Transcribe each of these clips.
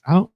I don't.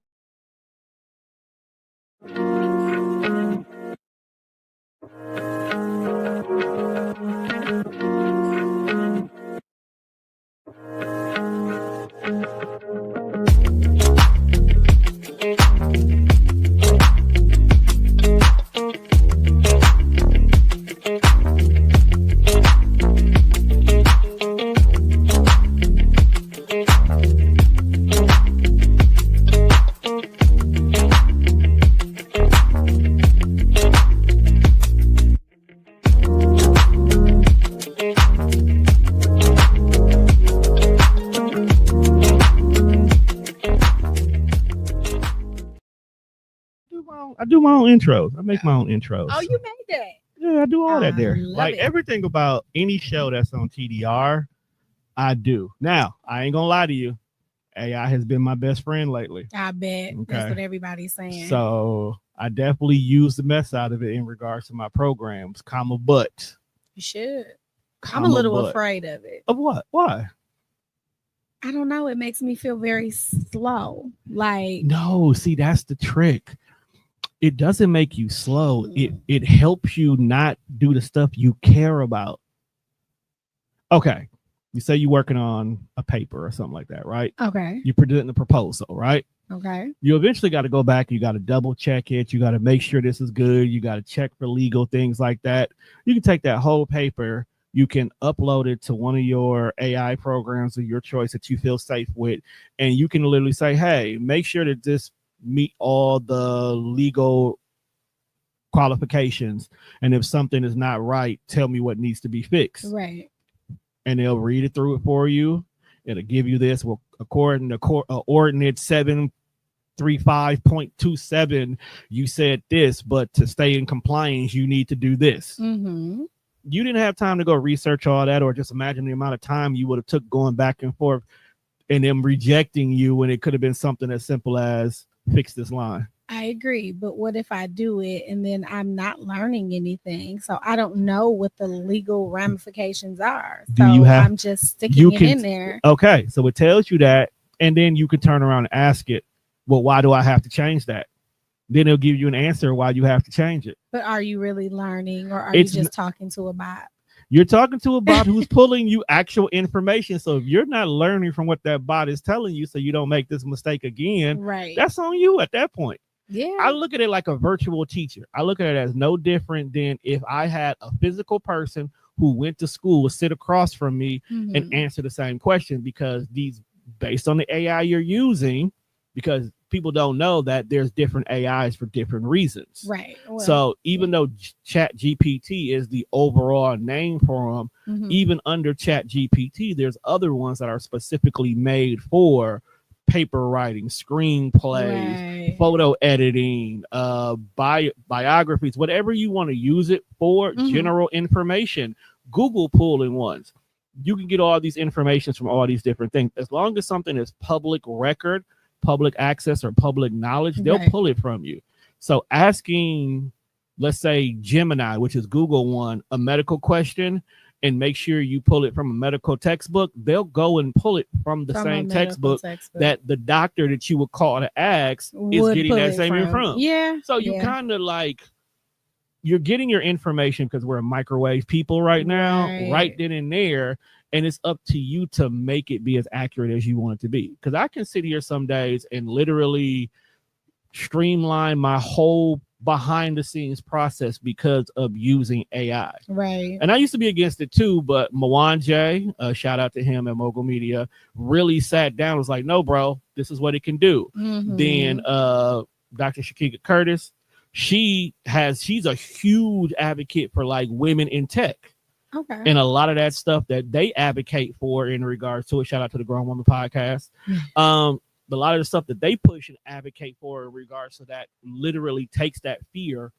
I do my own intros. I make my own intros. Oh, you made that? Yeah, I do all that there. love Like it. everything about any show that's on TDR, I do. Now, I ain't gonna lie to you. AI has been my best friend lately. I bet. Okay. That's what everybody's saying. So I definitely use the mess out of it in regards to my programs, but you should. I'm a little afraid of it. Of what? Why? I don't know. It makes me feel very slow. Like, no, see, that's the trick. It doesn't make you slow. It helps you not do the stuff you care about. Okay. You say you're working on a paper or something like that, right? Okay. You're presenting a proposal, right? Okay. You eventually got to go back. You got to double check it. You got to make sure this is good. You got to check for legal things like that. You can take that whole paper. You can upload it to one of your AI programs of your choice that you feel safe with. And you can literally say, hey, make sure that this meet all the legal qualifications. And if something is not right, tell me what needs to be fixed. Right. And they'll read it through it for you. It'll give you this. Well, according to Ordinance 735.27, you said this, but to stay in compliance, you need to do this. Mm-hmm. You didn't have time to go research all that, or just imagine the amount of time you would have took going back and forth and them rejecting you when it could have been something as simple as fix this line. I agree, but what if I do it and then I'm not learning anything? So I don't know what the legal ramifications are. So I'm just sticking it in there. Okay, so it tells you that, and then you can turn around and ask it, well, why do I have to change that? Then it'll give you an answer why you have to change it. But are you really learning, or are you just talking to a bot? You're talking to a bot who's pulling you actual information. So if you're not learning from what that bot is telling you so you don't make this mistake again, right? That's on you at that point. Yeah. I look at it like a virtual teacher. I look at it as no different than if I had a physical person who went to school would sit across from me and answer the same question, because these, based on the AI you're using, because people don't know that there's different AIs for different reasons. Right. Well, so even though ChatGPT is the overall name for them, even under ChatGPT, there's other ones that are specifically made for paper writing, screenplays, photo editing, biographies, whatever you want to use it for, general information. Google pulling ones. You can get all these informations from all these different things. As long as something is public record, public access, or public knowledge, they'll pull it from you. So asking, let's say Gemini, which is Google one, a medical question, and make sure you pull it from a medical textbook, they'll go and pull it from the same textbook that the doctor that you would call to ask is getting that same info from. Yeah. So you kind of like, you're getting your information, because we're a microwave people right now, right then and there. And it's up to you to make it be as accurate as you want it to be. Because I can sit here some days and literally streamline my whole behind the scenes process because of using AI. Right. And I used to be against it too, but Mwanje, shout out to him at Mogul Media, really sat down and was like, no, bro, this is what it can do. Then Dr. Shakika Curtis, she's a huge advocate for like women in tech. Okay. And a lot of that stuff that they advocate for in regards to it, shout out to the Grown Woman Podcast. A lot of the stuff that they push and advocate for in regards to that literally takes that fear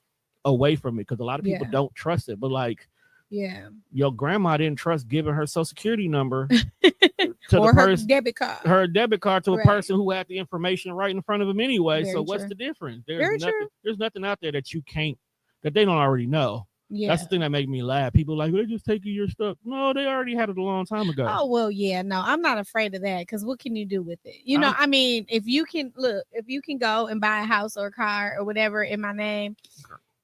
away from it, because a lot of people don't trust it. But like, your grandma didn't trust giving her social security number to or the her person, debit card, to a person who had the information right in front of them anyway. Very so what's true. the difference? There's nothing out there that you can't, that they don't already know. Yeah. That's the thing that make me laugh. People like, they're just taking your stuff. No, they already had it a long time ago. Oh, well, yeah, no, I'm not afraid of that because what can you do with it? You know, I mean, if you can go and buy a house or a car or whatever in my name.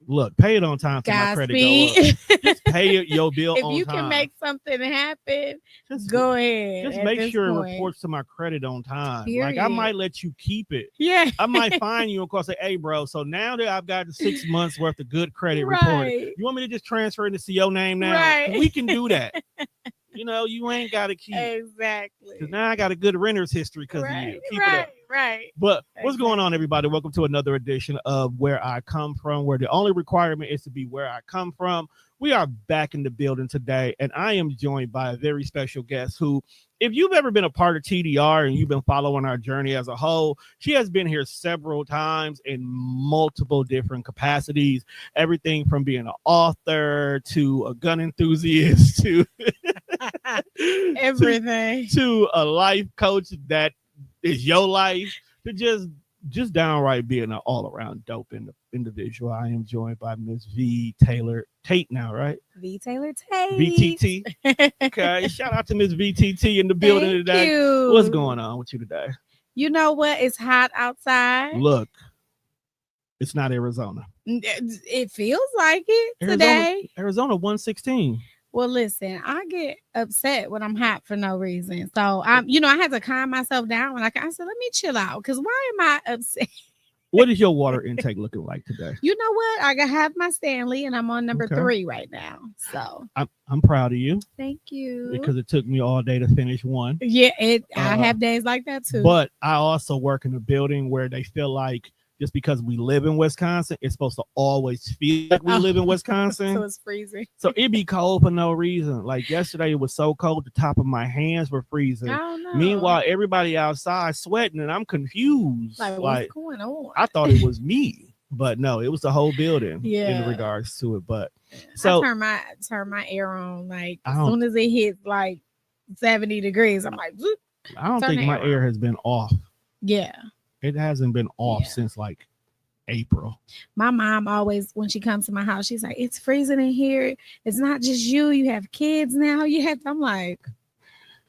Look, pay it on time till my credit go up. Just pay your bill on time. If you can make something happen, just go ahead. Just make sure it reports to my credit on time. Period. Like, I might let you keep it. Yeah. I might fine you and say, hey, bro, so now that I've got 6 months worth of good credit reported, you want me to just transfer it to your name now? Right. We can do that. You know, you ain't got to keep. Exactly. Because now I got a good renter's history because of you. Keep it up. Right. But what's going on, everybody? Welcome to another edition of Where I Come From, where the only requirement is to be where I come from. We are back in the building today, and I am joined by a very special guest who, if you've ever been a part of TDR and you've been following our journey as a whole, she has been here several times in multiple different capacities, everything from being an author to a gun enthusiast to everything to a life coach that is your life, to just downright being an all-around dope individual. I am joined by Miss Vee Taylor Tate now, right? Vee Taylor Tate. VTT. Okay. Shout out to Miss VTT in the building today. You. What's going on with you today? You know what? It's hot outside. Look, it's not Arizona. It feels like it today. Arizona 116. Well, listen, I get upset when I'm hot for no reason. So I had to calm myself down when I said, let me chill out. Because why am I upset? What is your water intake looking like today? You know what? I have my Stanley and I'm on number 3 right now. So I'm proud of you. Thank you. Because it took me all day to finish one. Yeah, I have days like that too. But I also work in a building where they feel like just because we live in Wisconsin, it's supposed to always feel like we live in Wisconsin. So it's freezing. So it be cold for no reason. Like yesterday, it was so cold, the top of my hands were freezing. Oh, no. Meanwhile, everybody outside sweating, and I'm confused. Like what's going on? I thought it was me, but no, it was the whole building in regards to it. But so I turn my air on like as soon as it hits like 70 degrees. I'm like, zoop, I don't think my air has been off. Yeah. It hasn't been off since like April. My mom always, when she comes to my house, she's like, it's freezing in here. It's not just you. You have kids now. I'm like,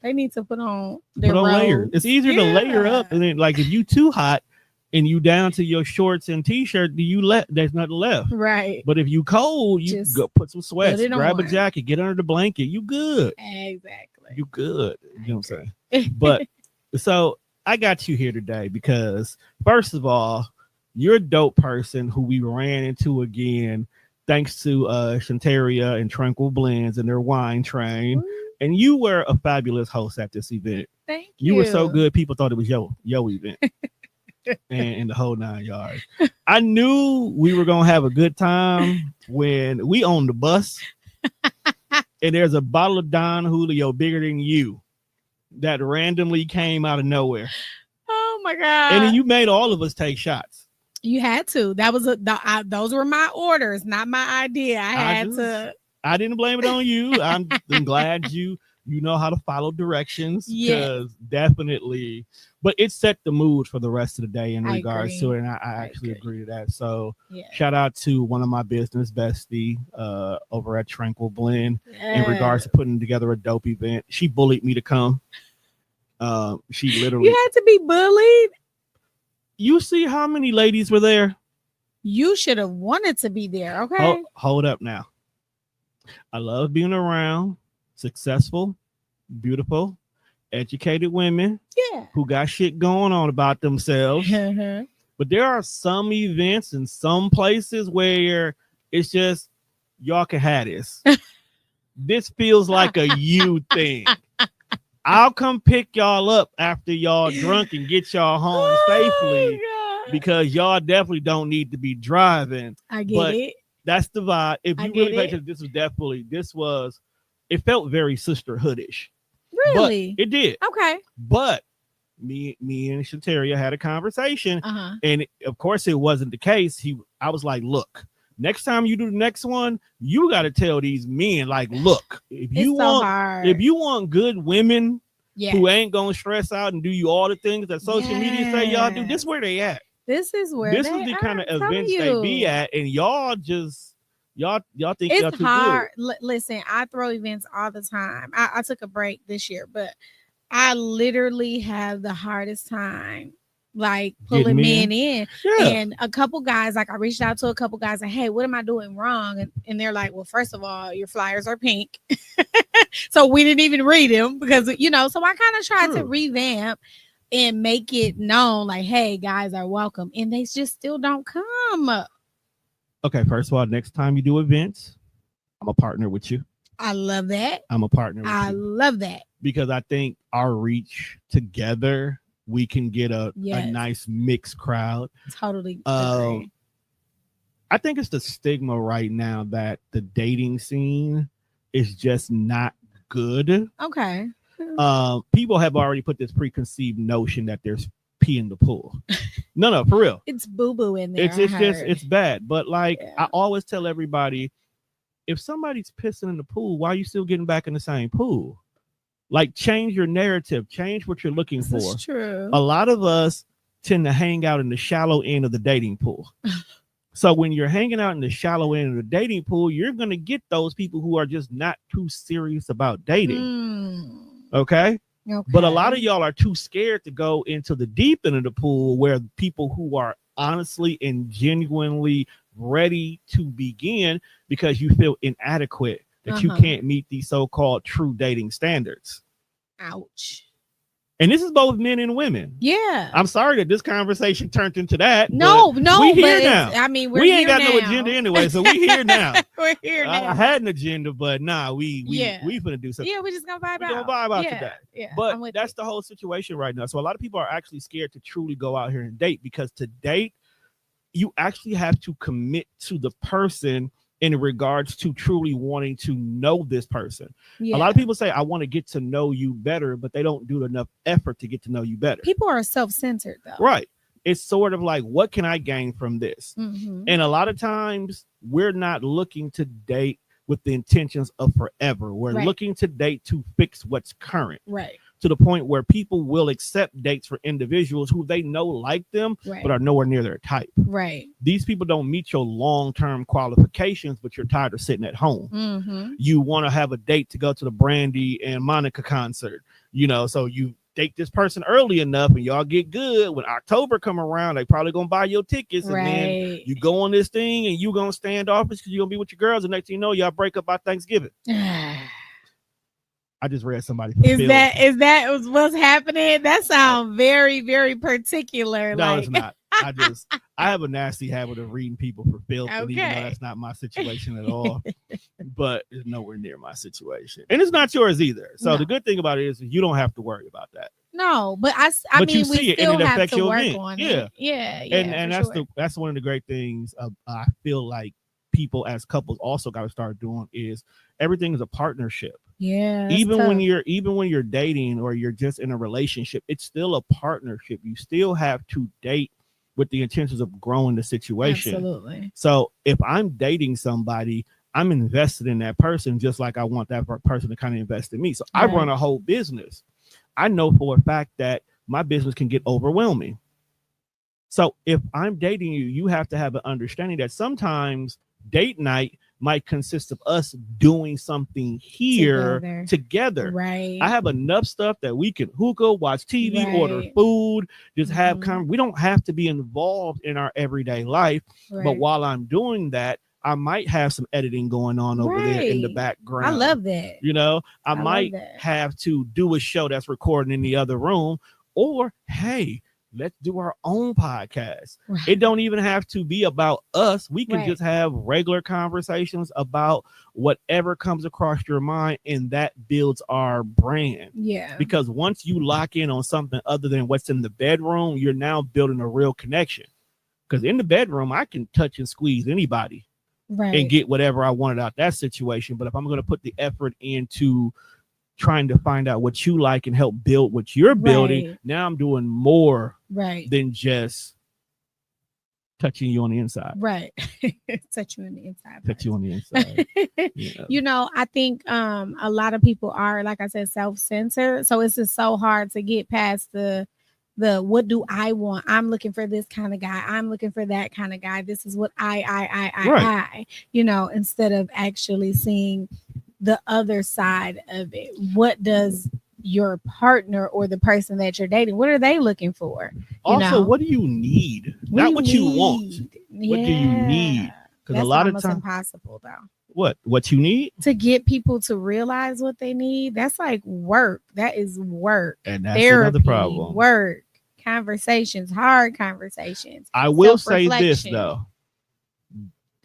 they need to put on layers. It's easier to layer up. And then, like, if you too hot and you down to your shorts and t-shirt, there's nothing left. Right. But if you cold, you just go put some sweats, grab a jacket, get under the blanket. You good. Exactly. You good. You know what I'm saying? But so I got you here today because, first of all, you're a dope person who we ran into again, thanks to Shantaria and Tranquil Blends and their wine train. Ooh. And you were a fabulous host at this event. Thank you. You were so good. People thought it was your event. and the whole 9 yards. I knew we were going to have a good time when we on the bus and there's a bottle of Don Julio bigger than you that randomly came out of nowhere. Oh my God. And then you made all of us take shots. You had to. That was those were my orders, not my idea. I didn't blame it on you. I'm glad you know how to follow directions. Because definitely, but it set the mood for the rest of the day in regards to it. And I actually agree to that. So shout out to one of my business bestie over at Tranquil Blend in regards to putting together a dope event. She bullied me to come. She literally. You had to be bullied. You see how many ladies were there? You should have wanted to be there. Okay. Hold up now. I love being around successful, beautiful, educated women who got shit going on about themselves. But there are some events in some places where it's just y'all can have this. This feels like a you thing. I'll come pick y'all up after y'all drunk and get y'all home safely because y'all definitely don't need to be driving. I get it. That's the vibe. If you really pay attention, it felt very sisterhoodish. Really? But it did. Okay. But me and Shantaria had a conversation. And of course it wasn't the case. I was like, look, next time you do the next one, you got to tell these men, like, look, if you want good women who ain't gonna stress out and do you all the things that social media say y'all do, this is where they at. This is the kind of events they be at, and y'all just Y'all think it's y'all too hard. good. Listen, I throw events all the time. I took a break this year, but I literally have the hardest time like pulling men in. Yeah. And a couple guys, like I reached out to a couple guys, like, hey, what am I doing wrong? And they're like, well, first of all, your flyers are pink. So we didn't even read them because, so I kind of tried to revamp and make it known like, hey, guys are welcome. And they just still don't come. Okay, first of all, next time you do events, I'm a partner with you. I love that. I'm a partner with you. I love that. Because I think our reach together, we can get a nice mixed crowd. Totally agree. I think it's the stigma right now that the dating scene is just not good. Okay. People have already put this preconceived notion that there's pee in the pool. No, for real. It's boo-boo in there. It's bad. But I always tell everybody, if somebody's pissing in the pool, why are you still getting back in the same pool? Like, change your narrative, change what you're looking for. That's true. A lot of us tend to hang out in the shallow end of the dating pool. So when you're hanging out in the shallow end of the dating pool, you're going to get those people who are just not too serious about dating. Okay? But a lot of y'all are too scared to go into the deep end of the pool where people who are honestly and genuinely ready to begin because you feel inadequate, that you can't meet these so-called true dating standards. Ouch. And this is both men and women. Yeah. I'm sorry that this conversation turned into that. No, we here now. I mean, we ain't got no agenda anyway, so we here now. We're here now. I had an agenda, but we finna do something. Yeah, we're just gonna vibe out. We're gonna vibe out today. Yeah, but that's the whole situation right now. So a lot of people are actually scared to truly go out here and date, because to date, you actually have to commit to the person in regards to truly wanting to know this person. A lot of people say, I want to get to know you better, but they don't do enough effort to get to know you better. People are self-centered though. Right. It's sort of like, what can I gain from this? And a lot of times we're not looking to date with the intentions of forever. We're looking to date to fix what's current. Right. To the point where people will accept dates for individuals who they know like them, but are nowhere near their type. Right. These people don't meet your long-term qualifications, but you're tired of sitting at home. You want to have a date to go to the Brandy and Monica concert, so you date this person early enough and y'all get good. When October come around, they probably gonna buy your tickets, and then you go on this thing and you gonna stand off because you're gonna be with your girls, and next thing you know, y'all break up by Thanksgiving. I just read somebody. Is that what's happening? That sounds very, very particular. No, it's not. I have a nasty habit of reading people for filth, and even though that's not my situation at all, but it's nowhere near my situation, and it's not yours either. So the good thing about it is you don't have to worry about that. No, but I mean, we still have to work on it. Yeah. And that's one of the great things I feel like people as couples also got to start doing is everything is a partnership. Yeah. Even when you're dating or you're just in a relationship, it's still a partnership. You still have to date with the intentions of growing the situation. Absolutely. So if I'm dating somebody, I'm invested in that person just like I want that person to kind of invest in me. So I run a whole business. I know for a fact that my business can get overwhelming. So if I'm dating you, you have to have an understanding that sometimes date night might consist of us doing something here together. Right. I have enough stuff that we can hookah, watch TV, order food, just have we don't have to be involved in our everyday life. But while I'm doing that, I might have some editing going on over there in the background. I love that. I might have to do a show that's recording in the other room, or hey, let's do our own podcast. Right. It don't even have to be about us. We can just have regular conversations about whatever comes across your mind, and that builds our brand. Yeah. Because once you lock in on something other than what's in the bedroom, you're now building a real connection. Because in the bedroom, I can touch and squeeze anybody and get whatever I wanted out that situation. But if I'm going to put the effort into trying to find out what you like and help build what you're building, now I'm doing more than just touching you on the inside. Right. Touch you on the inside. Touch you on the inside. I think a lot of people are, like I said, self-centered. So it's just so hard to get past the what do I want? I'm looking for this kind of guy. I'm looking for that kind of guy. This is what I, instead of actually seeing the other side of it. What does your partner or the person that you're dating, what are they looking for? Also, what do you need? Not what you want. What do you need? Because a lot of times, impossible though. What you need to get people to realize what they need. That's like work. That is work. And that's therapy, another problem. Work, conversations, hard conversations. I will say this though.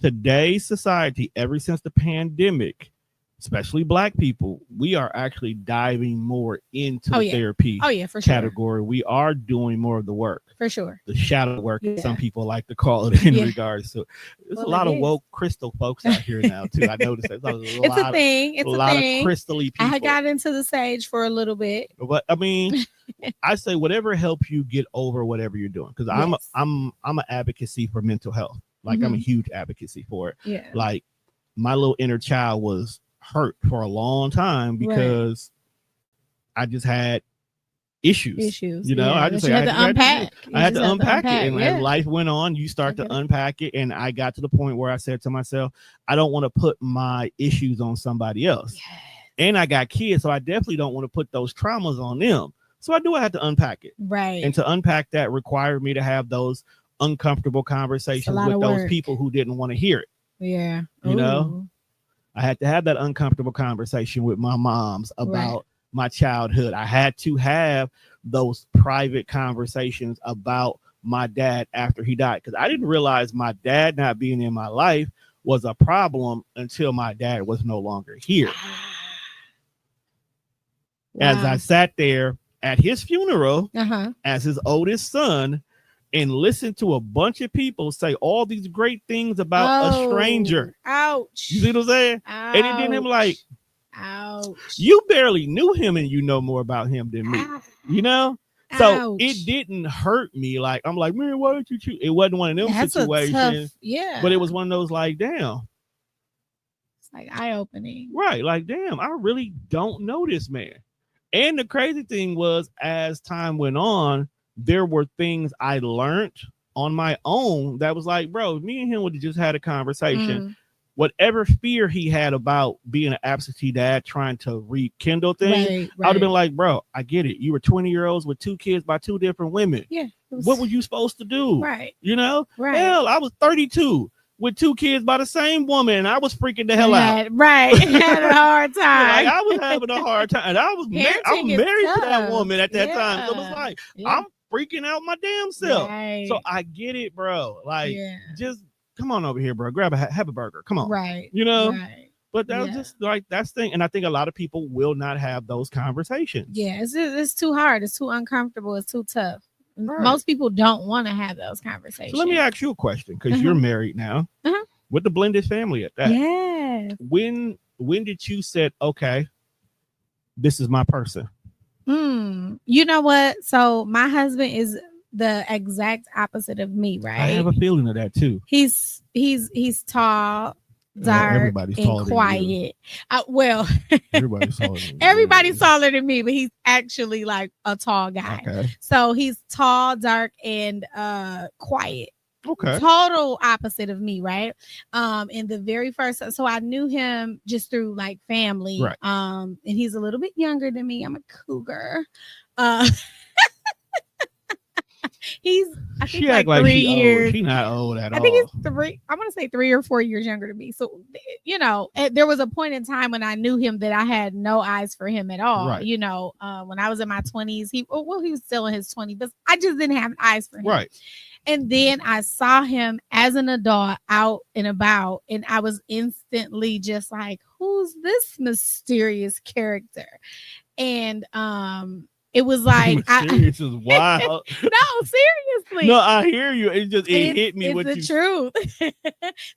Today's society, ever since the pandemic, especially Black people, we are actually diving more into the therapy for category. Sure. We are doing more of the work. For sure. The shadow work, some people like to call it in regards to. There's a lot of woke crystal folks out here now, too. I noticed that. It's a thing. It's a lot thing. of crystally people. I got into the sage for a little bit. But I mean, I say whatever helps you get over whatever you're doing. Because I'm an advocacy for mental health. Like I'm a huge advocacy for it. Yeah. Like my little inner child was hurt for a long time because I just had issues. I just had to unpack. I had to unpack it, and as life went on, you start to unpack it, and I got to the point where I said to myself, I don't want to put my issues on somebody else. And I got kids, so I definitely don't want to put those traumas on them. So I had to unpack it, right? And to unpack that required me to have those uncomfortable conversations with those people who didn't want to hear it. I had to have that uncomfortable conversation with my moms about my childhood. I had to have those private conversations about my dad after he died, because I didn't realize my dad not being in my life was a problem until my dad was no longer here. As I sat there at his funeral as his oldest son and listened to a bunch of people say all these great things about a stranger. Ouch. You see what I'm saying? Ouch. And it did him like, ouch. You barely knew him and you know more about him than me. So it didn't hurt me. Like, I'm like, man, why don't you choose? It wasn't one of them situations. But it was one of those like, damn. It's like eye-opening. Right. Like, damn, I really don't know this man. And the crazy thing was, as time went on, there were things I learned on my own that was like, bro, me and him would have just had a conversation. Whatever fear he had about being an absentee dad, trying to rekindle things, I would have been like, bro, I get it. You were 20-year-olds with 2 kids by 2 different women. What were you supposed to do? Hell, I was 32 with 2 kids by the same woman, and I was freaking the hell out. Had a hard time. Like, I was having a hard time, and I was I'm married to that woman at that time. So it was like, I'm freaking out my damn self. So I get it, bro. Like, just come on over here, bro. Have a burger. Come on. But that was just like, that's the thing. And I think a lot of people will not have those conversations. It's too hard. It's too uncomfortable. It's too tough. Most people don't want to have those conversations. So let me ask you a question, because you're married now with the blended family at that. When did you say, okay, this is my person? You know what? So my husband is the exact opposite of me, right? I have a feeling of that too. He's tall, dark, and quiet. Everybody's taller than me, but he's actually like a tall guy. So he's tall, dark, and quiet. Total opposite of me, right? In the very first, so I knew him just through like family. And he's a little bit younger than me. I'm a cougar. He's I think like 3 years. She's not old at all. I think he's 3. I want to say 3 or 4 years younger than me. So there was a point in time when I knew him that I had no eyes for him at all. When I was in my 20s, he was still in his 20s, but I just didn't have eyes for him. And then I saw him as an adult out and about, and I was instantly just like, who's this mysterious character? And it was like, mysterious is wild. No, seriously. No, I hear you. It hit me. It's the truth.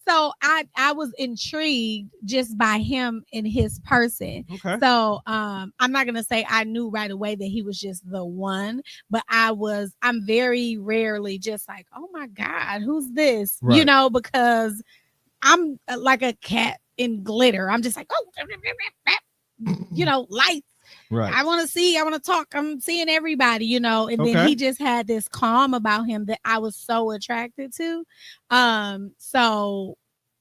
So I was intrigued just by him and his person. So I'm not gonna say I knew right away that he was just the one, but I'm very rarely just like, oh my God, who's this? Because I'm like a cat in glitter. I'm just like, oh, lights. Right. I want to talk. I'm seeing everybody, you know. And then he just had this calm about him that I was so attracted to. So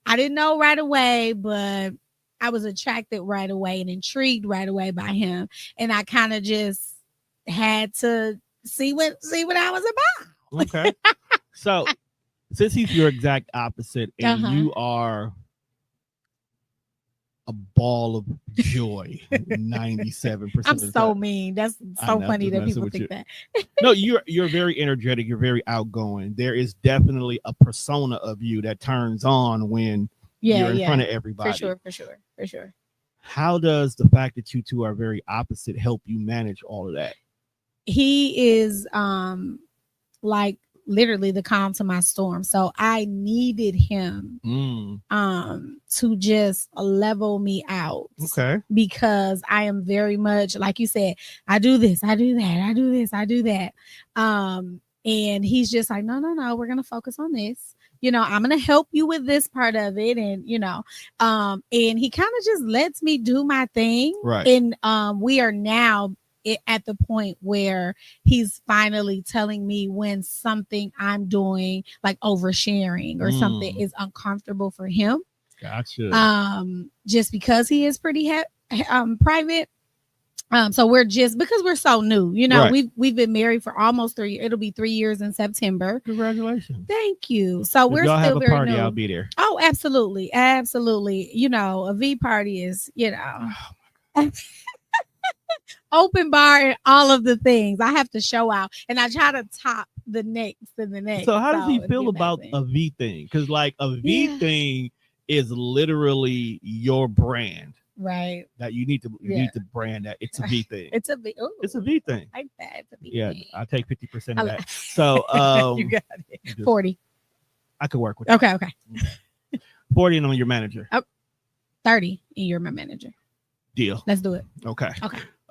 I didn't know right away, but I was attracted right away and intrigued right away by him. And I kind of just had to see what I was about. Okay. So since he's your exact opposite and you are a ball of joy 97% I'm of the so time. mean. That's so funny that people think that. No, you're very energetic, you're very outgoing. There is definitely a persona of you that turns on when you're in front of everybody. For sure. How does the fact that you two are very opposite help you manage all of that? He is like literally the calm to my storm. So I needed him to just level me out. Okay. Because I am very much, like you said, I do this, I do that, I do this, I do that. And he's just like, no, we're gonna focus on this. You know, I'm gonna help you with this part of it. And you know, and he kind of just lets me do my thing. Right. And we are now at the point where he's finally telling me when something I'm doing, like oversharing or something, is uncomfortable for him. Gotcha. Just because he is pretty private. So we're just, because we're so new, you know, we've been married for almost 3 years. It'll be 3 years in September. Congratulations. Thank you. So if we're y'all still have a very party, new. I'll be there. Oh, absolutely. Absolutely. You know, a V party is, you know, open bar and all of the things. I have to show out and I try to top the next and the next. So how does he feel about a V thing? Because like a V thing is literally your brand. Right. That you need to brand that. It's a V thing. It's a V. Ooh, it's a V thing. Like that. It's a V thing. I take 50% of that. So you got it. 40. I could work with that. Okay. 40 and I'm your manager. 30 and you're my manager. Deal. Let's do it. Okay.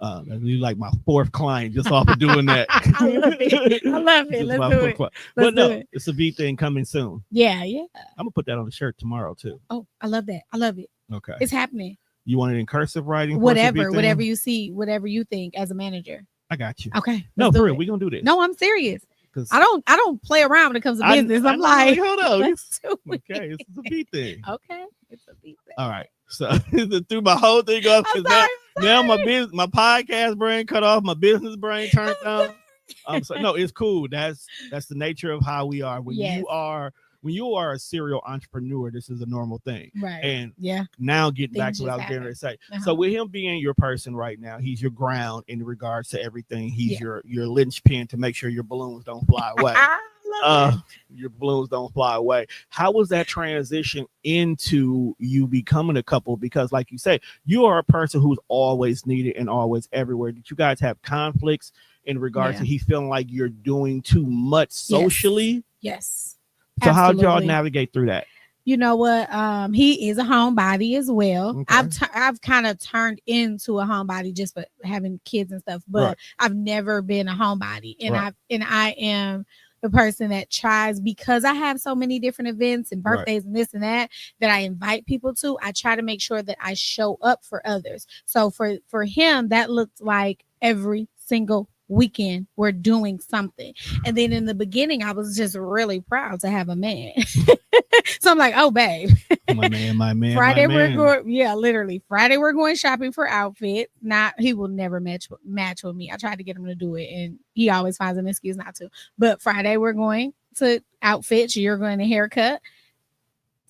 You like my 4th client just off of doing that. I love it. Let's do it. But no, it's a V thing coming soon. Yeah. I'm gonna put that on the shirt tomorrow too. Oh, I love that. I love it. Okay. It's happening. You want it in cursive writing? Whatever you see, whatever you think as a manager. I got you. Okay. No, for real, we're gonna do this. No, I'm serious. I don't play around when it comes to business. I'm like, hold on. Okay, it's a V thing. Okay, it's a V thing. All right. So threw my whole thing off because now my podcast brain cut off, my business brain turned on. No, it's cool. That's the nature of how we are. When you are a serial entrepreneur, this is a normal thing. Right. And now getting back to what I was getting ready to say. So with him being your person right now, he's your ground in regards to everything. He's your linchpin to make sure your balloons don't fly away. Your balloons don't fly away. How was that transition into you becoming a couple? Because like you say, you are a person who's always needed and always everywhere. Did you guys have conflicts in regards to he feeling like you're doing too much socially? Yes. So how did y'all navigate through that? You know what? He is a homebody as well. Okay. I've kind of turned into a homebody just for having kids and stuff, but I've never been a homebody. And I am the person that tries, because I have so many different events and birthdays and this and that I invite people to. I try to make sure that I show up for others. So for him, that looked like every single weekend we're doing something. And then in the beginning I was just really proud to have a man. So I'm like, oh babe, my man Friday we're going literally Friday we're going shopping for outfits. He will never match with me. I tried to get him to do it and he always finds an excuse not to. But Friday we're going to outfits, you're going to haircut.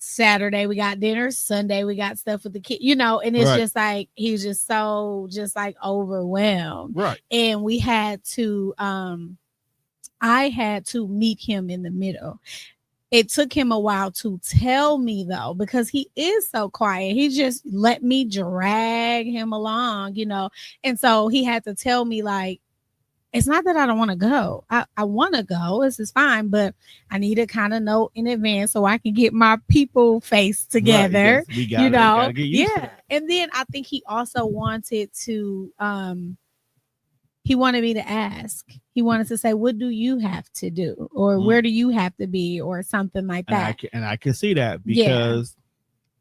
Saturday we got dinner, Sunday we got stuff with the kid, you know, and it's just like he was just so like overwhelmed. And we had to I had to meet him in the middle. It took him a while to tell me though, because he is so quiet. He just let me drag him along, you know. And so he had to tell me like, it's not that I don't want to go. I want to go. This is fine, but I need to kind of know in advance so I can get my people face together. You know, And then I think he also wanted to. He wanted me to ask. He wanted to say, "What do you have to do, or where do you have to be, or something like that?" And I can see that because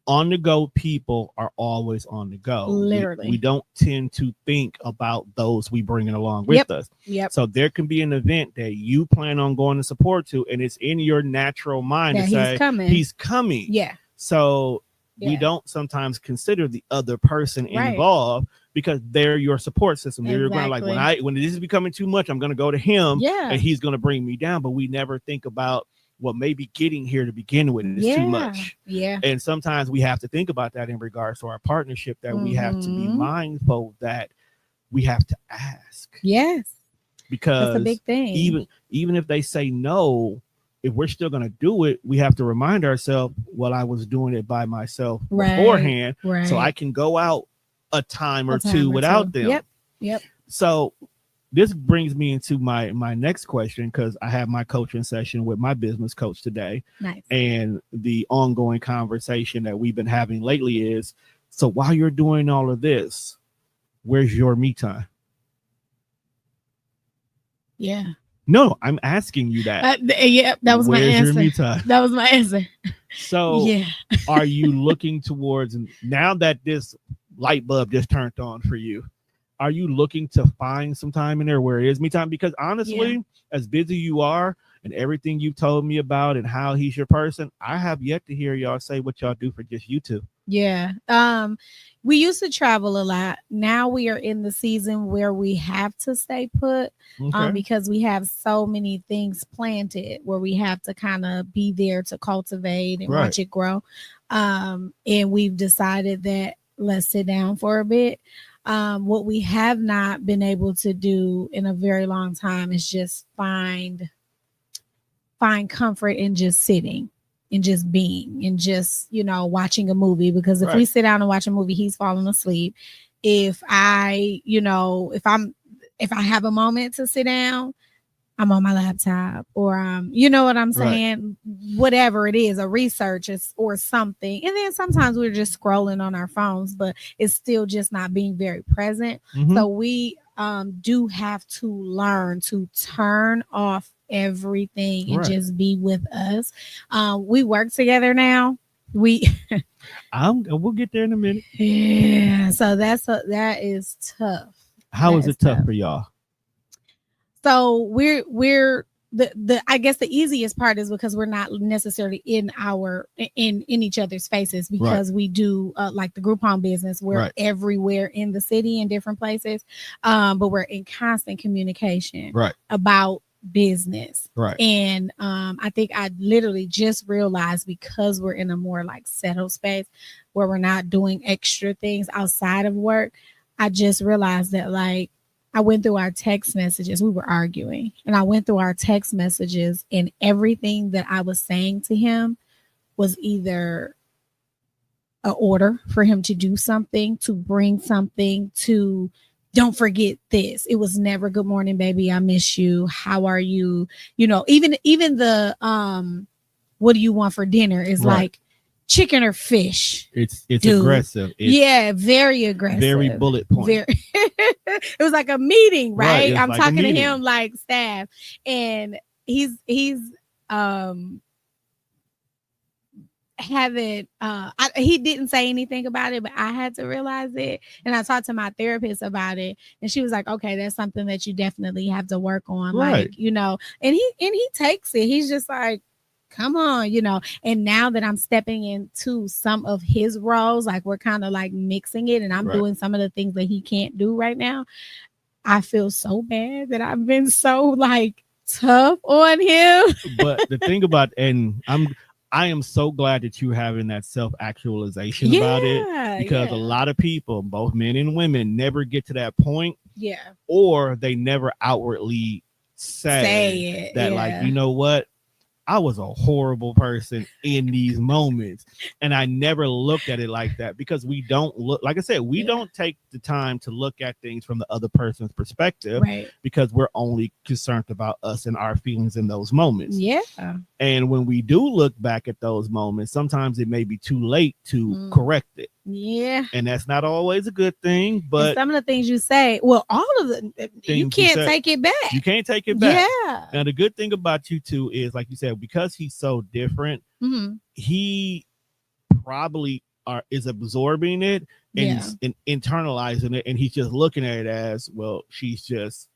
on the go people are always on the go. Literally. We don't tend to think about those we bringing along with us. Yep. So there can be an event that you plan on going to support to, and it's in your natural mind that to say he's coming. Yeah. So we don't sometimes consider the other person involved because they're your support system. They're going to like, when this is becoming too much, I'm going to go to him and he's going to bring me down. But we never think about what maybe getting here to begin with is too much. Yeah. And sometimes we have to think about that in regards to our partnership, that we have to be mindful that we have to ask. Yes. Because that's a big thing. Even if they say no, if we're still going to do it, we have to remind ourselves, well, I was doing it by myself beforehand. So I can go out a time or two without them. Yep. So this brings me into my next question, because I have my coaching session with my business coach today. Nice. And the ongoing conversation that we've been having lately is, so while you're doing all of this, where's your me time? Yeah. No, I'm asking you that. That was my answer. Your me time? That was my answer. So are you looking towards, now that this light bulb just turned on for you, are you looking to find some time in there where it is me time? Because honestly, as busy you are and everything you've told me about and how he's your person, I have yet to hear y'all say what y'all do for just you two. Yeah. We used to travel a lot. Now we are in the season where we have to stay put because we have so many things planted where we have to kind of be there to cultivate and watch it grow. And we've decided that let's sit down for a bit. What we have not been able to do in a very long time is just find comfort in just sitting and just being and just, watching a movie, because if we sit down and watch a movie, he's falling asleep. If I have a moment to sit down, I'm on my laptop, or you know what I'm saying? Whatever it is, a research or something. And then sometimes we're just scrolling on our phones, but it's still just not being very present. So we do have to learn to turn off everything and just be with us. We work together now. We'll get there in a minute. Yeah. So that is tough. How is it tough for y'all? So we're I guess the easiest part is because we're not necessarily in each other's faces, because we do like the group home business. We're everywhere in the city in different places, but we're in constant communication about business. And I think I literally just realized, because we're in a more like settled space where we're not doing extra things outside of work, I just realized that, like, I went through our text messages. We were arguing, and I went through our text messages, and everything that I was saying to him was either an order for him to do something, to bring something, to don't forget this. It was never good morning, baby, I miss you. How are you? Even the what do you want for dinner is like chicken or fish. It's aggressive. Very aggressive. Very bullet point. It was like a meeting, right? I'm like talking to him like staff, and he's he didn't say anything about it, but I had to realize it, and I talked to my therapist about it, and she was like, okay, that's something that you definitely have to work on, like, and he takes it. He's just like, come on, and now that I'm stepping into some of his roles, like we're kind of like mixing it, and I'm doing some of the things that he can't do right now, I feel so bad that I've been so like tough on him. But the thing about, and I am so glad that you're having that self-actualization about it, because a lot of people, both men and women, never get to that point, or they never outwardly say it, that like, you know what, I was a horrible person in these moments. And I never looked at it like that, because we don't look, like I said, we don't take the time to look at things from the other person's perspective, because we're only concerned about us and our feelings in those moments. And when we do look back at those moments, sometimes it may be too late to correct it. And that's not always a good thing, but and some of the things you say, well, all of the you can't take it back. You can't take it back. And the good thing about you two is, like you said, because he's so different, he probably is absorbing it and he's internalizing it, and he's just looking at it as, well, she's just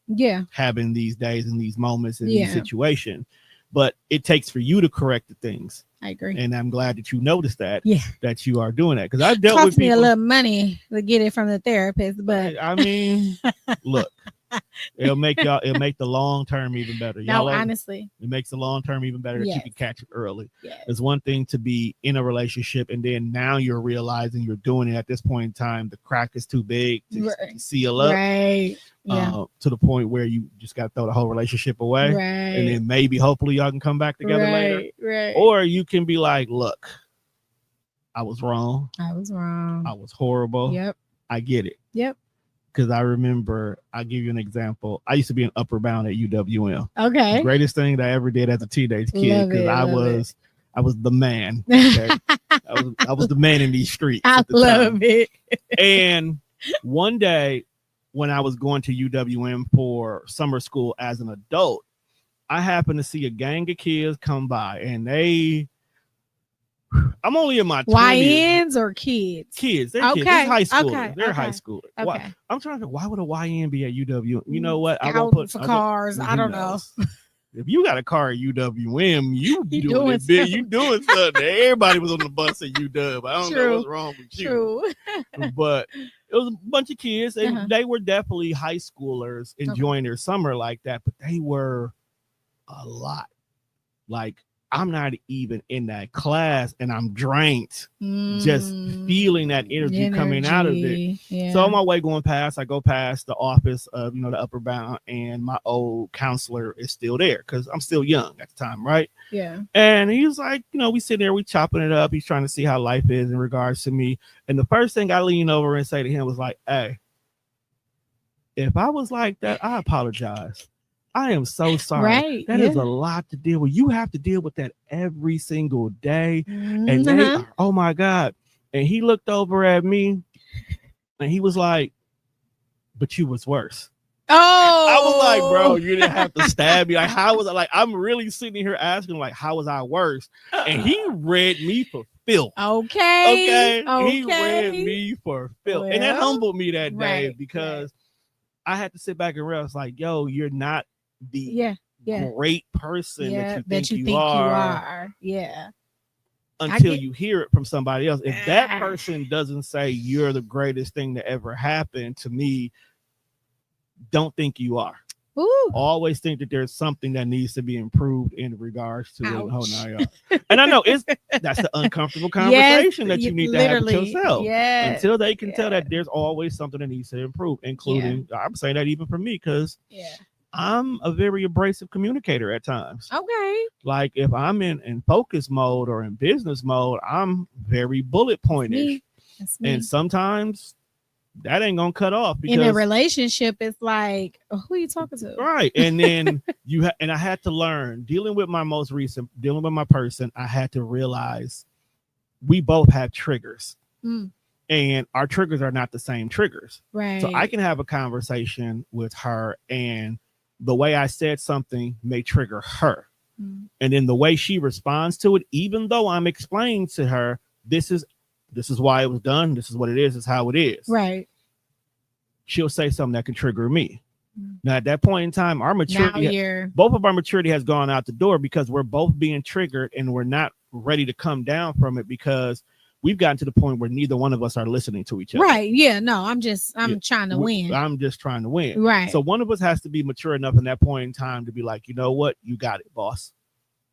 having these days and these moments and these situations. But it takes for you to correct the things. I agree. And I'm glad that you noticed that, that you are doing that. Because I dealt Cost with people. Me a little money to get it from the therapist, but I mean, look, it'll make the long term even better. No, honestly, it makes the long term even better if you can catch it early. Yes. It's one thing to be in a relationship and then now you're realizing you're doing it at this point in time. The crack is too big to seal up. Right. To the point where you just got to throw the whole relationship away. Right. And then maybe hopefully y'all can come back together later. Right. Or you can be like, look, I was wrong. I was horrible. Yep. I get it. Yep. Because I remember, I'll give you an example. I used to be an upper bound at UWM. Okay. The greatest thing that I ever did as a teenage kid, because I was the man. Okay? I was the man in these streets. I love it. And one day, when I was going to UWM for summer school as an adult, I happened to see a gang of kids come by, and I'm only in my 20s. YNs or kids? Kids. They're kids. They're high schoolers. Okay. They're high schoolers. Okay. I'm trying to think, why would a YN be at UWM? You know what? I won't put for cars. I don't know. If you got a car at UWM, you doing it big. You doing something. Everybody was on the bus at UW. I don't know what's wrong with you. But it was a bunch of kids, and they were definitely high schoolers enjoying their summer like that. But they were a lot. Like, I'm not even in that class and I'm drained, just feeling that energy coming out of it. Yeah. So on my way going past, I go past the office of, the upper bound, and my old counselor is still there because I'm still young at the time. Right. Yeah. And he was like, we sitting there, we chopping it up. He's trying to see how life is in regards to me. And the first thing I lean over and say to him was like, hey, if I was like that, I apologize. I am so sorry. Right. That is a lot to deal with. You have to deal with that every single day. And they are, oh my God. And he looked over at me and he was like, but you was worse. Oh, I was like, bro, you didn't have to stab me. Like, how was I? Like, I'm really sitting here asking, like, how was I worse? And he read me for filth. Okay. He read me for filth. And that humbled me that day because I had to sit back and realize, like, yo, you're not the great person that you think you are. Yeah. Until you hear it from somebody else. If that person doesn't say you're the greatest thing that ever happened to me, don't think you are. Ooh. Always think that there's something that needs to be improved in regards to it. And I know that's the uncomfortable conversation that you need to have with yourself. Until they can tell that there's always something that needs to improve, including I'm saying that even for me, because I'm a very abrasive communicator at times. Okay. Like if I'm in focus mode or in business mode, I'm very bullet pointed. And sometimes that ain't gonna cut off because in a relationship, it's like, who are you talking to? Right. And then and I had to learn dealing with my person. I had to realize we both have triggers. And our triggers are not the same triggers. Right. So I can have a conversation with her and the way I said something may trigger her. And then the way she responds to it, even though I'm explaining to her, this is why it was done. This is what it is. It's how it is. Right. She'll say something that can trigger me. Now, at that point in time, our maturity, both of our maturity has gone out the door because we're both being triggered and we're not ready to come down from it because we've gotten to the point where neither one of us are listening to each other. Right. Yeah. No, I'm trying to win. I'm just trying to win. Right. So one of us has to be mature enough in that point in time to be like, you know what? You got it, boss.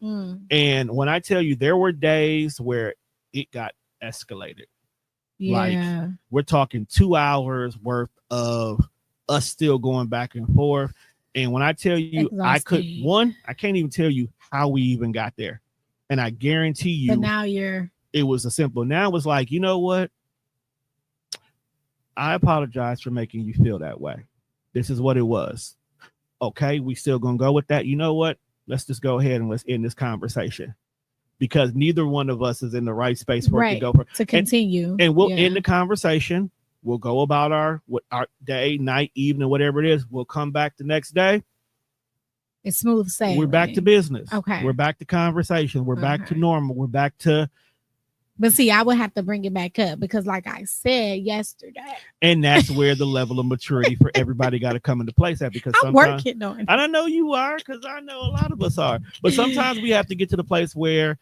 And when I tell you there were days where it got escalated. Like we're talking 2 hours worth of us still going back and forth. And when I tell you, I can't even tell you how we even got there. And I guarantee you, but now it was a simple. Now it's like, you know what? I apologize for making you feel that way. This is what it was. Okay, we still gonna go with that. You know what? Let's just go ahead and let's end this conversation. Because neither one of us is in the right space for it to go to continue. And we'll end the conversation. We'll go about our day, night, evening, whatever it is. We'll come back the next day. It's smooth sailing. We're back to business. Okay. We're back to conversation. We're back to normal. We're back to But see, I would have to bring it back up because, like I said yesterday, and that's where the level of maturity for everybody got to come into place at. Because I'm sometimes, working on it. and I know you are, because I know a lot of us are. But sometimes we have to get to the place where,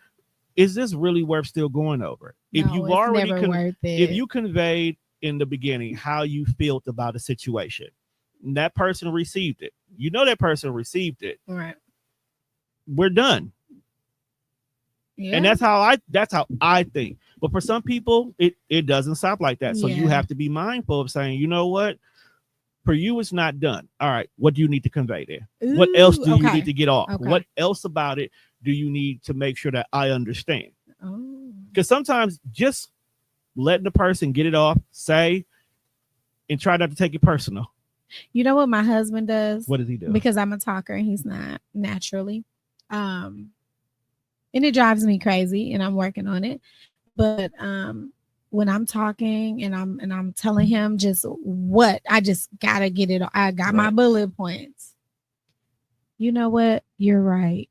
is this really worth still going over? No, If you've it's already never worth it. if you conveyed in the beginning how you felt about a situation, and that person received it. You know that person received it. Right. We're done. Yeah. And that's how I think. But for some people, it doesn't stop like that. So you have to be mindful of saying, you know what? For you, it's not done. All right. What do you need to convey there? Ooh, what else do you need to get off? Okay. What else about it do you need to make sure that I understand? Oh. Because sometimes just letting the person get it off, say, and try not to take it personal. You know what my husband does? What does he do? Because I'm a talker and he's not naturally. And it drives me crazy and I'm working on it. But when I'm talking and I'm telling him just what, I just gotta get it. I got my bullet points. You know what? You're right.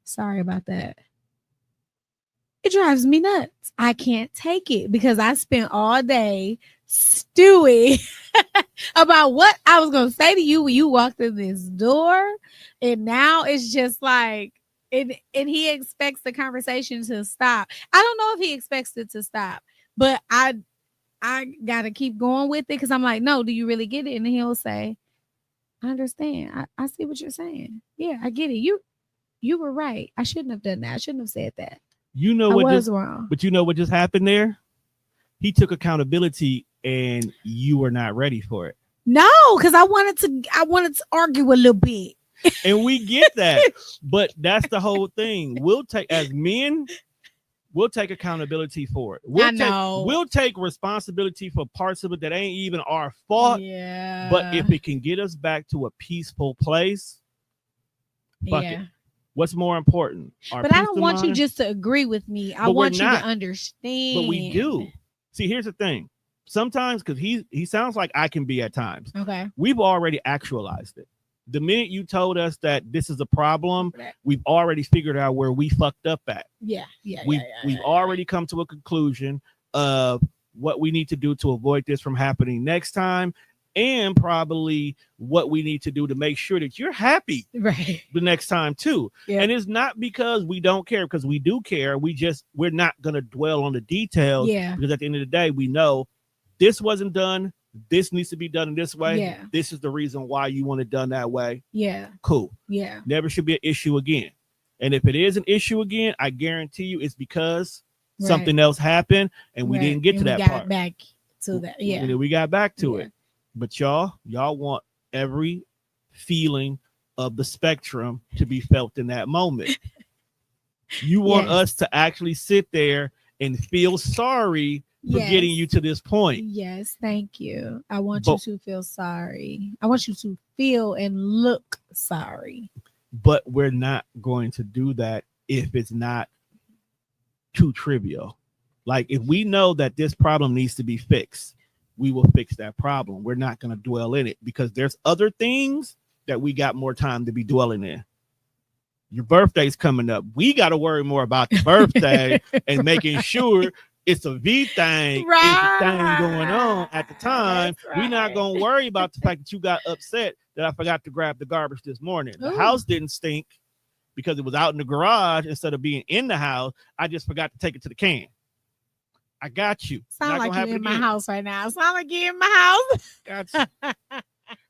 Sorry about that. It drives me nuts. I can't take it because I spent all day stewing about what I was going to say to you when you walked in this door. And now it's just like, and he expects the conversation to stop. I don't know if he expects it to stop, but I got to keep going with it because I'm like, no, do you really get it? And he'll say, I understand. I see what you're saying. Yeah, I get it. You were right. I shouldn't have done that. I shouldn't have said that. You know what was wrong. But you know what just happened there? He took accountability and you were not ready for it. No, because I wanted to argue a little bit. And we get that. But that's the whole thing. As men, we'll take accountability for it. We'll take responsibility for parts of it that ain't even our fault. Yeah. But if it can get us back to a peaceful place, fuck it. What's more important? But I don't want you just to agree with me. I want you to understand. But we do. See, here's the thing. Sometimes, because he sounds like I can be at times. Okay. We've already actualized it. The minute you told us that this is a problem, we've already figured out where we fucked up at. Yeah. We've already come to a conclusion of what we need to do to avoid this from happening next time. And probably what we need to do to make sure that you're happy the next time too. Yeah. And it's not because we don't care, because we do care. We're not going to dwell on the details. Yeah. Because at the end of the day, we know this wasn't done. This needs to be done in this way. Yeah. This is the reason why you want it done that way. Yeah. Cool. Yeah. Never should be an issue again. And if it is an issue again, I guarantee you it's because something else happened and we didn't get to that part. Back to that. Yeah. And then we got back to it. But y'all want every feeling of the spectrum to be felt in that moment. You want us to actually sit there and feel sorry for getting you to this point. Yes, thank you. I want you to feel sorry. I want you to feel and look sorry. But we're not going to do that if it's not too trivial. Like if we know that this problem needs to be fixed, we will fix that problem. We're not going to dwell in it because there's other things that we got more time to be dwelling in. Your birthday's coming up. We got to worry more about the birthday and making sure it's a V thing. Right. It's a thing going on at the time. Right. We're not going to worry about the fact that you got upset that I forgot to grab the garbage this morning. The house didn't stink because it was out in the garage instead of being in the house. I just forgot to take it to the can. I got you. Sound like you're in my house right now. Sound like you're in my house. Got you.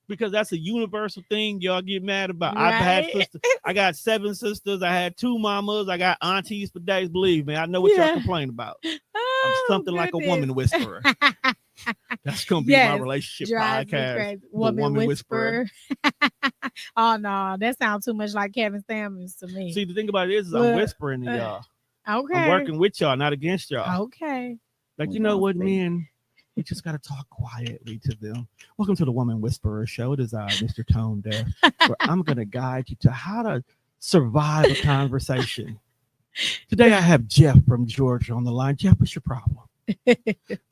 Because that's a universal thing y'all get mad about. Right? I've had sisters. I got 7 sisters. I had 2 mamas. I got aunties for days. Believe me, I know what y'all complain about. I'm something like a woman whisperer. That's gonna be my relationship podcast. Woman whisperer. Oh no, that sounds too much like Kevin Samuels to me. See, the thing about it is I'm whispering to y'all. Okay. I'm working with y'all, not against y'all. Okay. Like, you know what, men? We just got to talk quietly to them. Welcome to the Woman Whisperer Show. It is Mr. Tone Deaf, where I'm going to guide you to how to survive a conversation. Today, I have Jeff from Georgia on the line. Jeff, what's your problem?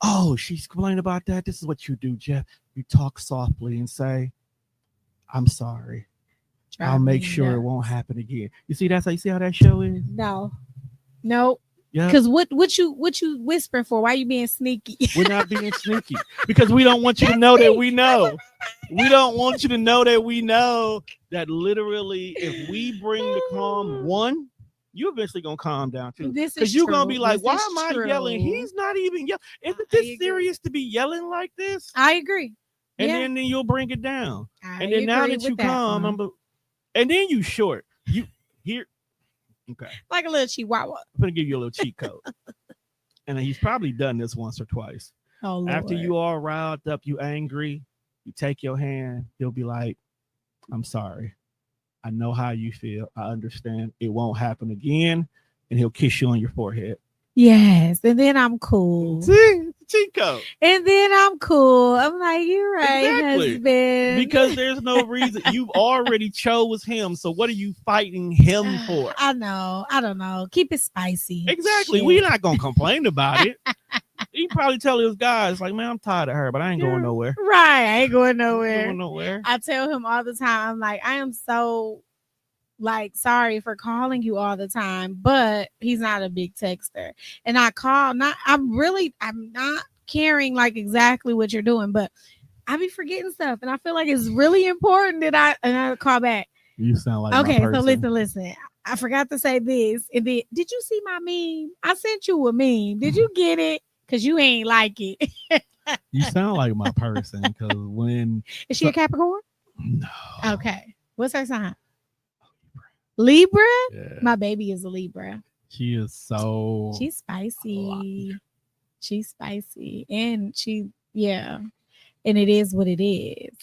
Oh, she's complaining about that. This is what you do, Jeff. You talk softly and say, I'm sorry. I'll make sure it won't happen again. You see how that show is? No. Nope. Yeah. Because what you whispering for? Why you being sneaky? We're not being sneaky because we don't want you to know that we know. We don't want you to know that we know that literally if we bring the calm, one, you eventually gonna calm down too. Because you're gonna be like, why am I yelling? He's not even yelling. Isn't this serious to be yelling like this? I agree. And then you'll bring it down. And then now that you calm, and then you short. You here. Okay. Like a little chihuahua. I'm gonna give you a little cheat code. And he's probably done this once or twice. Oh, Lord. After you all riled up, you angry, you take your hand, he'll be like, I'm sorry. I know how you feel. I understand. It won't happen again. And he'll kiss you on your forehead. Yes. And then I'm cool. See? Cheat code. And then I'm cool. I'm like, you're right, husband. Because there's no reason. You've already chose him. So what are you fighting him for? I know. I don't know. Keep it spicy. Exactly. We're not going to complain about it. He probably tell his guys, like, man, I'm tired of her, but I ain't going nowhere. Right. I ain't going nowhere. Going nowhere. I tell him all the time, I'm like, I am so sorry for calling you all the time, but he's not a big texter. And I call, I'm not caring like exactly what you're doing, but I be forgetting stuff. And I feel like it's really important that I call back. You sound like okay. So listen. I forgot to say this. And then, did you see my meme? I sent you a meme. Did you get it? Because you ain't like it. You sound like my person. Because when is she a Capricorn? No. Okay. What's her sign? Libra? Yeah. My baby is a Libra. She is so. She's spicy. She's spicy. And and it is what it is.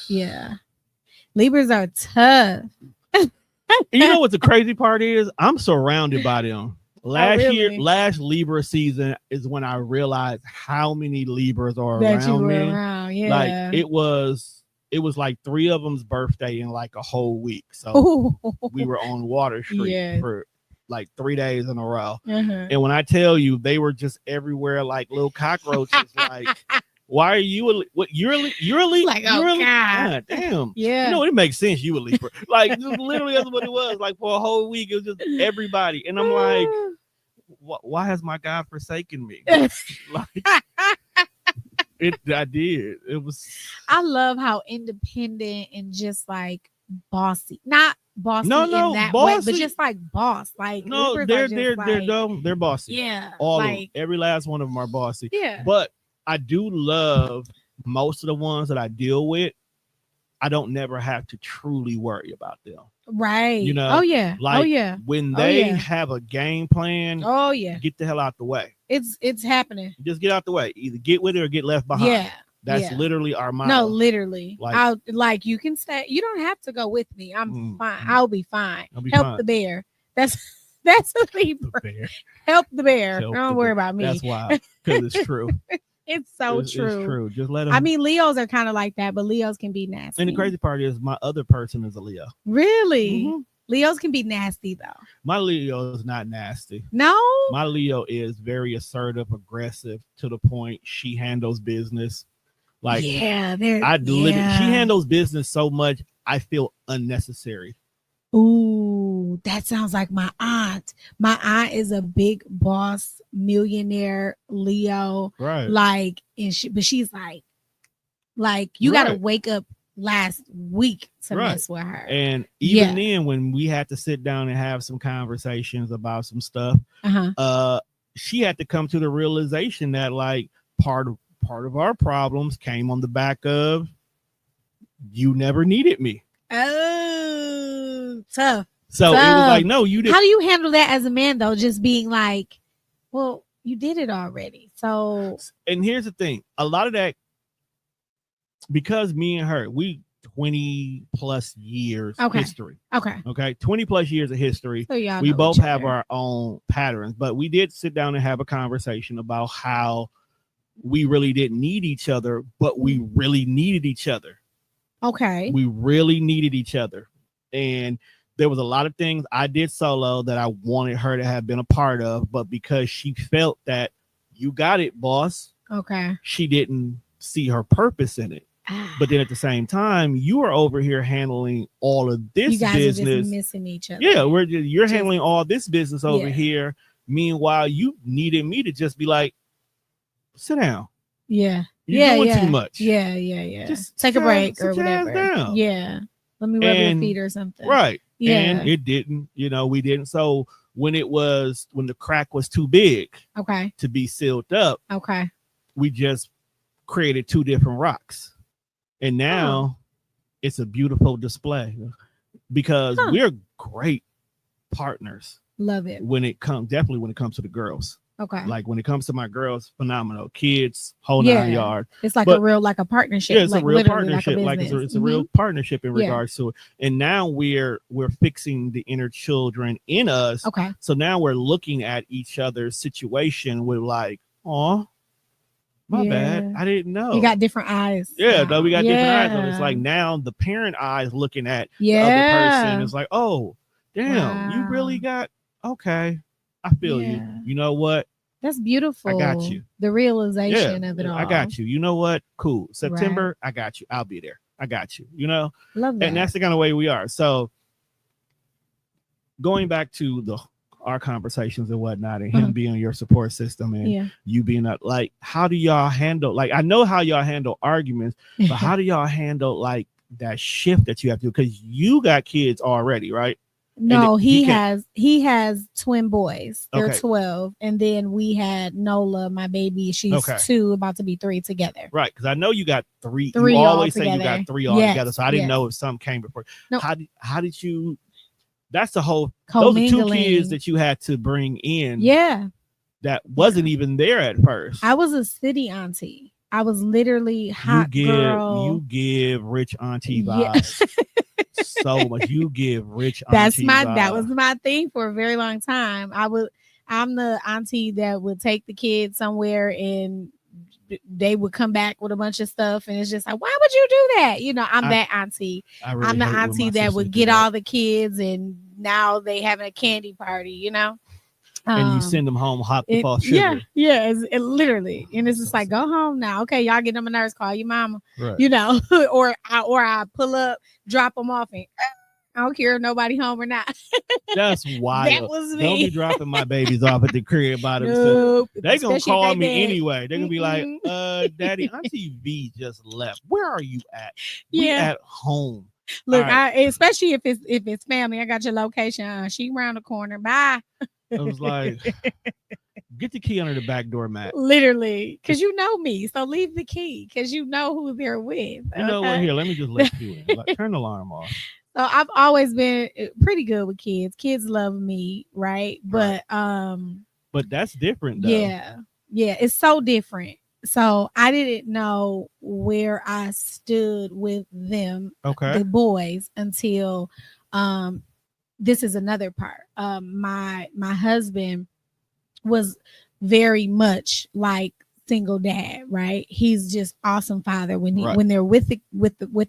Yeah. Libras are tough. You know what the crazy part is? I'm surrounded by them. Last Libra season is when I realized how many Libras are around me. Yeah. Like it was like 3 of them's birthday in like a whole week. So we were on Water Street for like 3 days in a row. And when I tell you, they were just everywhere like little cockroaches. Like, why are you you're a Libra? Like, God damn. Yeah. You know, it makes sense. You a Libra. Like, just literally that's what it was. Like for a whole week, it was just everybody. And I'm like, why has my God forsaken me? Like, I did. It was. I love how independent and just like bossy, not bossy in that bossy. way, but just like boss. Like no, they're bossy. Yeah, all of them. Every last one of them are bossy. Yeah, but I do love most of the ones that I deal with. I don't never have to truly worry about them. Right. You know. Oh yeah. Like when they have a game plan. Oh yeah. Get the hell out the way. It's happening. Just get out the way. Either get with it or get left behind. Yeah. That's literally our motto. No, literally. Like you can stay. You don't have to go with me. I'm fine. I'll be fine. Help the bear. That's a Libra. Help the bear. Don't worry about me. That's why. Because it's true. It's true. It's true. Just let them. I mean, Leos are kind of like that, but Leos can be nasty. And the crazy part is my other person is a Leo. Really? Mm-hmm. Leos can be nasty though. My Leo is not nasty. No. My Leo is very assertive, aggressive to the point. She handles business. Like she handles business so much I feel unnecessary. Ooh, that sounds like my aunt. My aunt is a big boss, millionaire Leo. Right. Like, but she's like you got to wake up last week to mess with her. And even then, when we had to sit down and have some conversations about some stuff, she had to come to the realization that like part of our problems came on the back of you never needed me. Oh, tough. So it was like, no, you didn't. How do you handle that as a man though? Just being like, well, you did it already. So, and here's the thing, a lot of that, because me and her, we 20 plus years history. Okay. 20 plus years of history. So we both have our own patterns, but we did sit down and have a conversation about how we really didn't need each other, but we really needed each other. Okay. We really needed each other. And there was a lot of things I did solo that I wanted her to have been a part of, but because she felt that you got it, boss. Okay. She didn't see her purpose in it. But then at the same time, you are over here handling all of this business. You guys are just missing each other. Yeah, you're handling all this business over here. Meanwhile, you needed me to just be like, sit down. Yeah. You're doing too much. Yeah. Just take a break or sit your ass whatever. down. Yeah. Let me rub your feet or something. Right. Yeah. And it didn't, we didn't. So when the crack was too big to be sealed up, we just created 2 different rocks. And now it's a beautiful display because we're great partners. Love it. Definitely when it comes to the girls. Okay. Like when it comes to my girls, phenomenal. Kids, whole 9 yards. It's like a real partnership. Yeah, it's like a real partnership. Like It's a real partnership in regards to it. And now we're fixing the inner children in us. Okay. So now we're looking at each other's situation with like, oh, my bad. I didn't know. You got different eyes. Yeah, no, we got different eyes. So it's like now the parent eyes looking at the other person is like, oh, damn, you really got okay. I feel you. You know what? That's beautiful. I got you. The realization of it all. I got you. You know what? Cool. September, I got you. I'll be there. I got you. Love that. And that's the kind of way we are. So going back to our conversations and whatnot, and him being your support system and you being like, how do y'all handle? Like, I know how y'all handle arguments, but how do y'all handle like that shift that you have to do? Because you got kids already, right? No, he has twin boys. They're 12. And then we had Nola, my baby. She's 2, about to be 3 together. Right. Because I know you got 3. 3 you always say you got 3 all together. So I didn't know if some came before. No. How did you? That's the whole. Those are 2 kids that you had to bring in. Yeah. That wasn't even there at first. I was a city auntie. I was literally hot girl. You give rich auntie vibes. So much. You give rich auntie vibes. That was my thing for a very long time. I'm the auntie that would take the kids somewhere and they would come back with a bunch of stuff and it's just like, why would you do that? I'm that auntie. I'm the auntie that would get all the kids and now they having a candy party, and you send them home hot to fall sugar. Yeah, it literally. And it's just like, go home now. Okay, y'all get them a nurse, call your mama. Right. or I pull up, drop them off, and I don't care if nobody home or not. That's wild. That was me. Don't be dropping my babies off at the crib by themselves. They gonna call me anyway. They're gonna be like, Daddy, Auntie V just left. Where are you at? We at home. Look, especially if it's family, I got your location. She around the corner. Bye. I was like, get the key under the back door mat. Literally, because you know me. So leave the key because you know who they're with. You know what? Here, let me just let you in. Like, turn the alarm off. So I've always been pretty good with kids. Kids love me, right? But that's different though. Yeah, it's so different. So I didn't know where I stood with them, the boys, until this is another part. My husband was very much like single dad, right? He's just awesome father when they're with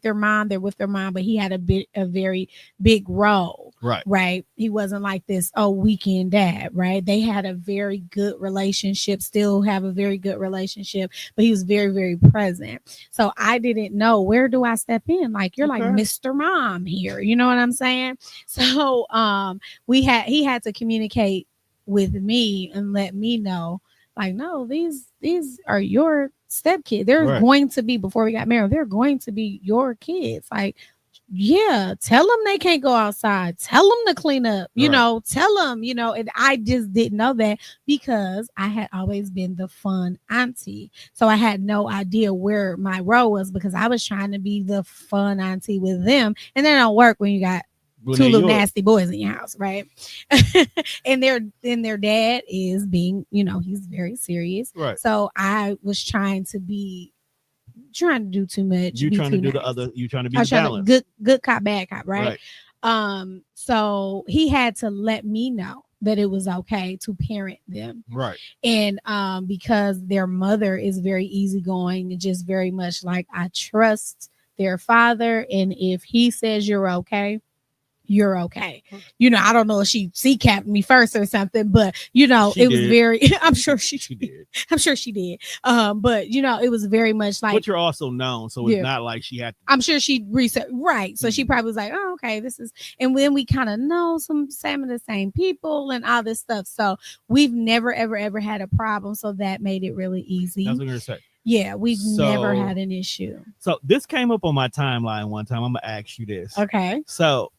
their mom, they're with their mom, but he had a very big role, right? He wasn't like this weekend dad, right? They had a very good relationship, still have a very good relationship, but he was very, very present. So I didn't know, where do I step in? Like, you're like Mr. Mom here, you know what I'm saying? So he had to communicate with me and let me know, like, no, these are your stepkids. They're going to be, before we got married, they're going to be your kids. Like, yeah, tell them they can't go outside. Tell them to clean up, tell them, and I just didn't know that because I had always been the fun auntie. So I had no idea where my role was because I was trying to be the fun auntie with them. And that don't work when you got 2 little nasty boys in your house, right? and their dad is being, he's very serious. Right. So I was trying to do too much. You trying to do nice. The other. You trying to be balanced. Good cop, bad cop, right? So he had to let me know that it was okay to parent them, right? And because their mother is very easygoing and just very much like, I trust their father, and if he says you're okay, you're okay. You know, I don't know if she capped me first or something, but you know, it was very, I'm sure she did. I'm sure she did. But you know, it was very much like, but you're also known, so it's not like she had to. I'm sure she researched, right. So she probably was like, oh, okay, this is, and then we kind of know some of the same people and all this stuff. So we've never, ever had a problem. So that made it really easy. That's what I'm gonna say. Yeah, we've never had an issue. So this came up on my timeline one time. I'm gonna ask you this. Okay. So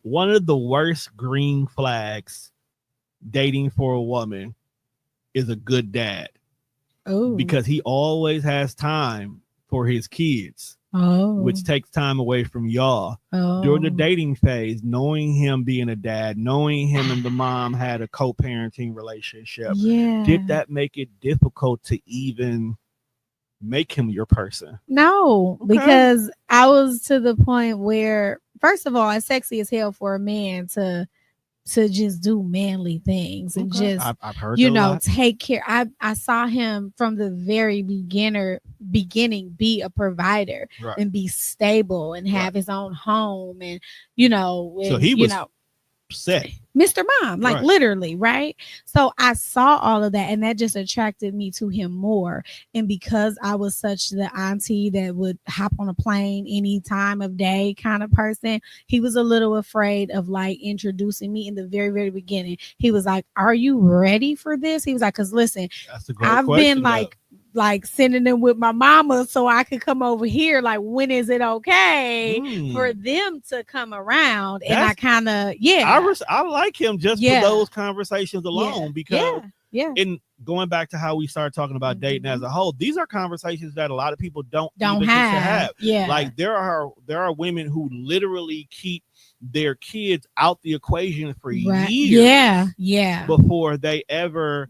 one of the worst green flags dating for a woman is a good dad. Oh. Because he always has time for his kids. Oh. Which takes time away from y'all. During the dating phase, knowing him being a dad, knowing him and the mom had a co-parenting relationship. Yeah. Did that make it difficult to even make him your person? No, because I was to the point where, first of all, it's sexy as hell for a man to just do manly things and just, I've heard you know, take care. I saw him from the very beginning be a provider and be stable and have his own home, and you know, and, so he was set. Mr. Mom, like literally, right? So I saw all of that, and that just attracted me to him more. And because I was such the auntie that would hop on a plane any time of day kind of person, he was a little afraid of like introducing me in the very, very beginning. He was like, "Are you ready for this?" He was like, "Cause listen, I've been like sending them with my mama so I could come over here. Like, when is it okay for them to come around?" And I kind of, I like him just for those conversations alone, because in going back to how we started talking about dating as a whole, these are conversations that a lot of people don't have. Yeah. Like there are women who literally keep their kids out the equation for years before they ever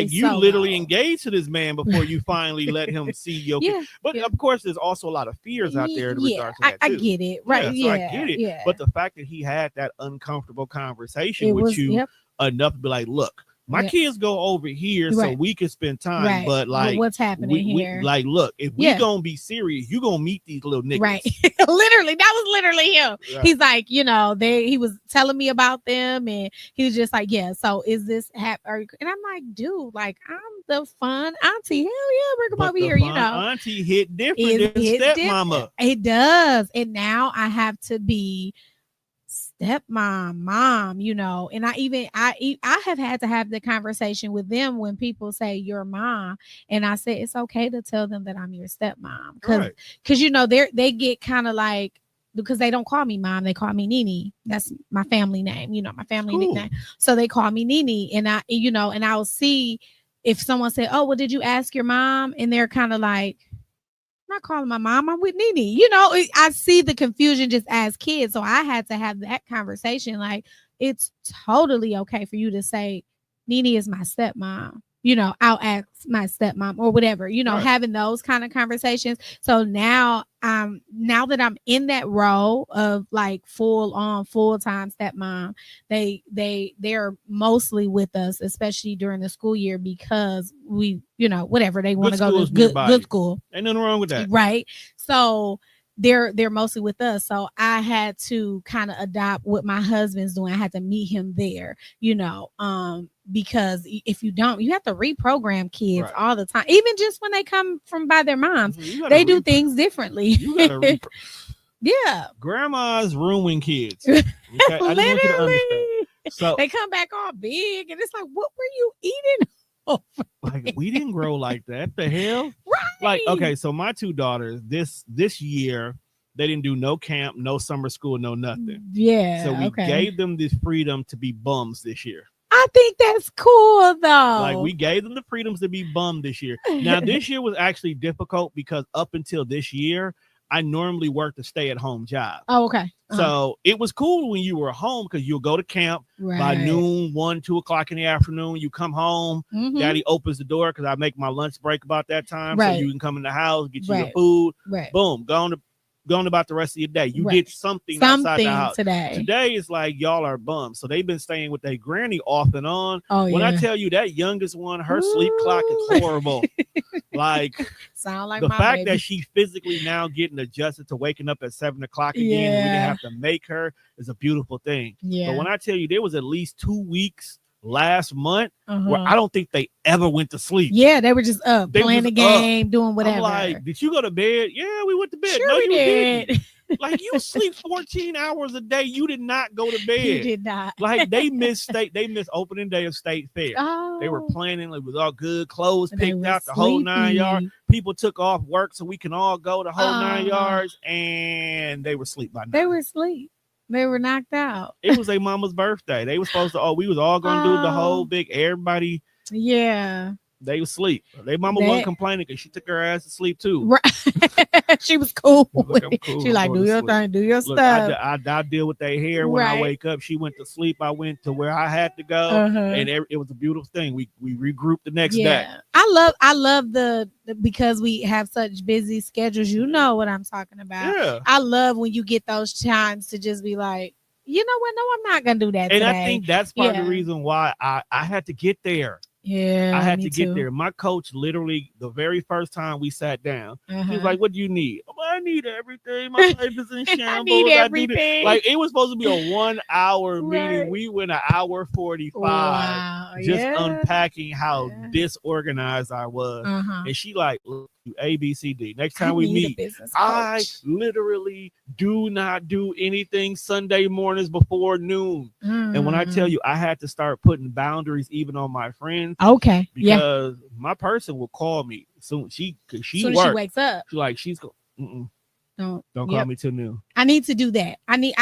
you literally engage to this man before you finally let him see your kid. But of course there's also a lot of fears out there in regards to that too. I get it, right? So I get it. But the fact that he had that uncomfortable conversation with you enough to be like, look, my kids go over here so we can spend time, but like what's happening here? Like, look, if we gonna be serious, you gonna meet these little niggas. Right. Literally, that was literally him. Right. He's like, you know, he was telling me about them, and he was just like, yeah, so is this happening? And I'm like, dude, like, I'm the fun auntie. Hell yeah, we're come over here, you know. Auntie hit different than stepmama. It does. And now I have to be stepmom, mom, you know, and I have had to have the conversation with them when people say your mom, and I say it's okay to tell them that I'm your stepmom, because you know they get kind of like, because they don't call me mom, they call me Nene. That's my family name, you know, my family nickname. So they call me Nene, and I'll see if someone said, "Oh, well, did you ask your mom?" And they're kind of like, not calling my mom, I'm with Nene. You know, I see the confusion just as kids. So I had to have that conversation. Like, it's totally okay for you to say, Nene is my stepmom. You know, I'll ask my stepmom or whatever, you know, having those kind of conversations. So now that I'm in that role of like full-time stepmom, they're mostly with us, especially during the school year, because we, you know, whatever, they want to go to good school. Ain't nothing wrong with that. Right. So they're mostly with us. So I had to kind of adopt what my husband's doing. I had to meet him there, you know, because if you don't, you have to reprogram kids all the time, even just when they come from by their moms, they do things differently. You gotta yeah. Grandmas ruin kids. Okay? I just want you to understand. So they come back all big, and it's like, what were you eating? Like, we didn't grow like that. The hell? Right. Like, okay, so my two daughters, this year, they didn't do no camp, no summer school, no nothing. Yeah. So we gave them this freedom to be bums this year. I think that's cool, though. Like, we gave them the freedoms to be bummed this year. Now, this year was actually difficult because up until this year, I normally worked a stay-at-home job. Oh, okay. So it was cool when you were home because you'll go to camp by noon, 1-2 o'clock in the afternoon. You come home, Daddy opens the door because I make my lunch break about that time, so you can come in the house, get you your food. Boom, going about the rest of your day. You did something outside the house. Today is like y'all are bums. So they've been staying with their granny off and on. When I tell you that youngest one, her sleep clock is horrible. Like, sound like the my fact baby. that she physically now getting adjusted to waking up at 7 o'clock again, and we didn't Yeah. have to make her, is a beautiful thing. Yeah. But when I tell you, there was at least 2 weeks last month where Uh-huh. I don't think they ever went to sleep. Yeah, they were just up They playing was the game, doing whatever. I'm like, did you go to bed? Yeah, we went to bed. Sure No, we you did. didn't. Like, you sleep 14 hours a day. You did not go to bed. You did not. Like, they missed opening day of State Fair. Oh. They were planning, it was all good, clothes They picked were out, the whole 9 yards. sleepy. People took off work so we can all go the whole 9 yards, and they were asleep by now. They were asleep. They were knocked out. It was their mama's birthday. They were supposed to, we was all going to do the whole big, everybody. Yeah. They was asleep. Their mama wasn't complaining because she took her ass to sleep too. Right. She was cool. Look, I'm cool. She I'm like, going do to your sleep. thing, do your Look, stuff. I deal with their hair when I Right. wake up. She went to sleep. I went to where I had to go, and it was a beautiful thing. We regrouped the next day. I love the because we have such busy schedules. You know what I'm talking about. Yeah. I love when you get those times to just be like, you know what? No, I'm not gonna do that And today. I think that's part of the reason why I had to get there. Yeah, I had to get there. My coach literally, the very first time we sat down, she was like, "What do you need?" I need everything. My life is in shambles. I need everything. Like, it was supposed to be a 1 hour meeting. We went an hour 45. Wow. Just unpacking how disorganized I was. And she like, look, A, B, C, D. Next time we meet, I literally do not do anything Sunday mornings before noon. And when I tell you, I had to start putting boundaries even on my friends. Okay. Because my person will call me soon. She wakes up. She's going, don't call Yep. me till noon. I need to do that. And that's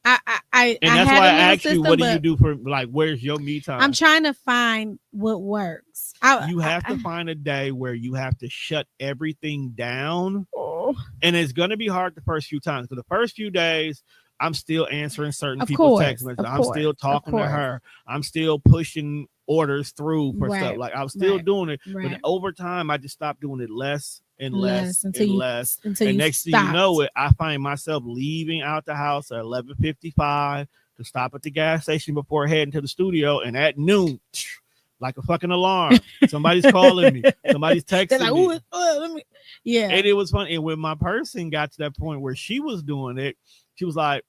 why I asked you, what do you do for, like, where's your me time? I'm trying to find what works. You have to find a day where you have to shut everything down. Oh. And it's going to be hard the first few times. Because the first few days, I'm still answering certain people's text messages. I'm still talking to her. I'm still pushing orders through for stuff. Like, I'm still doing it. But over time, I just stopped doing it less and less and less. And next thing you know it, I find myself leaving out the house at 11:55 to stop at the gas station before heading to the studio. And at noon, like a fucking alarm, somebody's calling me, somebody's texting me. Let me. Yeah. And it was fun. And when my person got to that point where she was doing it, she was like,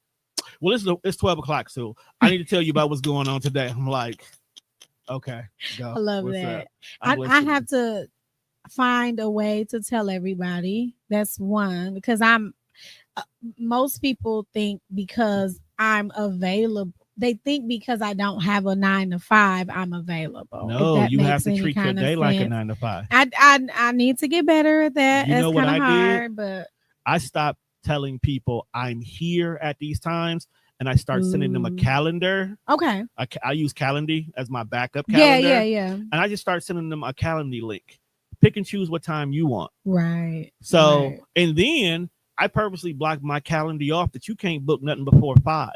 well, it's 12 o'clock, so I need to tell you about what's going on today. I'm like, okay, go. I love that. I have to find a way to tell everybody. That's one, because most people think because I'm available, they think because I don't have a 9 to 5, I'm available. No, you have to treat your day like a 9 to 5. I need to get better at that. You know it's kind of hard, but I stopped telling people I'm here at these times, and I start sending them a calendar. Okay. I use Calendly as my backup calendar. Yeah. And I just start sending them a Calendly link. Pick and choose what time you want. Right. So, and then I purposely block my calendar off that you can't book nothing before 5.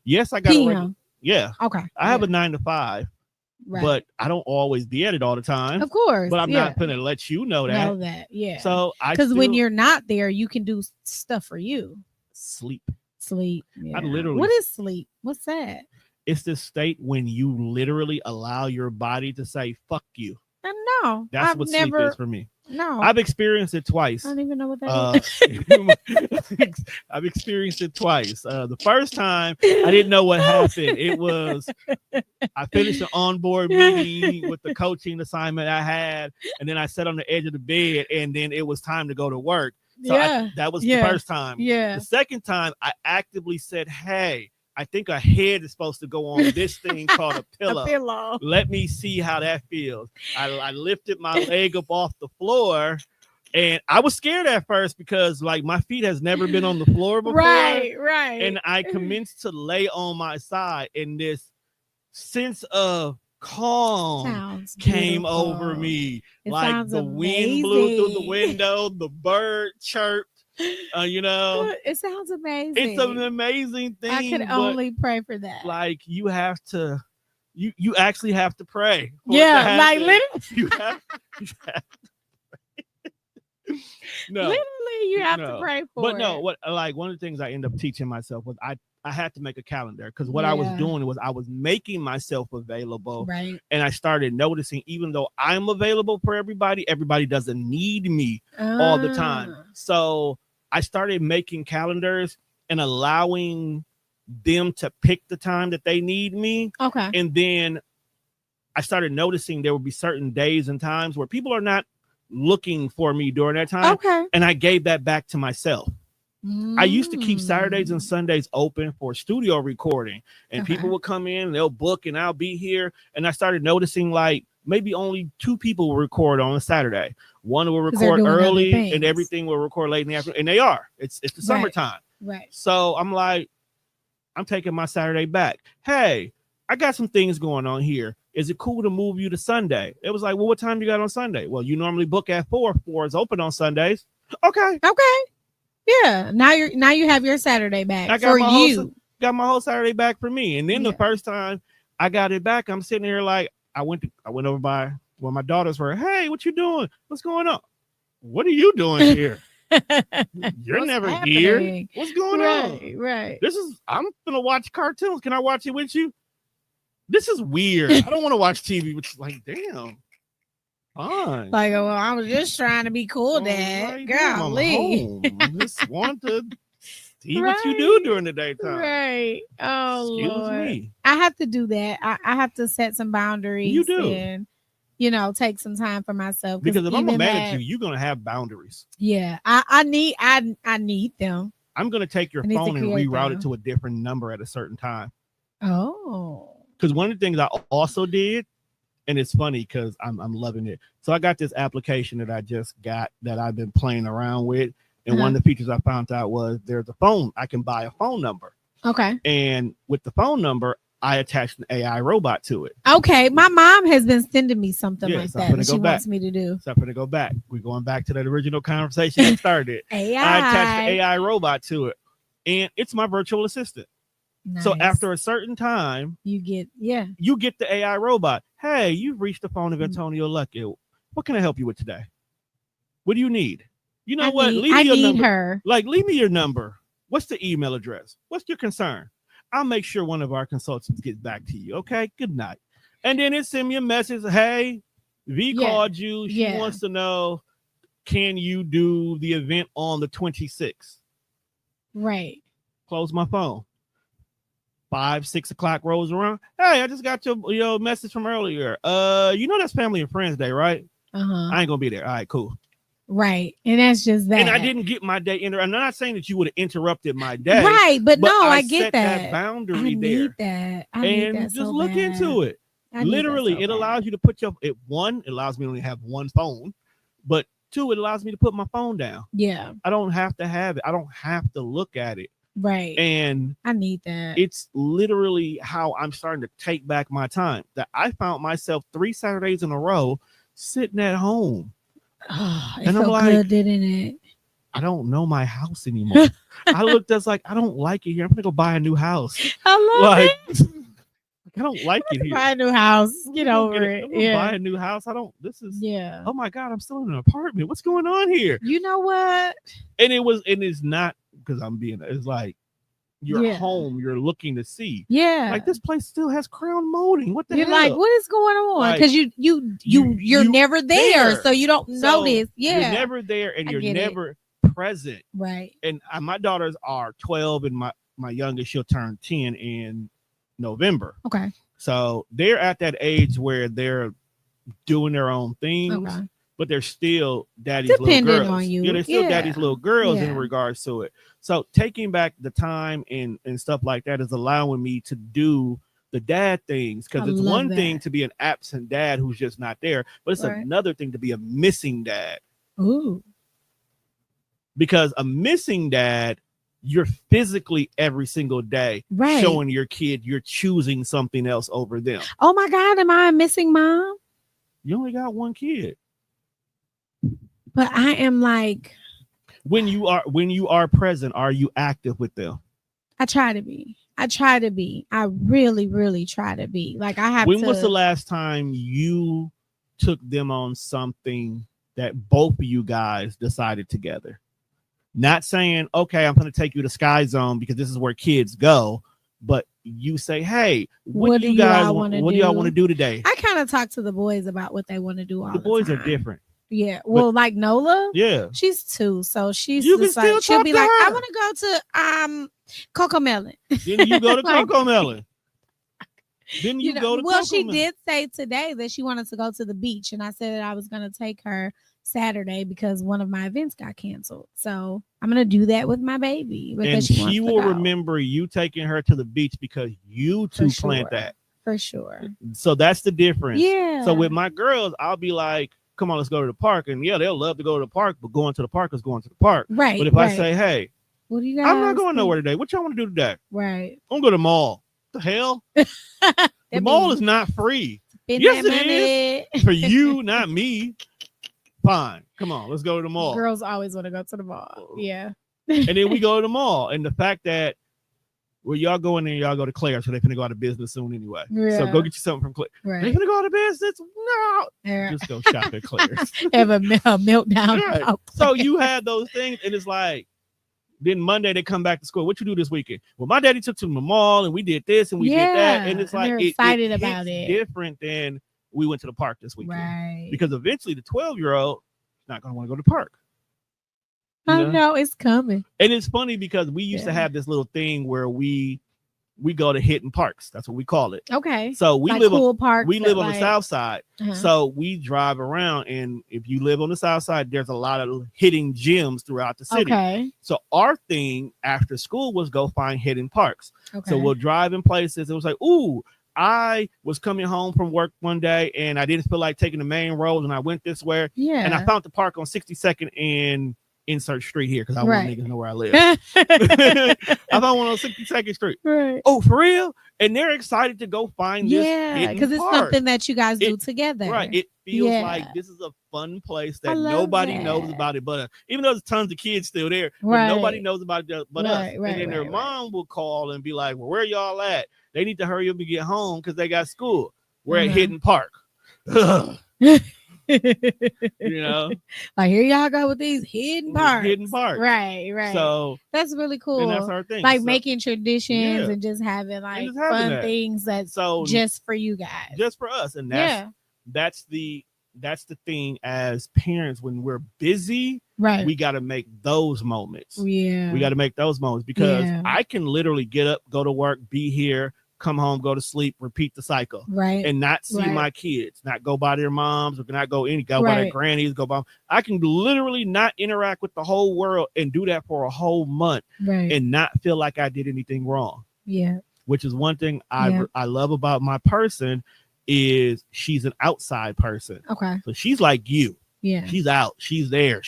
Yes, I got to. Yeah. Okay. I have a 9 to 5. Right. But I don't always be at it all the time. Of course. But I'm not going to let you know that. Yeah. So because when you're not there, you can do stuff for you. Sleep. Yeah. I literally. What is sleep? What's that? It's this state when you literally allow your body to say "fuck you." No, that's what sleep is for me. No, I've experienced it twice. I don't even know what that is. I've experienced it twice. The first time I didn't know what happened. It was I finished an onboard meeting with the coaching assignment I had, and then I sat on the edge of the bed, and then it was time to go to work. So that was the first time. Yeah. The second time I actively said, "Hey, I think a head is supposed to go on this thing called a pillow. A pillow. Let me see how that feels." I lifted my leg up off the floor, and I was scared at first because like my feet has never been on the floor before. Right. And I commenced to lay on my side, and this sense of calm came over me. Like the wind blew through the window, the bird chirped. It sounds amazing. It's an amazing thing. I could only pray for that. Like you have to, you actually have to pray. Yeah, like literally, you have no, literally, you have to pray for. But no, what like one of the things I end up teaching myself was I had to make a calendar because what I was doing was I was making myself available. Right. And I started noticing, even though I'm available for everybody, everybody doesn't need me all the time. So I started making calendars and allowing them to pick the time that they need me. Okay. And then I started noticing there would be certain days and times where people are not looking for me during that time. Okay. And I gave that back to myself. I used to keep Saturdays and Sundays open for studio recording, and people would come in, they'll book, and I'll be here. And I started noticing like maybe only 2 people will record on a Saturday. One will record early, and everything will record late in the afternoon. And they are. It's the summertime. Right. So I'm like, I'm taking my Saturday back. Hey, I got some things going on here. Is it cool to move you to Sunday? It was like, well, what time you got on Sunday? Well, you normally book at 4. 4 is open on Sundays. Okay. Yeah. Now you have your Saturday back I got got my whole Saturday back for me. And then the first time I got it back, I'm sitting here like I went over by where my daughters were. Hey, what you doing? What's going on? What are you doing here? You're never here. What's going on? Right. I'm gonna watch cartoons. Can I watch it with you? This is weird. I don't want to watch TV, which is like, damn. Fine. Like, well, I was just trying to be cool, Dad. Golly. I just want to see what you do during the daytime. Right. Oh, Excuse Lord. me. I have to do that. I have to set some boundaries. You do. And, take some time for myself. Because if I'm gonna manage you're gonna have boundaries. Yeah. I need them. I'm gonna take your phone and reroute it to a different number at a certain time. Oh. Because one of the things I also did, and it's funny because I'm loving it. So I got this application that I just got that I've been playing around with. And one of the features I found out was there's a phone. I can buy a phone number. Okay. And with the phone number, I attached an AI robot to it. Okay. My mom has been sending me something like so that she wants me to do. So I'm going to go back. We're going back to that original conversation that started. AI. I attached the AI robot to it. And it's my virtual assistant. Nice. So after a certain time, you get the AI robot. Hey, you've reached the phone of Antonio Lucky. What can I help you with today? What do you need? You know what? Leave me your number. Leave me your number. What's the email address? What's your concern? I'll make sure one of our consultants gets back to you. Okay. Good night. And then it send me a message. Hey, V called you. She wants to know, can you do the event on the 26th? Right. Close my phone. 5, 6 o'clock rolls around. Hey, I just got your message from earlier. That's Family and Friends Day, right? I ain't gonna be there. All right, cool. Right, and that's just that. And I didn't get my day. I'm not saying that you would have interrupted my day, right? But no, I get that boundary I need that. I need that just so look bad. into it. Literally, it allows you to put it allows me to only have one phone, but 2, it allows me to put my phone down. Yeah, I don't have to have it. I don't have to look at it. Right. And I need that. It's literally how I'm starting to take back my time. That I found myself 3 Saturdays in a row sitting at home. And I'm like, good, didn't it? I don't know my house anymore. I looked at like, I don't like it here. I'm gonna go buy a new house. I love it. I don't like it here. Buy a new house. Get over it. I'm gonna buy a new house. Oh my God, I'm still in an apartment. What's going on here? You know what? And it's not because it's like you're home, you're looking to see. Yeah. Like this place still has crown molding. What the hell? You're like, what is going on? Because you're never there, so you don't notice. Yeah. You're never there and you're never present. Right. And my daughters are 12 and my youngest, she'll turn 10 in November. Okay. So they're at that age where they're doing their own things, but they're still daddy's little girls. On you. Yeah, they're still daddy's little girls in regards to it. So taking back the time and stuff like that is allowing me to do the dad things, because it's one thing to be an absent dad who's just not there, but it's another thing to be a missing dad. Ooh. Because a missing dad, you're physically every single day showing your kid you're choosing something else over them. Oh my God, am I a missing mom? You only got one kid. But I am like, when you are present, are you active with them? I try to be. I really, really try to be. Like I have When was the last time you took them on something that both of you guys decided together? Not saying, okay, I'm going to take you to Sky Zone because this is where kids go, but you say, hey, what do you guys want? What do y'all want to do today? I kind of talk to the boys about what they want to do all the time. The boys are different. Yeah. Well, like Nola, yeah, she's 2, so she's you just can like, still she'll talk be to like, her. I want to go to Coco Melon. Then you go to Like, Coco Melon. Then you go to well, Coco she Melon. did say today that she wanted to go to the beach, and I said that I was going to take her Saturday because one of my events got canceled. So I'm going to do that with my baby because she will remember you taking her to the beach because you two planned that. For sure. So that's the difference. Yeah. So with my girls, I'll be like, come on, let's go to the park. And yeah, they'll love to go to the park, but going to the park is going to the park. Right. But if I say, hey, what do you guys I'm not going nowhere today. What y'all want to do today? Right. I'm going to go to the mall. The hell? The mall is not free. Yes, it is. For you, not me. Fine. Come on, let's go to the mall. Girls always want to go to the mall. Yeah. And then we go to the mall. And the fact that y'all go in there, y'all go to Claire's, so they're going to go out of business soon anyway. Yeah. So go get you something from Claire. Right. They're going to go out of business? No. Yeah. Just go shop at Claire's. Have a meltdown. Right. So you had those things, and it's like, then Monday they come back to school. What you do this weekend? Well, my daddy took to the mall, and we did this, and we did that. And it's like, they're excited about it. Different than we went to the park this weekend. Right. Because eventually the 12-year-old is not going to want to go to the park. I know it's coming. And it's funny because we used to have this little thing where we go to hidden parks. That's what we call it. Okay. So we like live cool on parks. We live on the south side. So we drive around, and if you live on the south side, there's a lot of hidden gems throughout the city. Okay. So our thing after school was go find hidden parks. Okay. So we'll drive in places. It was like, ooh, I was coming home from work one day and I didn't feel like taking the main road, and I went this way. Yeah. And I found the park on 62nd and Insert Street here because I want niggas to know where I live. I found one on 62nd Street. Right. Oh, for real? And they're excited to go find this. Yeah, because it's something that you guys do together. Right. It feels like this is a fun place that nobody knows about it, but even though there's tons of kids still there, but nobody knows about it but us. And then their mom will call and be like, well, where y'all at? They need to hurry up and get home because they got school. We're at Hidden Park. You know, like here y'all go with these hidden parks. Right. So that's really cool. And that's our thing. Like making traditions and just having like fun things that's just for you guys, just for us. And that's the thing as parents. When we're busy, we got to make those moments. We got to make those moments because I can literally get up, go to work, be here, come home, go to sleep, repeat the cycle, and not see my kids, not go by their moms, or not go by their grannies, go by. I can literally not interact with the whole world and do that for a whole month, and not feel like I did anything wrong. Yeah, which is one thing I love about my person is she's an outside person. Okay, so she's like you. Yeah, she's out, she's there,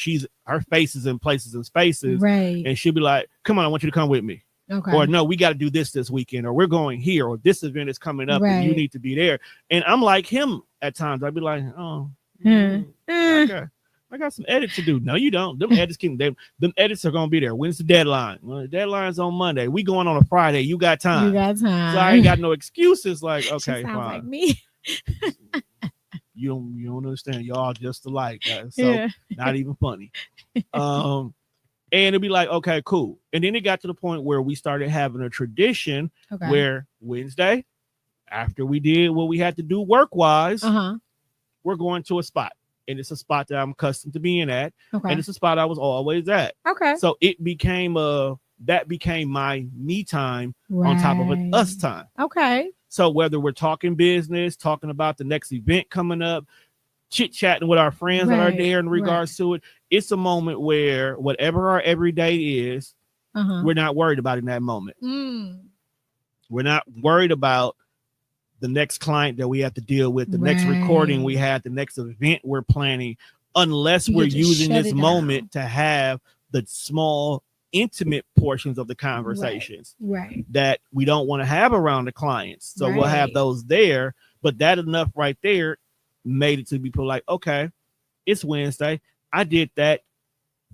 her face is in places and spaces, and she'll be like, "Come on, I want you to come with me." Okay. Or no, we got to do this weekend, or we're going here, or this event is coming up, and you need to be there. And I'm like him at times. I'd be like, oh, I got some edits to do. No, you don't. Them edits are gonna be there. When's the deadline? Well, the deadline's on Monday. We going on a Friday. You got time. So I ain't got no excuses. Like, okay, fine. Like me. You don't understand. Y'all just alike. So not even funny. And it'd be like, okay, cool. And then it got to the point where we started having a tradition where Wednesday, after we did what we had to do work-wise, we're going to a spot. And it's a spot that I'm accustomed to being at. And it's a spot I was always at. Okay. So it became my me time on top of an us time. Okay. So whether we're talking business, talking about the next event coming up, chit-chatting with our friends that are there in regards to it, it's a moment where whatever our everyday is, we're not worried about in that moment. We're not worried about the next client that we have to deal with, the next recording we had, the next event we're planning, unless we're using this moment to have the small, intimate portions of the conversations that we don't want to have around the clients. So we'll have those there, but that enough right there made it to be people like, okay, it's Wednesday. I did that.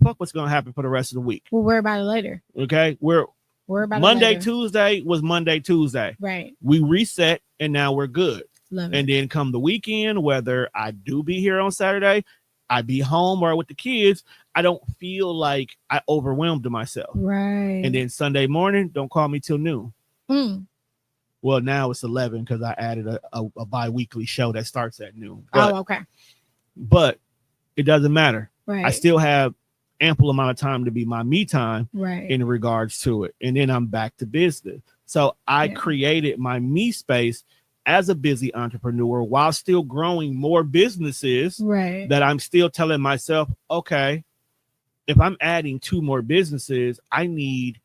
Fuck what's going to happen for the rest of the week. We'll worry about it later. Okay. We're about Monday, Tuesday was Monday, Tuesday. Right. We reset and now we're good. Love it. And then come the weekend, whether I do be here on Saturday, I be home or with the kids, I don't feel like I overwhelmed myself. Right. And then Sunday morning, don't call me till noon. Well, now it's 11 because I added a bi-weekly show that starts at noon. But, okay. But it doesn't matter. Right. I still have ample amount of time to be my me time right. in regards to it. And then I'm back to business. So I created my me space as a busy entrepreneur while still growing more businesses right. that I'm still telling myself, okay, if I'm adding 2 more businesses, I need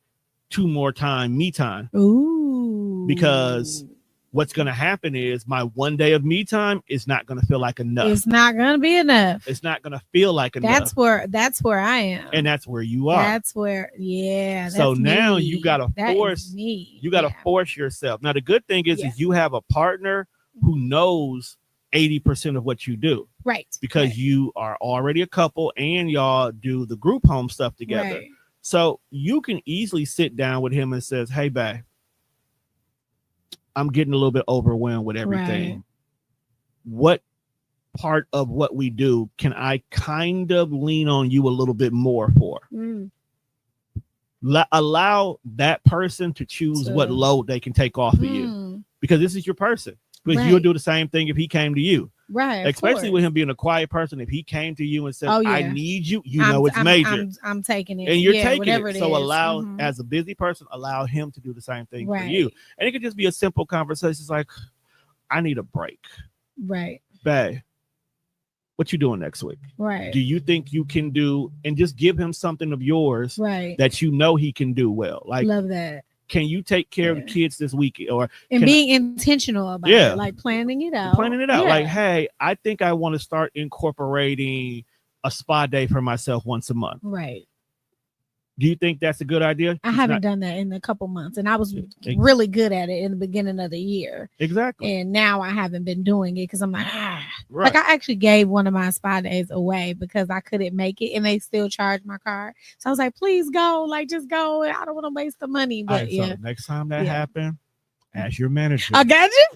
2 more me time. Ooh. Because what's going to happen is my 1 day of me time is not going to feel like enough. It's not going to be enough. It's not going to feel like enough. That's where I am. And that's where you are. That's where, that's so now me. you got to force, you got to force yourself. Now, the good thing is you have a partner who knows 80% of what you do. Right. Because you are already a couple and y'all do the group home stuff together. Right. So you can easily sit down with him and says, hey, babe, I'm getting a little bit overwhelmed with everything. Right. What part of what we do can I kind of lean on you a little bit more for? Allow that person to choose what load they can take off of you, because this is your person. Because you'll do the same thing if he came to you. Right. Especially with him being a quiet person. If he came to you and said, I need you, it's major. I'm taking it. And you're taking it. So is. allow, as a busy person, allow him to do the same thing for you. And it could just be a simple conversation. It's like, I need a break. Right. Babe, what you doing next week? Right. Do you think you can do, and just give him something of yours that he can do well. Like, love that. Can you take care of the kids this week? And being intentional about it, like planning it out. Like, hey, I think I want to start incorporating a spa day for myself once a month. Right. Do you think that's a good idea? I haven't done that in a couple months, and I was really good at it in the beginning of the year. Exactly. And now I haven't been doing it because I'm like, Like I actually gave one of my spa days away because I couldn't make it, and they still charged my card. So I was like, please go, like just go. I don't want to waste the money. But so next time that happens, ask your manager. I got you.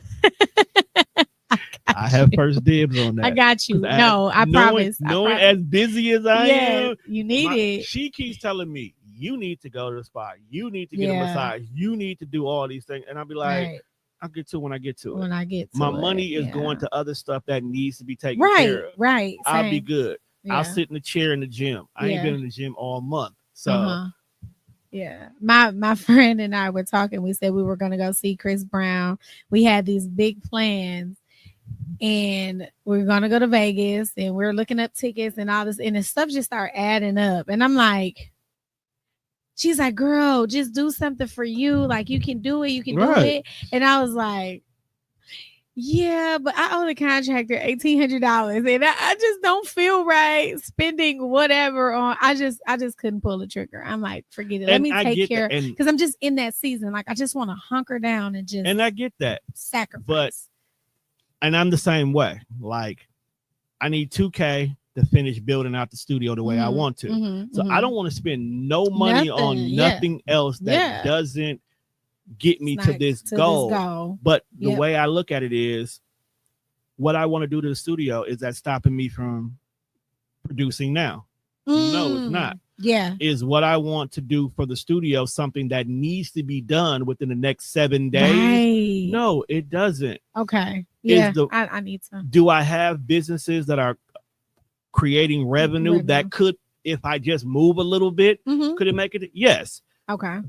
I have first dibs on that. I got you. No, I promise. Knowing as busy as I am, you need it. She keeps telling me, you need to go to the spa. You need to get a massage. You need to do all these things. And I'll be like, I'll get to it when I get to it. When I get to my it, money is going to other stuff that needs to be taken care of. Right. I'll be good. I'll sit in the chair in the gym. I ain't been in the gym all month. So yeah, my friend and I were talking. We said we were going to go see Chris Brown. We had these big plans. And we're gonna go to Vegas, and we're looking up tickets and all this, and the stuff just start adding up. And I'm like, she's like, girl, just do something for you. Like, you can do it, you can do it. And I was like, yeah, but I owe the contractor $1,800, and I just don't feel right spending whatever on. I just couldn't pull the trigger. I'm like, forget it. Let me take care, because I'm just in that season. Like, I just want to hunker down and just. And I get that sacrifice. And I'm the same way. Like, I need $2,000 to finish building out the studio the way I want to. So I don't want to spend no money on nothing else that doesn't get me to this goal. But the way I look at it is, what I want to do to the studio, is that stopping me from producing now? No, it's not. Is what I want to do for the studio something that needs to be done within the next 7 days? No, it doesn't. Okay. Yeah, I need to. Do I have businesses that are creating revenue that could, if I just move a little bit, could it make it? Yes. Okay.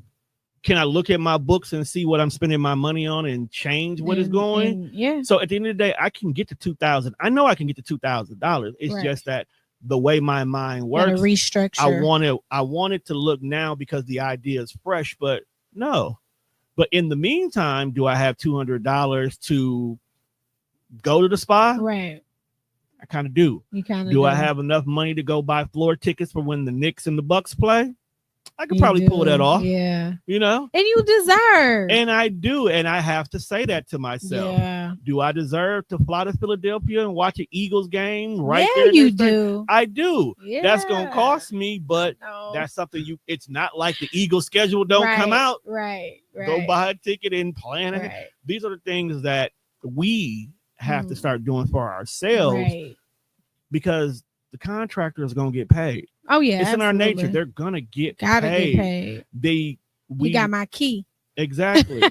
Can I look at my books and see what I'm spending my money on and change what is going? So at the end of the day, I can get to $2,000. I know I can get to $2,000. It's just that the way my mind works, restructure. I want it to look now because the idea is fresh, but no. But in the meantime, do I have $200 to go to the spa? Right. I kind of do. You kind of do. I have enough money to go buy floor tickets for when the Knicks and the Bucks play? I could probably pull that off. Yeah. You know? And you deserve. And I do. And I have to say that to myself. Yeah. Do I deserve to fly to Philadelphia and watch an Eagles game right there? Yeah, you do. I do. Yeah. That's going to cost me, but that's something it's not like the Eagles schedule don't come out. Right. Go buy a ticket and plan it. Right. These are the things that we have to start doing for ourselves, because the contractor is gonna get paid. Oh yeah, it's in our nature. absolutely. They're gonna get Gotta paid. get paid. We You got my key. exactly.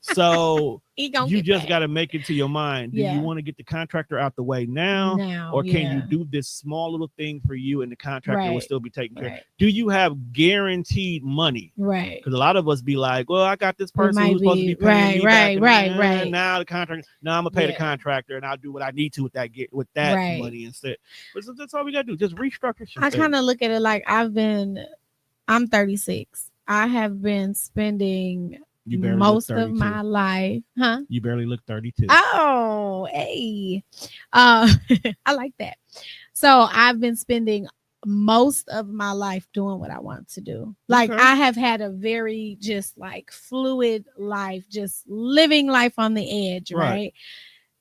So He gonna you get just paid. got to make it to your mind. Do you want to get the contractor out the way now, or can you do this small little thing for you and the contractor will still be taken care of? Do you have guaranteed money? Right. Because a lot of us be like, well, I got this person who's supposed to be paying me right. Now the contractor, now I'm gonna pay the contractor, and I'll do what I need to with that money instead. But that's all we gotta do. Just restructure. I kind of look at it like I'm 36. I have been spending most of my life, huh? You barely look 32. Oh, hey. I like that. So I've been spending most of my life doing what I want to do. Like I have had a very just like fluid life, just living life on the edge, right?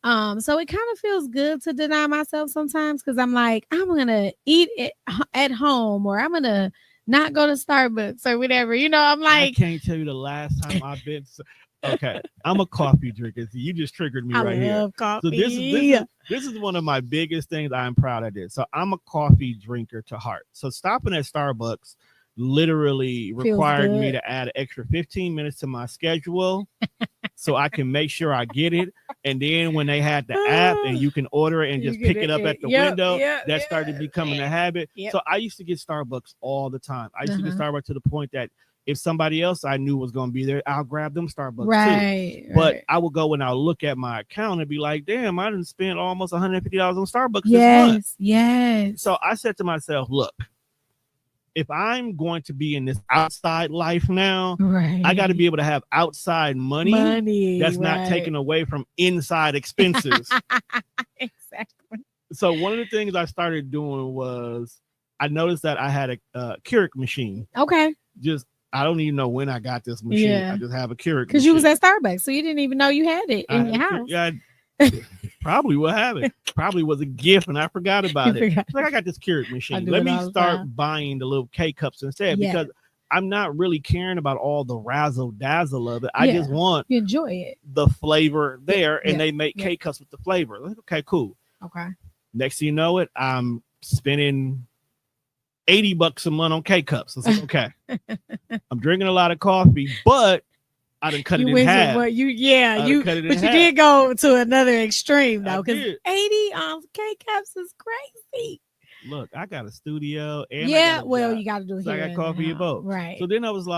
So it kind of feels good to deny myself sometimes because I'm like, I'm gonna eat it at home, or I'm gonna not go to Starbucks or whatever. I'm like, I can't tell you the last time I've been. Okay, I'm a coffee drinker. So you just triggered me right here. I love coffee. So this is one of my biggest things I'm proud I did. So I'm a coffee drinker to heart. So stopping at Starbucks literally required me to add an extra 15 minutes to my schedule so I can make sure I get it. And then when they had the app and you can order it and just pick it up at the window, that started becoming a habit. So I used to get Starbucks all the time. I used to get Starbucks to the point that if somebody else I knew was going to be there, I'll grab them Starbucks too. But I would go and I'll look at my account and be like, damn, I didn't spend almost $150 on Starbucks this month. Yes. So I said to myself, look, if I'm going to be in this outside life now, I got to be able to have outside money that's not taken away from inside expenses. Exactly. So one of the things I started doing was I noticed that I had a Keurig machine. Okay. I don't even know when I got this machine. I just have a Keurig machine. Because you was at Starbucks, so you didn't even know you had it in your house. Probably what happened. Probably was a gift and I forgot about it. Like I got this Keurig machine. Let me start buying the little K cups instead because I'm not really caring about all the razzle dazzle of it. I just want you enjoy it. The flavor there, and they make K cups with the flavor. Like, okay, cool. Okay. Next thing you know it, I'm spending $80 a month on K cups. It's like, okay. I'm drinking a lot of coffee, but I done cut it in half. But you did go to another extreme though, because 80 K cups is crazy. Look, I got a studio and you got to do it. So I got coffee in both. Right. So then I was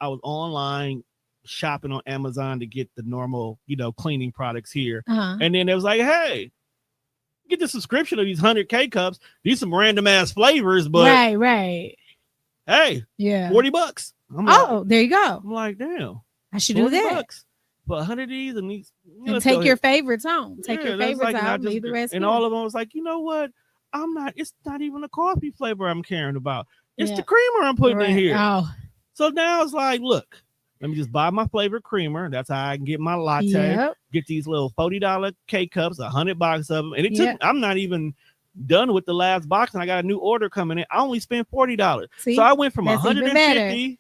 online shopping on Amazon to get the normal, cleaning products here. And then it was like, hey, get the subscription of these 100 K cups. These some random ass flavors, but right. Hey, $40. There you go. I'm like, damn, I should do that. But 100 of these and these, and take your favorites home. Take your favorites out, leave the rest. And all of them was like, you know what? It's not even the coffee flavor I'm caring about. It's the creamer I'm putting in here. So now it's like, look, let me just buy my flavored creamer. That's how I can get my latte. Get these little $40 K cups, $100 of them. And it took, I'm not even done with the last box and I got a new order coming in. I only spent $40. So I went from 150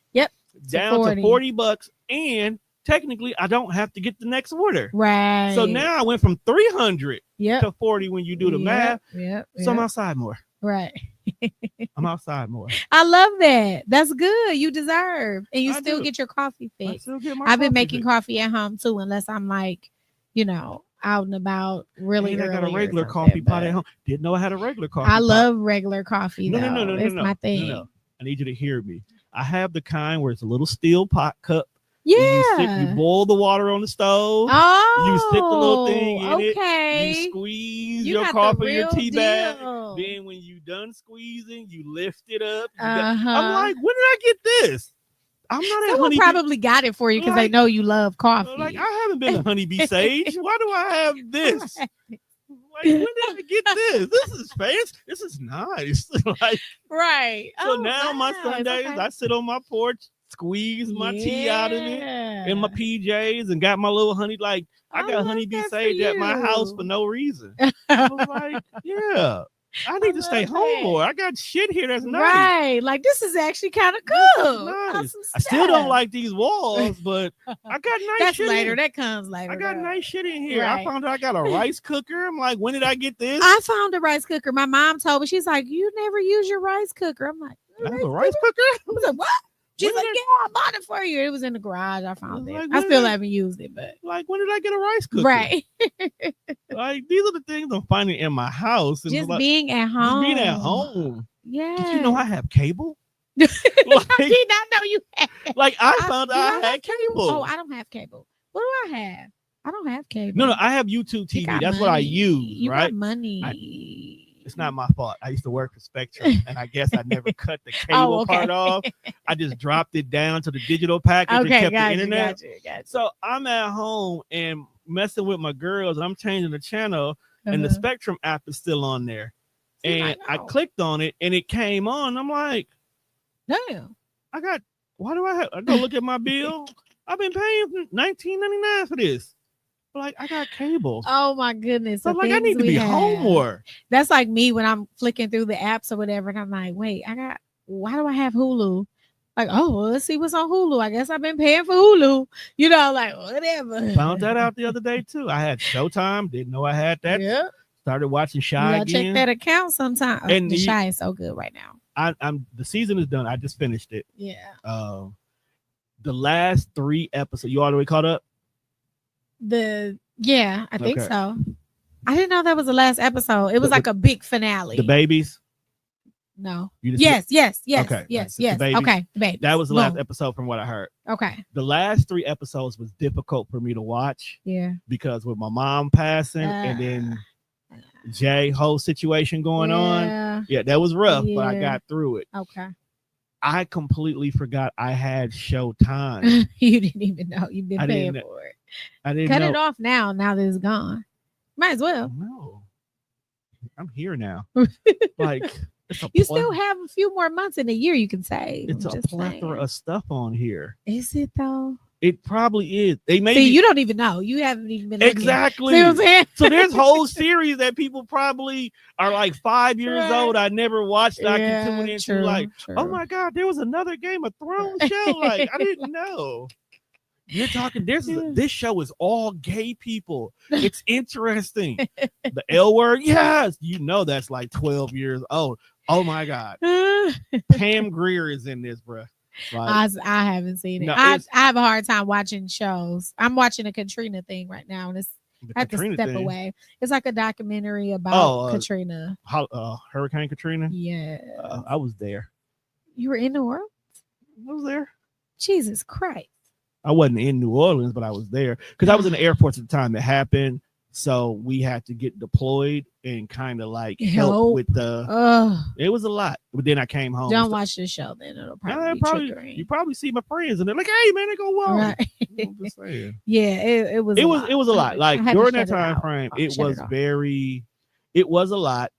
down to $40, and technically I don't have to get the next order. Right. So now I went from 300 to 40 when you do the math. So I'm outside more. Right. I'm outside more. I love that. That's good. You deserve. And you still get your coffee fix. I've been making coffee at home too, unless I'm like, out and about really early. I got a regular coffee pot at home. Didn't know I had a regular coffee pot. I love regular coffee. No. It's my thing. No. I need you to hear me. I have the kind where it's a little steel pot cup. Yeah. You boil the water on the stove. You stick the little thing in it. You squeeze your coffee in your tea bag. Then when you done squeezing, you lift it up. I'm like, when did I get this? I'm not at Someone probably got it for you because they know you love coffee. Like, I haven't been a honeybee sage. Why do I have this? Like, when did I get this? This is fancy. This is nice. Right. So now my Sundays, I sit on my porch, squeeze my tea out of it in my PJs, and got my little honey. Like, I got honeybee sage at my house for no reason. I was like, I need to stay home more. I got shit here that's nice. Right. Like, this is actually kind of cool. Nice. Awesome I still don't stuff. like these walls, but I got nice That's shit later. in. That comes later. I got though. nice shit in here. Right. I found out I got a rice cooker. I'm like, when did I get this? I found a rice cooker. My mom told me, she's like, you never use your rice cooker. I'm like, That's a rice cooker? I was like, what? She's When like, did yeah, I bought it for you. It was in the garage. I found it. Like, I when still did- haven't used it, but Like, when did I get a rice cooker? right. Like, these are the things I'm finding in my house. And Just like, being at home. just being at home. Yeah. Did you know I have cable? I Like, did not know you had. like I found out do I have had cable. Oh, I don't have cable. What do I have? I don't have cable. No, I have YouTube You TV. got That's what I money. use, You right? got money. It's not my fault. I used to work for Spectrum, and I guess I never cut the cable okay. part off. I just dropped it down to the digital package and Okay, kept got the you, internet. got you. So I'm at home and messing with my girls, and I'm changing the channel, and the Uh-huh. Spectrum app is still on there. So you're And like, I oh, clicked on it, and it came on. I'm like, damn. why do I go look at my bill? I've been paying $19.99 for this. Like, I got cable. Oh my goodness. So the like, I need things to we be home have. more. That's like me when I'm flicking through the apps or whatever, and I'm like, wait, why do I have Hulu? Like, oh, well, let's see what's on Hulu. I guess I've been paying for Hulu. You know, like whatever. Found that out the other day too. I had Showtime. Didn't know I had that. Yeah. Started watching You Shy gotta again. check that account sometime. And The you- Shy is so good right now. I'm the season is done. I just finished it. Yeah. The last 3 episodes. You all the way caught up? Yeah, I think Okay. so. I didn't know that was the last episode. It was like a big finale. The babies. No. You just Yes. Okay, Yes. the babies. Okay. The baby. That was the last Boom. episode from what I heard. Okay. The last 3 episodes was difficult for me to watch Yeah. because with my mom passing and then Jay whole situation going on. Yeah, that was rough, but I Yeah. got through it. Okay. I completely forgot I had Showtime. You didn't even know you've been I paying didn't- for it. I didn't Cut know. it off now that it's gone. Might as well. No, I'm here now. Like, it's a You plethora- still have a few more months in a year you can save. it's I'm a just plethora saying. of stuff on here. Is it though? It probably is. They may See, be- you don't even know. You haven't even been looking. exactly. See what I'm saying? So there's whole series that people probably are like 5 years Right. old. I never watched. That I Yeah, can tune into. true, Like, oh true. my god, there was another Game of Thrones show. Like, I didn't know. You're talking. This show is all gay people. It's interesting. The L word, yes. You know that's like 12 years old. Oh my god, Pam Grier is in this, bruh. Like, I haven't seen it. No, I it's- have a hard time watching shows. I'm watching a Katrina thing right now, and the I have to Katrina step thing. away. It's like a documentary about Oh, Katrina. Hurricane Katrina. Yeah. I was there. You were in New Orleans? I was there. Jesus Christ. I wasn't in New Orleans, but I was there because I was in the Air Force at the time it happened. So we had to get deployed and kind of like help Help. with the. Oh, It was a lot, but then I came home. don't So- watch this show then. It'll Yeah, probably be you triggering. probably see my friends and they're like, "Hey, man, they go well." Right. I'm just saying. Yeah, it was. It was a lot. Like I had to during that shut it time out. frame, I it shut was off. it was a lot.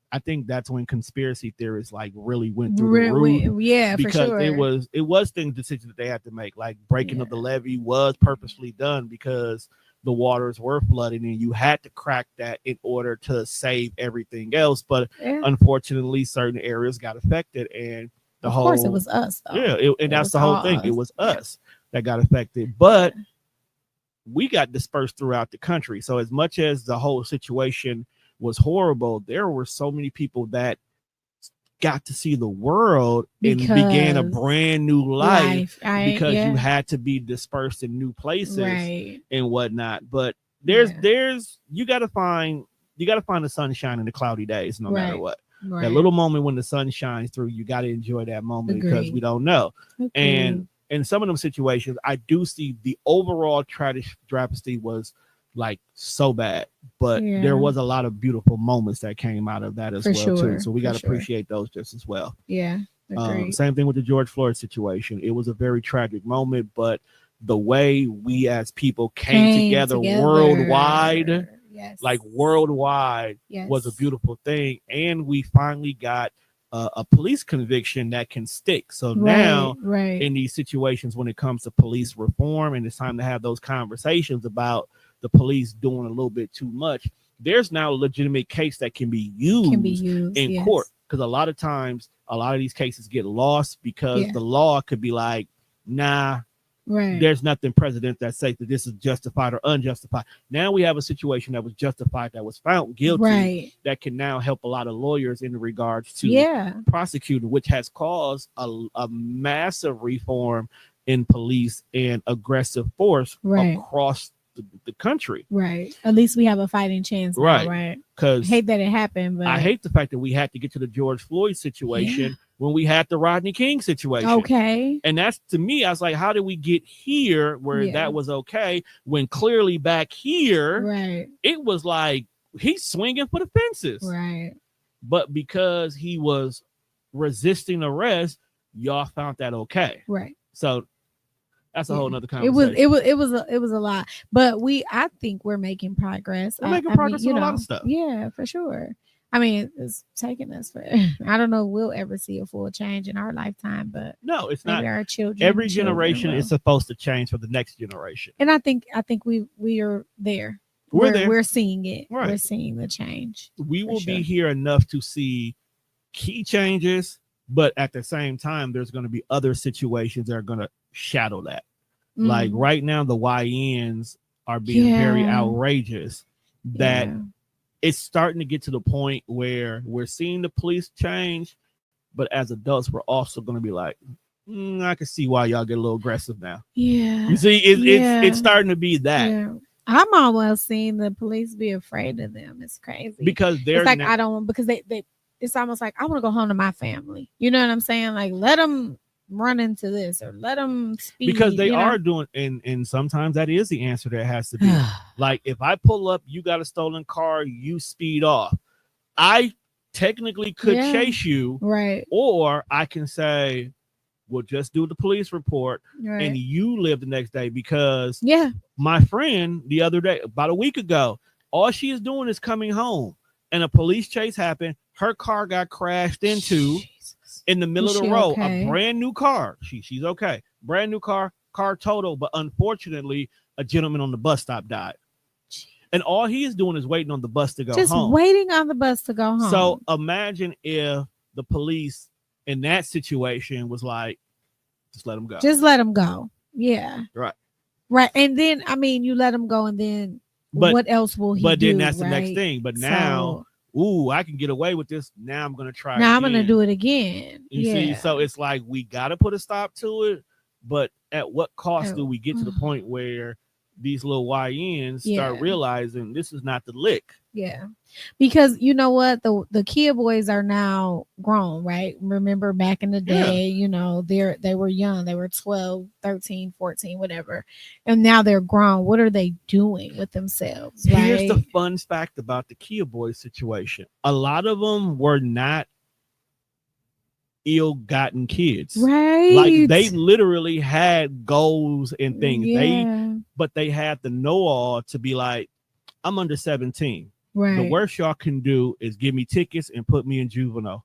I think that's when conspiracy theorists like really went through the roof. Yeah, for Because sure. it was decisions that they had to make, like breaking of the levee was purposely done because the waters were flooding and you had to crack that in order to save everything else. But Yeah. unfortunately, certain areas got affected, and Of course, it was us. Though. and It that's was the whole all thing. us. It was Yeah. us that got affected, but we got dispersed throughout the country. So as much as the whole situation was horrible, there were so many people that got to see the world and began a Because brand new life right? because Yeah. you had to be dispersed in new places right. and whatnot. But Yeah. you gotta find the sunshine in the cloudy days, no matter Right. what. Right. That little moment when the sun shines through, you got to enjoy that moment because Agreed. we don't know. And Agreed. in some of them situations, I do see the overall travesty was like so bad, but Yeah. there was a lot of beautiful moments that came out of that as For well sure, too. So we for got to sure. appreciate those just as well. Yeah. Agreed. Same thing with the George Floyd situation. It was a very tragic moment, but the way we as people came together worldwide, Yes. like worldwide, yes. was a beautiful thing. And we finally got a police conviction that can stick. So now right. in these situations when it comes to police reform and it's time to have those conversations about the police doing a little bit too much, there's now a legitimate case that can be used in court. Because a lot of times, a lot of these cases get lost because the law could be like, nah, there's nothing precedent that says that this is justified or unjustified. Now we have a situation that was justified, that was found guilty, that can now help a lot of lawyers in regards to prosecuting, which has caused a massive reform in police and aggressive force across the country. At least we have a fighting chance now, because I hate that it happened, but I hate the fact that we had to get to the George Floyd situation when we had the Rodney King situation. And that's, to me, I was like, how did we get here where that was okay, when clearly back here it was like he's swinging for the fences, but because he was resisting arrest, y'all found that okay. So that's a whole nother conversation. It was a lot, but I think we're making progress. We're making progress on a lot of stuff. Yeah, for sure. I mean, it's taking us for, I don't know if we'll ever see a full change in our lifetime, but no, it's not. Our children. Every generation is supposed to change for the next generation. And I think we are there. We're there. We're seeing it. We're seeing the change. We will be here enough to see key changes, but at the same time, there's going to be other situations that are going to shadow that. Like right now, the YNs are being very outrageous that it's starting to get to the point where we're seeing the police change, but as adults, we're also going to be like, I can see why y'all get a little aggressive now. You see, it's starting to be that. I'm almost seeing the police be afraid of them. It's crazy because they're like I don't, because they it's almost like I want to go home to my family. You know what I'm saying? Like, let them run into this or let them speed, because they are doing, and sometimes that is the answer. That has to be like, if I pull up, you got a stolen car, you speed off, I technically could chase you, or I can say, we'll just do the police report and you live the next day. Because my friend the other day, about a week ago, all she is doing is coming home and a police chase happened. Her car got crashed into in the middle of the road. A brand new car. She's okay. Brand new car total. But unfortunately, a gentleman on the bus stop died. And all he is doing is waiting on the bus to go home. Just waiting on the bus to go home. So imagine if the police in that situation was like, just let him go. Just let him go. Yeah. Right. And then, I mean, you let him go, and then what else will he do? But then that's the next thing. But now, I can get away with this. Now I'm going to try. Now I'm going to do it again. You see? So it's like, we got to put a stop to it. But at what cost do we get to the point where these little YNs start realizing this is not the lick? Yeah. Because you know what? The kid boys are now grown, right? Remember back in the day, you know, they were young. They were 12, 13, 14, whatever. And now they're grown. What are they doing with themselves? Here's the fun fact about the Kia Boys situation. A lot of them were not ill-gotten kids. Like, they literally had goals and things. But they had the know-all to be like, I'm under 17. The worst y'all can do is give me tickets and put me in juvenile.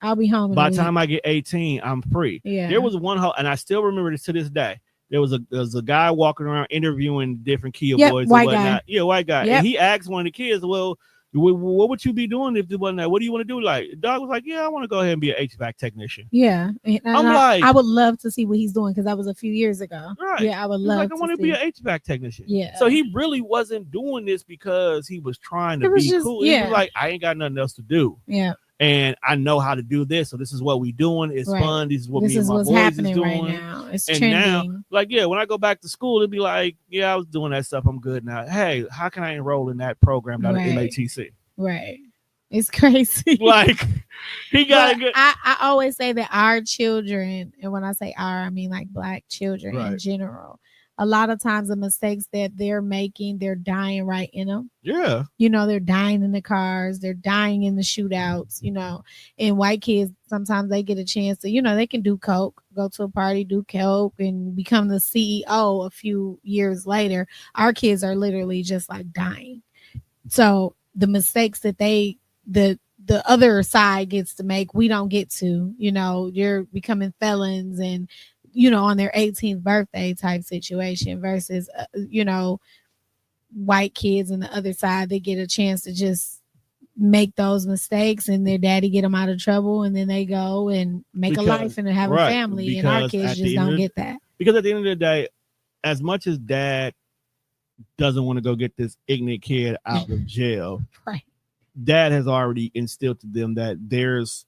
I'll be home. By the time I get 18, I'm free. There was one, and I still remember this to this day. There was a guy walking around interviewing different Kia boys and whatnot. White guy. And he asked one of the kids, well, what would you be doing if it wasn't that? What do you want to do? Like, the dog was like, I want to go ahead and be an HVAC technician. And I would love to see what he's doing, because that was a few years ago. I would love I want to be an HVAC technician. So he really wasn't doing this because he was trying to be cool. He was like, I ain't got nothing else to do. And I know how to do this. So this is what we doing. It's fun. This is what me and my boys happening is doing. Right now. It's and trending. now, like, when I go back to school, it'd be like, I was doing that stuff. I'm good now. Hey, how can I enroll in that program down at MATC? It's crazy. Like, he got good. I always say that our children, and when I say our, I mean like Black children in general, a lot of times the mistakes that they're making, they're dying right in them. You know, they're dying in the cars, they're dying in the shootouts, you know. And white kids, sometimes they get a chance to, you know, they can do coke, go to a party, do coke, and become the CEO a few years later. Our kids are literally just like dying. So the mistakes that the other side gets to make, we don't get to. You know, you're becoming felons and, you know, on their 18th birthday type situation versus, you know, white kids on the other side, they get a chance to just make those mistakes and their daddy get them out of trouble, and then they go and make a life and have a family, and our kids just don't get that. Because at the end of the day, as much as dad doesn't want to go get this ignorant kid out of jail, right, dad has already instilled to them that there's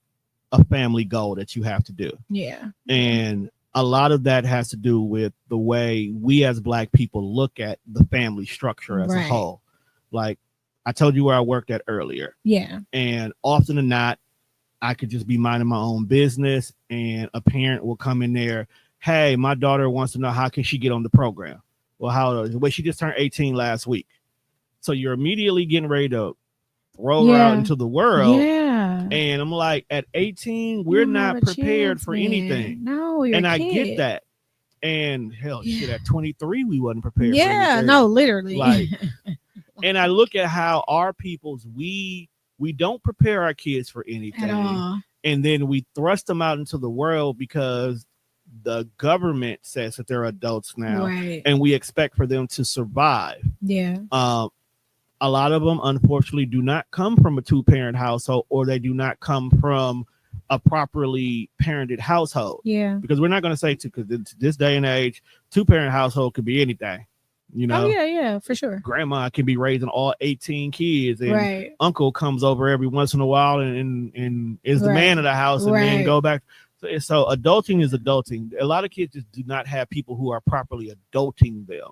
a family goal that you have to do. Yeah. And a lot of that has to do with the way we as Black people look at the family structure as a whole. Like I told you where I worked at earlier. Yeah. And often than not, I could just be minding my own business and a parent will come in there. Hey, my daughter wants to know how can she get on the program? Well, how old is it? Well, she just turned 18 last week. So you're immediately getting ready to throw her out into the world. Yeah. And I'm like, at 18, we're not prepared for anything. No, and I get that. And hell, shit, at 23, we wasn't prepared for anything. Yeah, no, literally. Like, and I look at how our people's, we don't prepare our kids for anything. And then we thrust them out into the world because the government says that they're adults now. Right. And we expect for them to survive. Yeah. A lot of them, unfortunately, do not come from a 2-parent household, or they do not come from a properly parented household. Yeah. Because we're not going to say because this day and age, 2-parent household could be anything. You know? Oh, yeah, for sure. Grandma can be raising all 18 kids, and uncle comes over every once in a while and is the man of the house, and then go back. So adulting is adulting. A lot of kids just do not have people who are properly adulting them.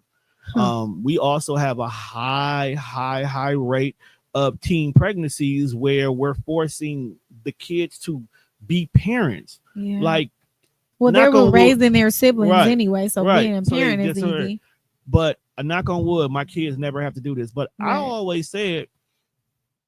We also have a high rate of teen pregnancies where we're forcing the kids to be parents. Yeah. Like, well, they were raising their siblings anyway, so being a parent is easy. But a knock on wood, my kids never have to do this. But I always said,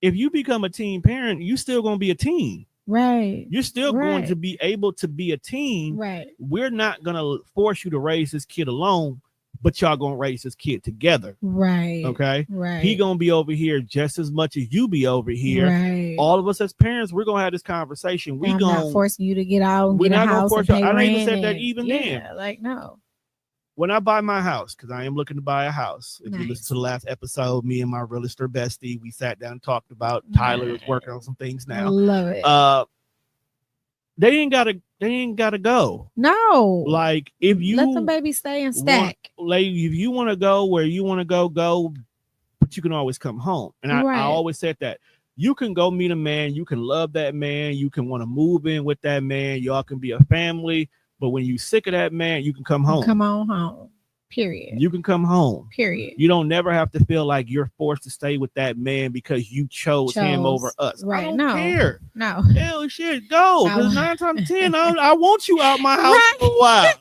if you become a teen parent, you still gonna be a teen. Right. You're still going to be able to be a teen. Right. We're not gonna force you to raise this kid alone, but y'all gonna raise this kid together. Right. Okay. Right. He gonna be over here just as much as you be over here. Right. All of us as parents, we're gonna have this conversation. I'm not forcing you to get out and get a house and pay rent. I didn't even say that even then. Like no. When I buy my house, because I am looking to buy a house. If you listen to the last episode, me and my realtor bestie, we sat down and talked about Tyler is working on some things now. I love it. They ain't gotta go. No. Like if you let them baby stay and stack. Like if you want to go where you want to go, but you can always come home. And I always said that. You can go meet a man, you can love that man, you can want to move in with that man, y'all can be a family. But when you sick of that man, you can come home. Come on home. Period. You can come home. Period. You don't never have to feel like you're forced to stay with that man because you chose him over us. Right. I don't care. No. Hell shit, go. Because 9 times 10, I want you out my house for a while.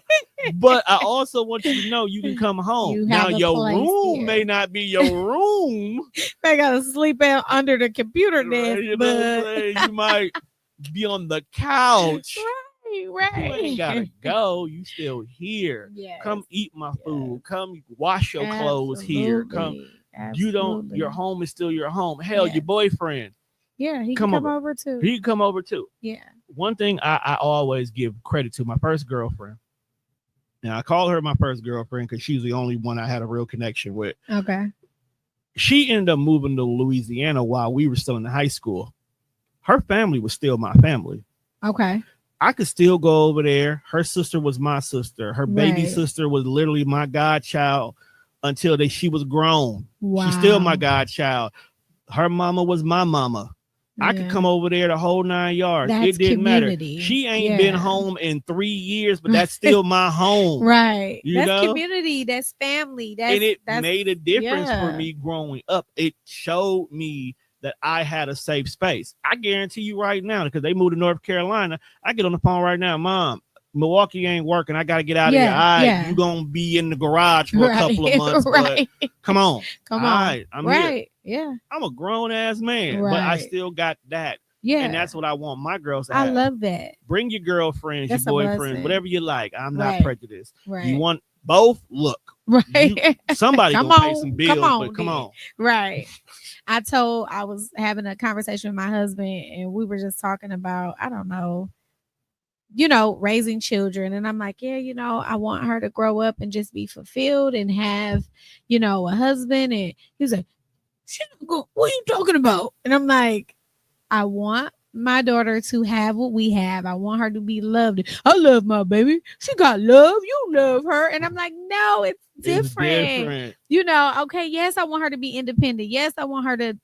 But I also want you to know you can come home. Now your room may not be your room. They gotta sleep out under the computer desk. You know, you might be on the couch. Right. You ain't gotta go. You still here. Yes. Come eat my food. Come wash your clothes here. Come. You don't. Your home is still your home. Hell, your boyfriend. Yeah, he can come over too. He can come over too. Yeah. One thing I always give credit to my first girlfriend. Now I call her my first girlfriend because she's the only one I had a real connection with. Okay. She ended up moving to Louisiana while we were still in high school. Her family was still my family. Okay. I could still go over there. Her sister was my sister. Her baby sister was literally my godchild until she was grown. Wow. She's still my godchild. Her mama was my mama. I could come over there the whole 9 yards. It didn't matter. She ain't been home in 3 years, but that's still my home. Right. That's community. That's family. And it made a difference for me growing up. It showed me that I had a safe space. I guarantee you right now, because they moved to North Carolina, I get on the phone right now, Mom, Milwaukee ain't working. I got to get out of here. All right, you going to be in the garage for a couple of months, but come on. Come on. All right, I'm here. Yeah. I'm a grown-ass man, but I still got that. Yeah. And that's what I want my girls to have. I love that. Bring your girlfriends, your boyfriends, whatever you like. I'm not prejudiced. Right. You want both? Look. Right. Somebody gonna pay some bills, but come on. Right. I was having a conversation with my husband and we were just talking about, I don't know, raising children. And I'm like, yeah, I want her to grow up and just be fulfilled and have, a husband. And he's like, what are you talking about? And I'm like, I want my daughter to have what we have. I want her to be loved. I love my baby. She got love. You love her. And I'm like, no, it's different. Okay, yes, I want her to be independent. Yes, I want her to,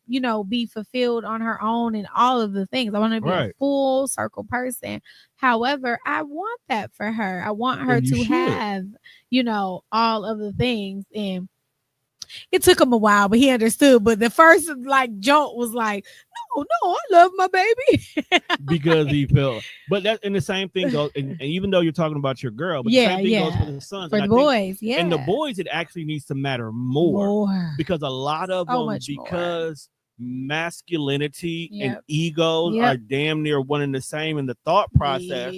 be fulfilled on her own and all of the things. I want her to be a full circle person. However, I want that for her. I want her to have, all of the things. And it took him a while, but he understood. But the first jolt was like, no, I love my baby. Because he felt, but that, and the same thing goes, and even though you're talking about your girl, but the same thing goes for the sons, for the boys, and the boys, it actually needs to matter more. Because a lot of them, because masculinity and egos are damn near one and the same in the thought process,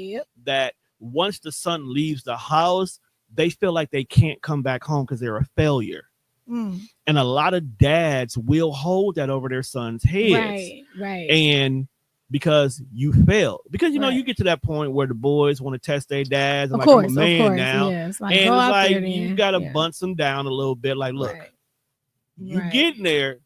that once the son leaves the house, they feel like they can't come back home because they're a failure. And a lot of dads will hold that over their sons' heads. Right. And because you failed, because you get to that point where the boys want to test their dads. And I'm a man now. Yeah. It's like, you got to bunch them down a little bit. Like, look, you getting there,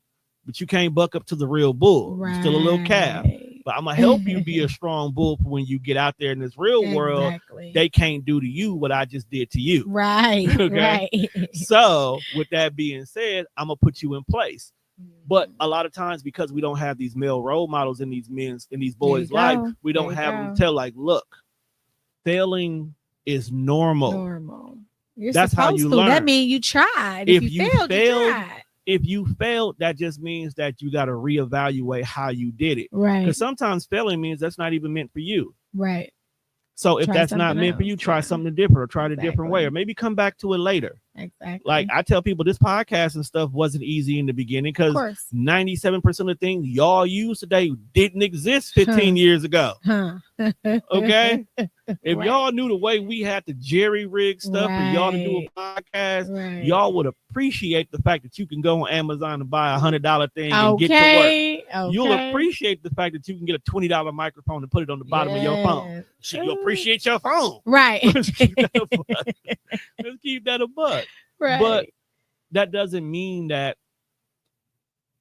but you can't buck up to the real bull. You're still a little calf. But I'm going to help you be a strong bull for when you get out there in this real world. They can't do to you what I just did to you. Right. Okay. Right. So with that being said, I'm going to put you in place. But a lot of times, because we don't have these male role models in these boys' life, we don't have them tell, like, look, failing is normal. That's how you learn. That means you tried. If you failed, you tried. If you failed, that just means that you got to reevaluate how you did it. Right. Because sometimes failing means that's not even meant for you. Right. So if that's not meant for you, try something different, or try it a different way, or maybe come back to it later. Exactly. Like I tell people, this podcast and stuff wasn't easy in the beginning because 97% of the things y'all use today didn't exist 15 years ago. Okay. If y'all knew the way we had to jerry rig stuff for y'all to do a podcast, y'all would appreciate the fact that you can go on Amazon and buy $100 thing and get to work. You'll appreciate the fact that you can get a $20 microphone and put it on the bottom of your phone. You'll appreciate your phone. Right. Let's keep that a buck. Right. But that doesn't mean that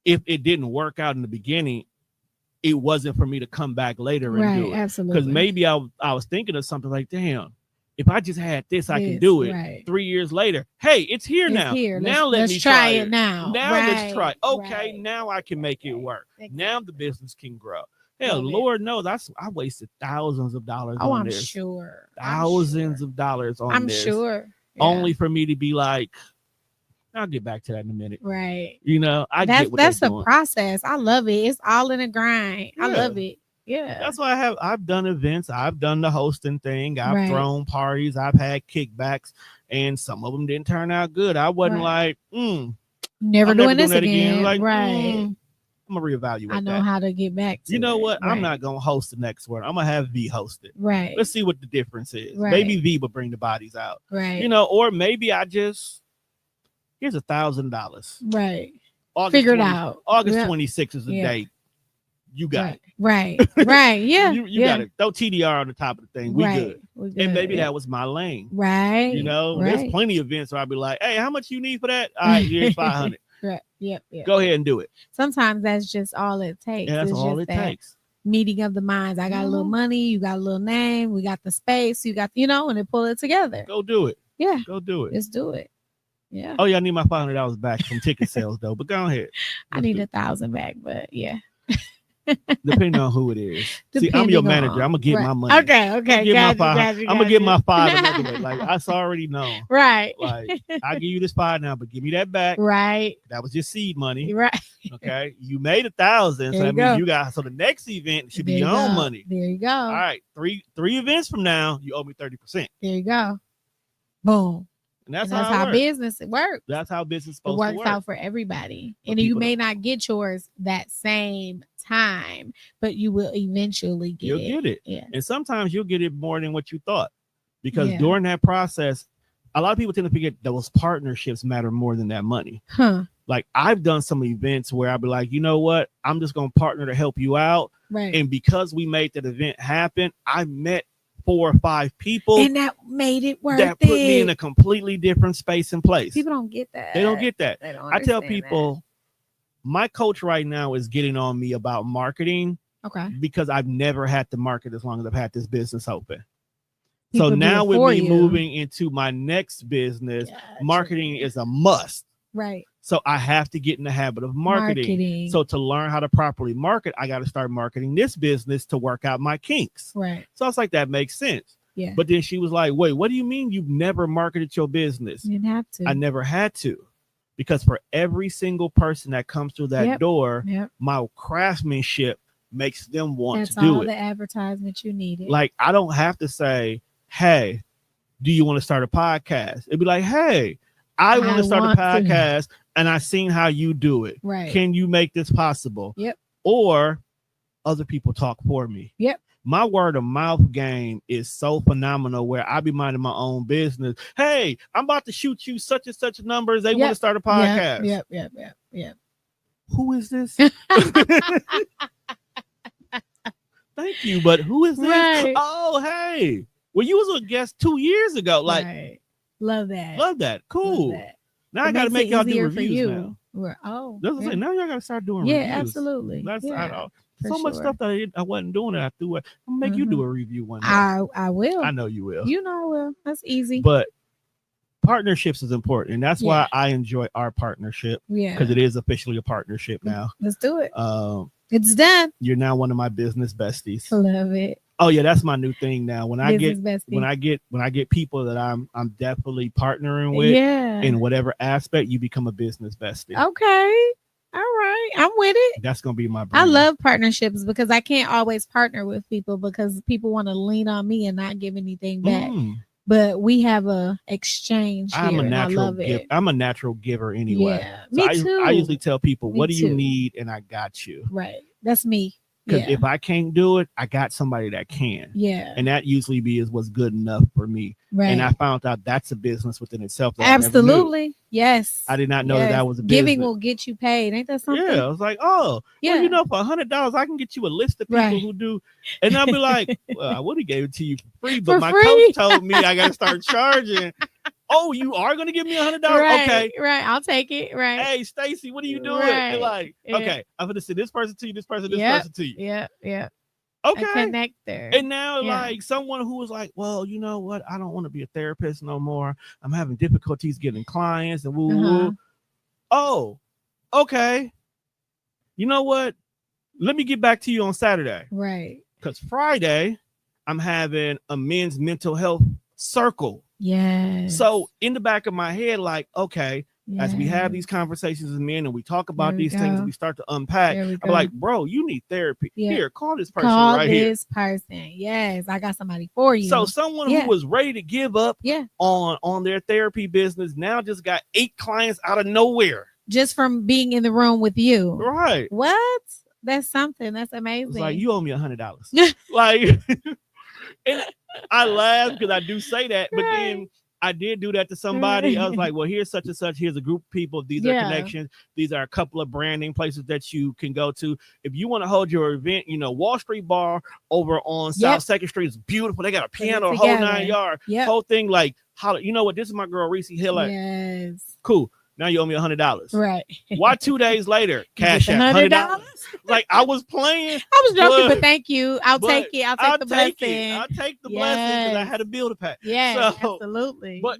if it didn't work out in the beginning, it wasn't for me to come back later and do it. Absolutely. Because maybe I was thinking of something like, damn, if I just had this, I can do it. Right. 3 years later, hey, it's here now. Now let's try it now. Let's try. Okay, now I can make it work. Exactly. Now the business can grow. Hell, Lord knows I wasted thousands of dollars on this. I'm sure. Thousands of dollars on this. I'm sure. Only for me to be like, I'll get back to that in a minute. Right. That's the process. I love it. It's all in a grind. I love it. Yeah. That's why I've done events. I've done the hosting thing. I've thrown parties. I've had kickbacks, and some of them didn't turn out good. I wasn't like, never doing this again. Like, I'm gonna reevaluate. I know how to get back to what? I'm not gonna host the next one. I'm gonna have Vee host it. Right. Let's see what the difference is. Maybe Vee will bring the bodies out. Right. Or maybe I just here's $1,000. Right. Figure it out. August 26th is the date. You got it. Right. Right. Yeah. you got it. Throw TDR on the top of the thing. We good. And maybe that was my lane. Right. There's plenty of events where I'll be like, hey, how much you need for that? All right, here's 500. Right. Yep. Go ahead and do it. Sometimes that's just all it takes. Yeah, that's all it takes. Meeting of the minds. I got a little money. You got a little name. We got the space. You got, and then pull it together. Go do it. Yeah. Go do it. Let's do it. Yeah. Oh, yeah. I need my $500 back from ticket sales though. But go ahead. I need 1,000 back, but yeah. Depending on who it is. See, I'm your manager. I'm gonna get my money. Okay. I'm gonna get my $5. Like I already know. Right. Like I give you this $5 now, but give me that back. Right. That was your seed money. Right. Okay. You made 1,000. So that means you got the next event should be your own money. There you go. All right. Three events from now, you owe me 30%. There you go. Boom. And that's how business works. That's how business is supposed to work. It works out for everybody. And you may not get yours that same time, but you will eventually get it. You'll get it. Yeah. And sometimes you'll get it more than what you thought. Because during that process, a lot of people tend to forget those partnerships matter more than that money. Like I've done some events where I'll be like, you know what? I'm just going to partner to help you out. Right. And because we made that event happen, I met 4 or 5 people. And that made it worth that put me in a completely different space and place. People don't get that. They don't get that. They don't I tell people, my coach right now is getting on me about marketing. Okay. Because I've never had to market as long as I've had this business open. People so now with me you. moving into my next business, marketing is a must. Right. So I have to get in the habit of marketing. So to learn how to properly market, I got to start marketing this business to work out my kinks. Right. So I was like, that makes sense. Yeah. But then she was like, wait, what do you mean you've never marketed your business? You didn't have to. I never had to. Because for every single person that comes through that door, my craftsmanship makes them want to do it. That's all the advertisement you needed. Like, I don't have to say, hey, do you want to start a podcast? It'd be like, hey, I want to start a podcast and I seen how you do it. Right. Can you make this possible? Yep. Or other people talk for me. Yep. My word of mouth game is so phenomenal where I be minding my own business. Hey, I'm about to shoot you such and such numbers. They want to start a podcast. Yep. Who is this? Thank you, but who is this? Right. Oh, hey. Well, you was a guest 2 years ago. Like, love that. Love that. Cool. Love that. Now I got to make y'all do reviews now. That's what I'm saying. Now y'all got to start doing reviews. Yeah, absolutely. That's so much stuff that I wasn't doing it. I threw it. I'm gonna make you do a review one day. I will. I know you will. You know I will. That's easy. But partnerships is important, and that's why I enjoy our partnership. Yeah, because it is officially a partnership now. Let's do it. It's done. You're now one of my business besties. Love it. Oh yeah, that's my new thing now. When I business get people that I'm definitely partnering with in whatever aspect, you become a business bestie. Okay. All right. I'm with it. That's going to be my brand. I love partnerships because I can't always partner with people because people want to lean on me and not give anything back. But we have a exchange here. I love it. I'm a natural giver anyway. Yeah, me too. I usually tell people, what do you need? And I got you. Right. That's me. Because if I can't do it, I got somebody that can. Yeah. And that usually is what's good enough for me. Right. And I found out that's a business within itself. Absolutely. Yes. I did not know that was a business. Giving will get you paid. Ain't that something? Yeah. I was like, oh, well, you know, for $100, I can get you a list of people who do. And I'll be like, well, I would have gave it to you for free, but my coach told me I got to start charging. Oh, you are going to give me $100? Okay. Right. I'll take it. Right. Hey, Stacy, what are you doing? You're like, okay, I'm going to send this person to you, this person to you. Yeah. Okay. A connector. And now, like, someone who was like, well, you know what? I don't want to be a therapist no more. I'm having difficulties getting clients and woo. Oh, okay. You know what? Let me get back to you on Saturday. Right. Because Friday, I'm having a men's mental health circle. Yes. So in the back of my head, like, okay, as we have these conversations as men and we talk about these things and we start to unpack, I'm like, bro, you need therapy. Here, call this person right here. Call this person. Yes, I got somebody for you. So someone who was ready to give up on their therapy business now just got 8 clients out of nowhere. Just from being in the room with you. Right. What? That's something. That's amazing. It's like, you owe me $100. Like, and I laugh because I do say that, but then I did do that to somebody. I was like, well, here's such and such. Here's a group of people. These are connections. These are a couple of branding places that you can go to. If you want to hold your event, you know, Wall Street Bar over on South 2nd Street is beautiful. They got a piano, a whole 9 yard, whole thing. Like, you know what? This is my girl, Reese Hill. Yes. Cool. Now you owe me $100. Right. Why 2 days later? Cash out $100. Like, I was playing. I was joking, but thank you. I'll take it. I'll take the blessing. I'll take the blessing because I had a bill to pay. Yeah, absolutely. But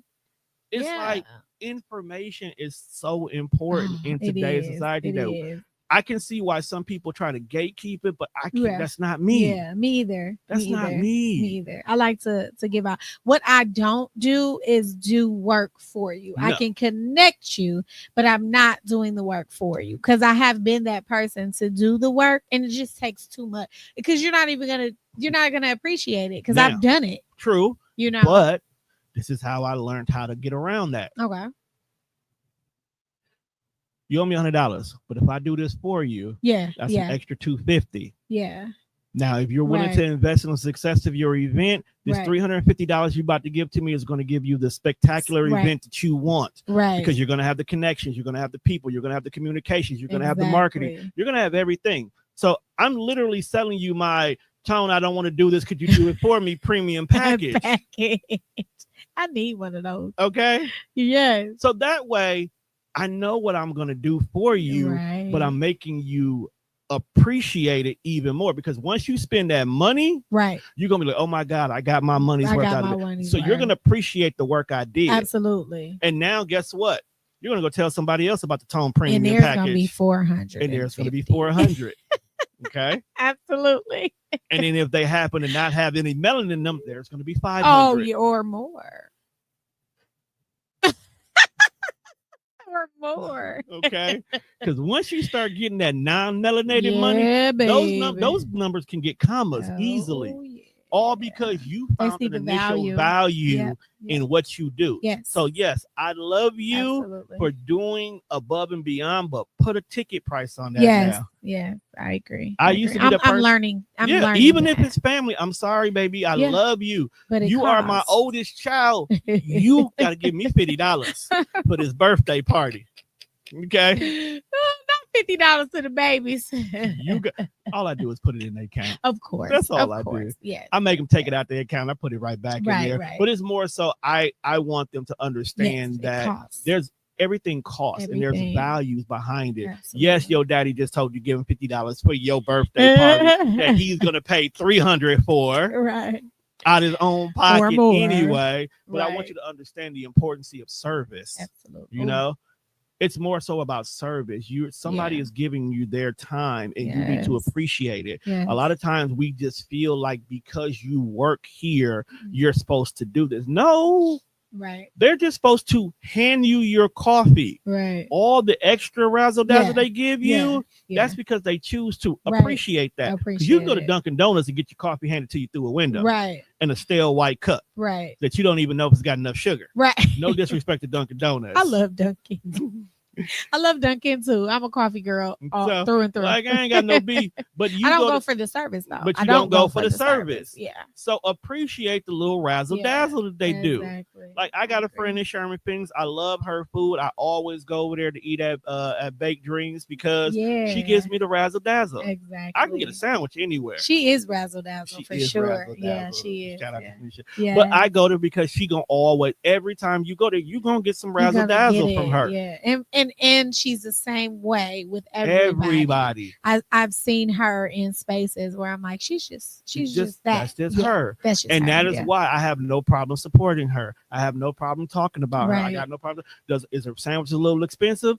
it's like information is so important in today's society that I can see why some people try to gatekeep it, but I can't. That's not me. Yeah, me either. That's not me. Me either. I like to give out. What I don't do is do work for you. No. I can connect you, but I'm not doing the work for you because I have been that person to do the work, and it just takes too much because you're not gonna appreciate it because I've done it. True. You know, but this is how I learned how to get around that. Okay. You owe me $100, but if I do this for you, that's an extra $250. Yeah. Now, if you're willing to invest in the success of your event, this $350 you're about to give to me is going to give you the spectacular event that you want. Right. Because you're going to have the connections, you're going to have the people, you're going to have the communications, you're going to have the marketing, you're going to have everything. So I'm literally selling you my Tone, I don't want to do this. Could you do it for me? Premium package. I need one of those. Okay. Yes. So that way I know what I'm going to do for you, Right. but I'm making you appreciate it even more, because once you spend that money, right, you're gonna be like, oh my God, I got my money's worth out of it. So you're gonna appreciate the work I did. Absolutely. And now guess what? You're gonna go tell somebody else about the Tone Premium package. And there's package. gonna be 400. And there's gonna be 400. Okay. Absolutely. And then if they happen to not have any melanin in them, there's gonna be 500. Oh, yeah, or more. Or more. Okay. Because once you start getting that non-melanated money, those numbers can get commas easily. Yeah. All because you found an initial value in what you do. Yes. So yes, I love you for doing above and beyond, but put a ticket price on that now. Yeah, I agree. I used to be the person. I'm learning. I'm learning. Even if it's family, I'm sorry, baby. I love you. But you are my oldest child. You got to give me $50 for this birthday party. Okay. Not $50 to the babies. All I do is put it in their account. Of course. That's all I do. Yeah. I make them take it out their account. I put it right back in there. Right. But it's more so I want them to understand that there's everything costs and there's values behind it. Absolutely. Yes, your daddy just told you give him $50 for your birthday party that he's gonna pay $300 for. Right. Out of his own pocket anyway. But I want you to understand the importance of service. Absolutely. You know? It's more so about service. Somebody is giving you their time and you need to appreciate it. Yes. A lot of times we just feel like because you work here, you're supposed to do this. No. Right. They're just supposed to hand you your coffee. Right. All the extra razzle dazzle they give you, that's because they choose to appreciate that. You can go to Dunkin' Donuts and get your coffee handed to you through a window. Right. In a stale white cup. Right. That you don't even know if it's got enough sugar. Right. No disrespect to Dunkin' Donuts. I love Dunkin'. I love Dunkin' too. I'm a coffee girl through and through. Like I ain't got no beef, but I don't go for the service though. But you don't go for the service. Yeah. So appreciate the little razzle dazzle that they do. Exactly. Like I got a friend in Sherman Things. I love her food. I always go over there to eat at Baked Dreams because she gives me the razzle dazzle. Exactly. I can get a sandwich anywhere. She is razzle dazzle for sure. Yeah, she is. Shout out to Misha. Yeah. But I go there because she gonna always every time you go there, you gonna get some razzle dazzle from her. Yeah, and she's the same way with everybody. I've seen her in spaces where I'm like, she's just that. That's just her. That's just her. That is why I have no problem supporting her. I have no problem talking about her. I got no problem. Is her sandwich a little expensive?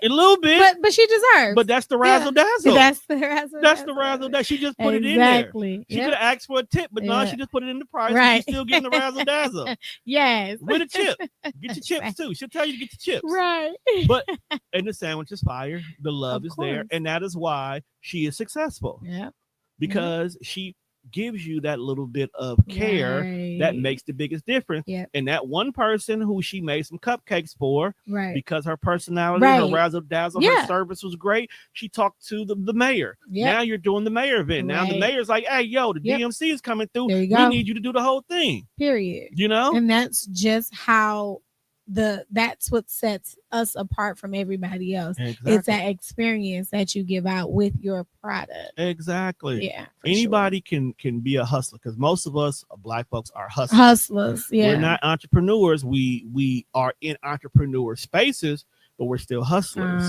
A little bit, but she deserves. But that's the razzle dazzle. That's the razzle. That's the razzle dazzle. She just put it in there. She could have asked for a tip, but no, she just put it in the price. Right. She's still getting the razzle dazzle. Yes, with a chip. Get your chips too. She'll tell you to get your chips. Right. But and the sandwich is fire. The love is there, and that is why she is successful. Yeah. Because she gives you that little bit of care that makes the biggest difference. Yep. And that one person who she made some cupcakes for, because her personality, her razzle dazzle, her service was great. She talked to the mayor. Yep. Now you're doing the mayor event. Now the mayor's like, hey, yo, the DMC is coming through. We need you to do the whole thing. Period. You know? And that's just how that's what sets us apart from everybody else. Exactly. It's that experience that you give out with your product. Exactly. Yeah. Anybody can be a hustler, because most of us Black folks are hustlers. Yeah. We're not entrepreneurs. We are in entrepreneur spaces, but we're still hustlers.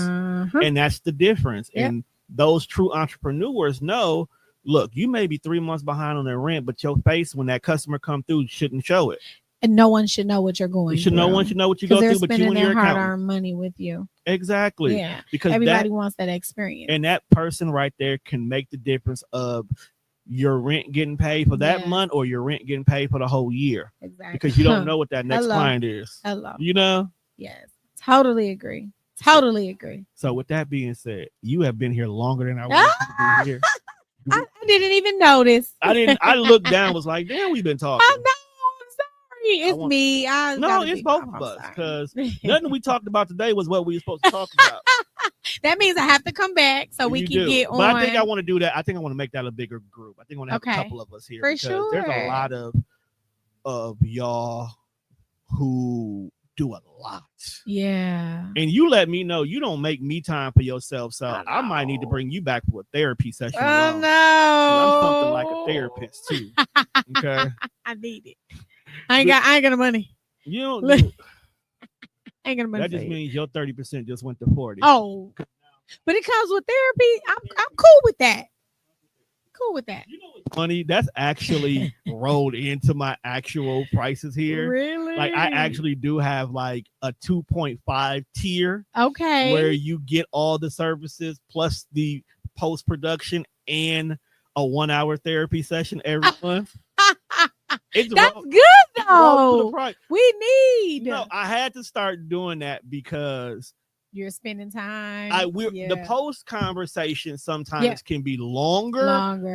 And that's the difference. Yep. And those true entrepreneurs know, look, you may be 3 months behind on their rent, but your face when that customer come through shouldn't show it. And no one should know what you're going through. No one should know what you go through, but you and your accountant. Hard-earned money with you. Exactly. Yeah. Because everybody wants that experience. And that person right there can make the difference of your rent getting paid for that month or your rent getting paid for the whole year. Exactly. Because you don't know what that next client is. You know? Yes. Totally agree. Totally agree. So with that being said, you have been here longer than I wanted to be here. I didn't even notice. I looked down, was like, damn, we've been talking. I know. It's me. No, it's both of us, because nothing we talked about today was what we were supposed to talk about. That means I have to come back so we can get on. But I think I want to do that. I think I want to make that a bigger group. I think I want to have a couple of us here. For sure. There's a lot of y'all who do a lot. Yeah. And you let me know you don't make me time for yourself. So I might need to bring you back for a therapy session. Oh, alone. no. I'm something like a therapist too. Okay. I need it. I ain't got the money. You don't I ain't got the money. That just means your 30% just went to 40. Oh. But it comes with therapy. I'm cool with that. You know what's funny? That's actually rolled into my actual prices here. Really? Like I actually do have like a 2.5 tier. Okay. Where you get all the services plus the post-production and a 1-hour therapy session every month. That's good though. We need. No, I had to start doing that because you're spending time. The post conversation sometimes can be longer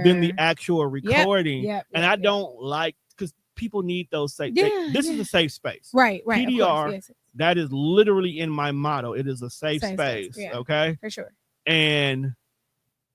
than the actual recording. And I don't like, because people need those safe. This is a safe space. Right. PDR, yes. That is literally in my motto. It is a safe space. Okay. For sure. And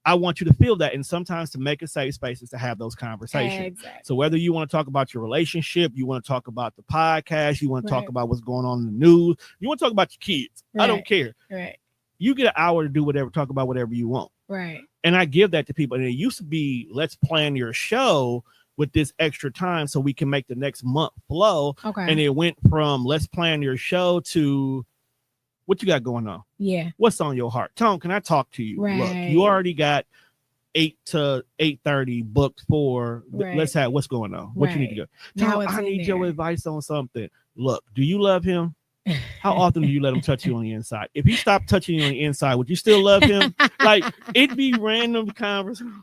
I want you to feel that. And sometimes to make a safe space is to have those conversations. Exactly. So whether you want to talk about your relationship, you want to talk about the podcast, you want to talk about what's going on in the news, you want to talk about your kids. I don't care. Right. You get an hour to do whatever, talk about whatever you want. Right. And I give that to people. And it used to be, let's plan your show with this extra time so we can make the next month flow. Okay. And it went from let's plan your show to what you got going on? Yeah. What's on your heart? Tone, can I talk to you? Right. Look, you already got 8 to 8:30 booked for let's have what's going on. What you need to go. Tone, I need your advice on something. Look, do you love him? How often do you let him touch you on the inside? If he stopped touching you on the inside, would you still love him? Like it'd be random conversation.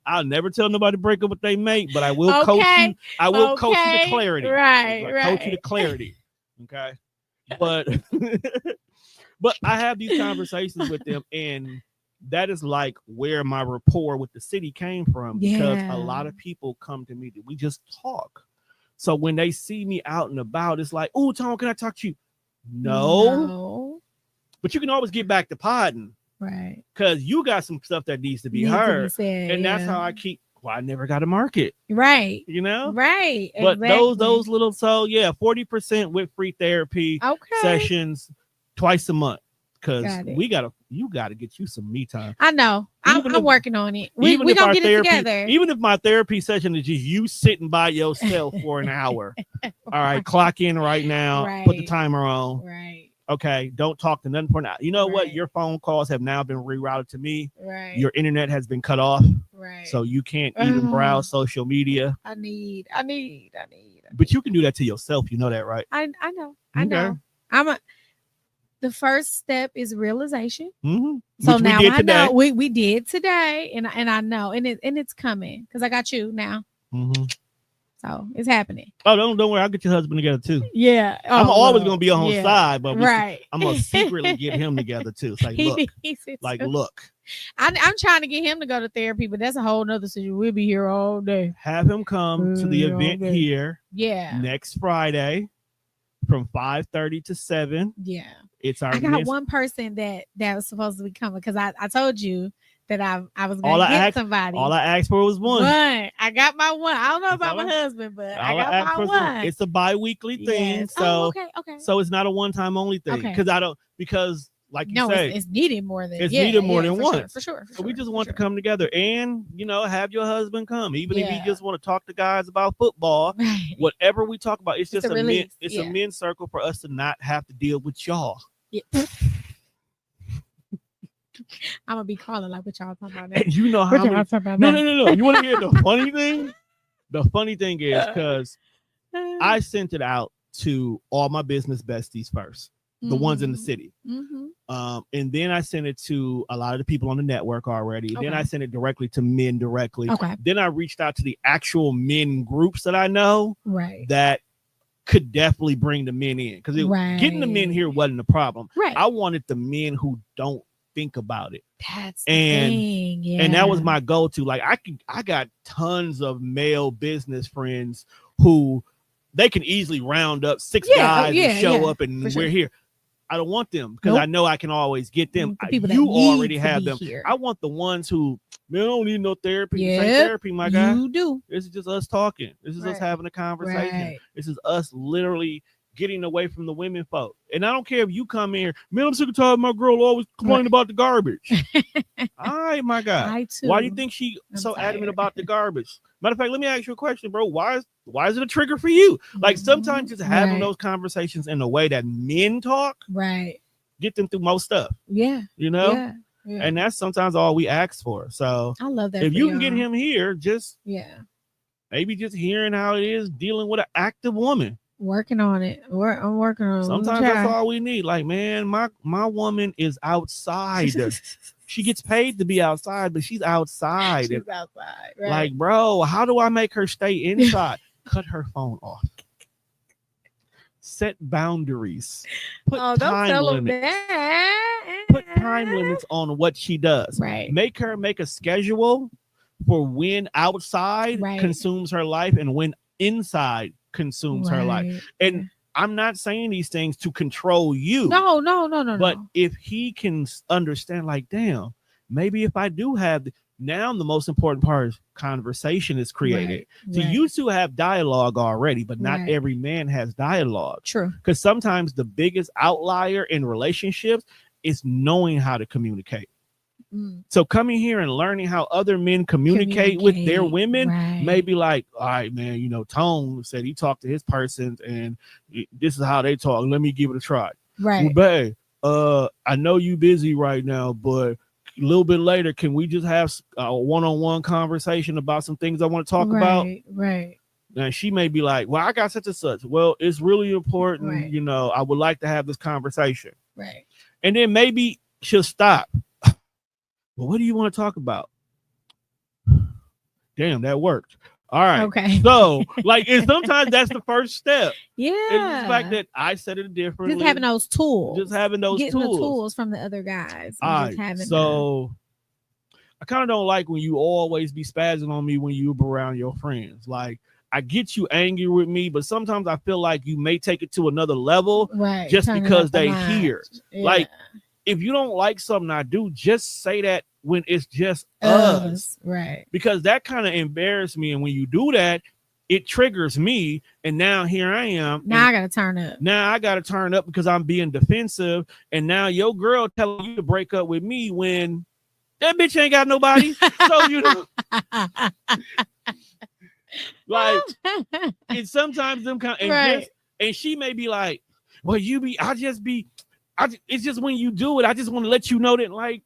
I'll never tell nobody to break up with they mate, but I will coach you. I will coach you to clarity. Right. Coach you to clarity. Okay. But I have these conversations with them, and that is like where my rapport with the city came from, because a lot of people come to me that we just talk. So when they see me out and about, it's like, oh, Tom, can I talk to you? No. But you can always get back to podding. Right. Because you got some stuff that needs to be heard. And that's how I keep, I never got a market. Right. You know? Right. But those little, 40% with free therapy sessions twice a month. Because you gotta get you some me time. I know. I'm working on it. We're gonna get it together. Even if my therapy session is just you sitting by yourself for an hour. All right, clock in right now. Right. Put the timer on. Right. Okay, don't talk to nothing for now. You know what? Your phone calls have now been rerouted to me. Right. Your internet has been cut off. Right. So you can't even browse social media. I need. But you can do that to yourself. You know that, right? I know. I know. The first step is realization. Mm-hmm. So now I know we did today, and I know, and it's coming because I got you now. Mm-hmm. So it's happening. Oh, don't worry, I'll get your husband together too. Yeah, I'm always gonna be on his side, but I'm gonna secretly get him together too. It's like, look, I'm trying to get him to go to therapy, but that's a whole nother situation. We'll be here all day. Have him come to the event here. Yeah, next Friday from 5:30 to 7. Yeah. I got one person that was supposed to be coming because I told you that I was going to get somebody. All I asked for was one. I got my one. I don't know about my husband, but I got my one. It's a bi-weekly thing. Yes. So, okay. So it's not a one-time only thing. Because like you say, it's needed more than once. For sure. So we just want to come together and, have your husband come. Even if you just want to talk to guys about football, whatever we talk about, it's just a men's circle for us to not have to deal with y'all. Yeah. I'm gonna be calling like what y'all talking about now. You know how No. You want to hear the funny thing? The funny thing is because I sent it out to all my business besties first, the ones in the city. Mm-hmm. And then I sent it to a lot of the people on the network already. Then I sent it directly to men directly. Then I reached out to the actual men groups that I know that could definitely bring the men in, because getting the men here wasn't a problem. I wanted the men who don't think about it. That's the thing. Yeah. And that was my go-to. Like I got tons of male business friends who they can easily round up 6 guys and show up and we're here. I don't want them because I know I can always get them. You already have them. Here. I want the ones who, man, I don't need no therapy. This ain't therapy, my guy. You do. This is just us talking. This is us having a conversation. This is us literally getting away from the women folk. And I don't care if you come in, man, I'm sick and tired of my girl always complaining about the garbage. All right, my God. I too. Why do you think she so adamant about the garbage? Matter of fact, let me ask you a question, bro. Why is it a trigger for you? Like sometimes just having those conversations in the way that men talk, get them through most stuff. Yeah. You know? Yeah. And that's sometimes all we ask for. So I love that. If you can get him here, just maybe just hearing how it is dealing with an active woman. Working on it. I'm working on it. Sometimes that's all we need. Like, man, my woman is outside. She gets paid to be outside, but she's outside. She's outside. Right. Like, bro, how do I make her stay inside? Cut her phone off. Set boundaries. Put time limits. Put time limits on what she does. Right. Make her make a schedule for when outside consumes her life and when inside consumes her life. And I'm not saying these things to control you. No. But if he can understand, like, damn, maybe if I do have now the most important part is conversation is created. So you two have dialogue already, but not every man has dialogue. True. Because sometimes the biggest outlier in relationships is knowing how to communicate. So coming here and learning how other men communicate with their women may be like, all right, man, you know, Tone said he talked to his person and this is how they talk. Let me give it a try. Right. Well, babe, I know you busy right now, but a little bit later, can we just have a one-on-one conversation about some things I want to talk about? Right. And she may be like, well, I got such and such. Well, it's really important. You know, I would like to have this conversation. Right. And then maybe she'll stop. Well, what do you want to talk about? Damn, that worked. All right. Okay. So, like, and sometimes that's the first step. Yeah. It's the fact that I said it differently. Just having those tools. Getting the tools from the other guys. All right. So, I kind of don't like when you always be spazzing on me when you're around your friends. Like, I get you angry with me, but sometimes I feel like you may take it to another level just because they hear. Like, if you don't like something I do, just say that when it's just us. Right. Because that kind of embarrassed me. And when you do that, it triggers me. And now here I am. Now I got to turn up. Now I got to turn up because I'm being defensive. And now your girl telling you to break up with me when that bitch ain't got nobody. So, you know. Like, and sometimes them kind of, and she may be like, well, it's just when you do it, I just want to let you know that, like,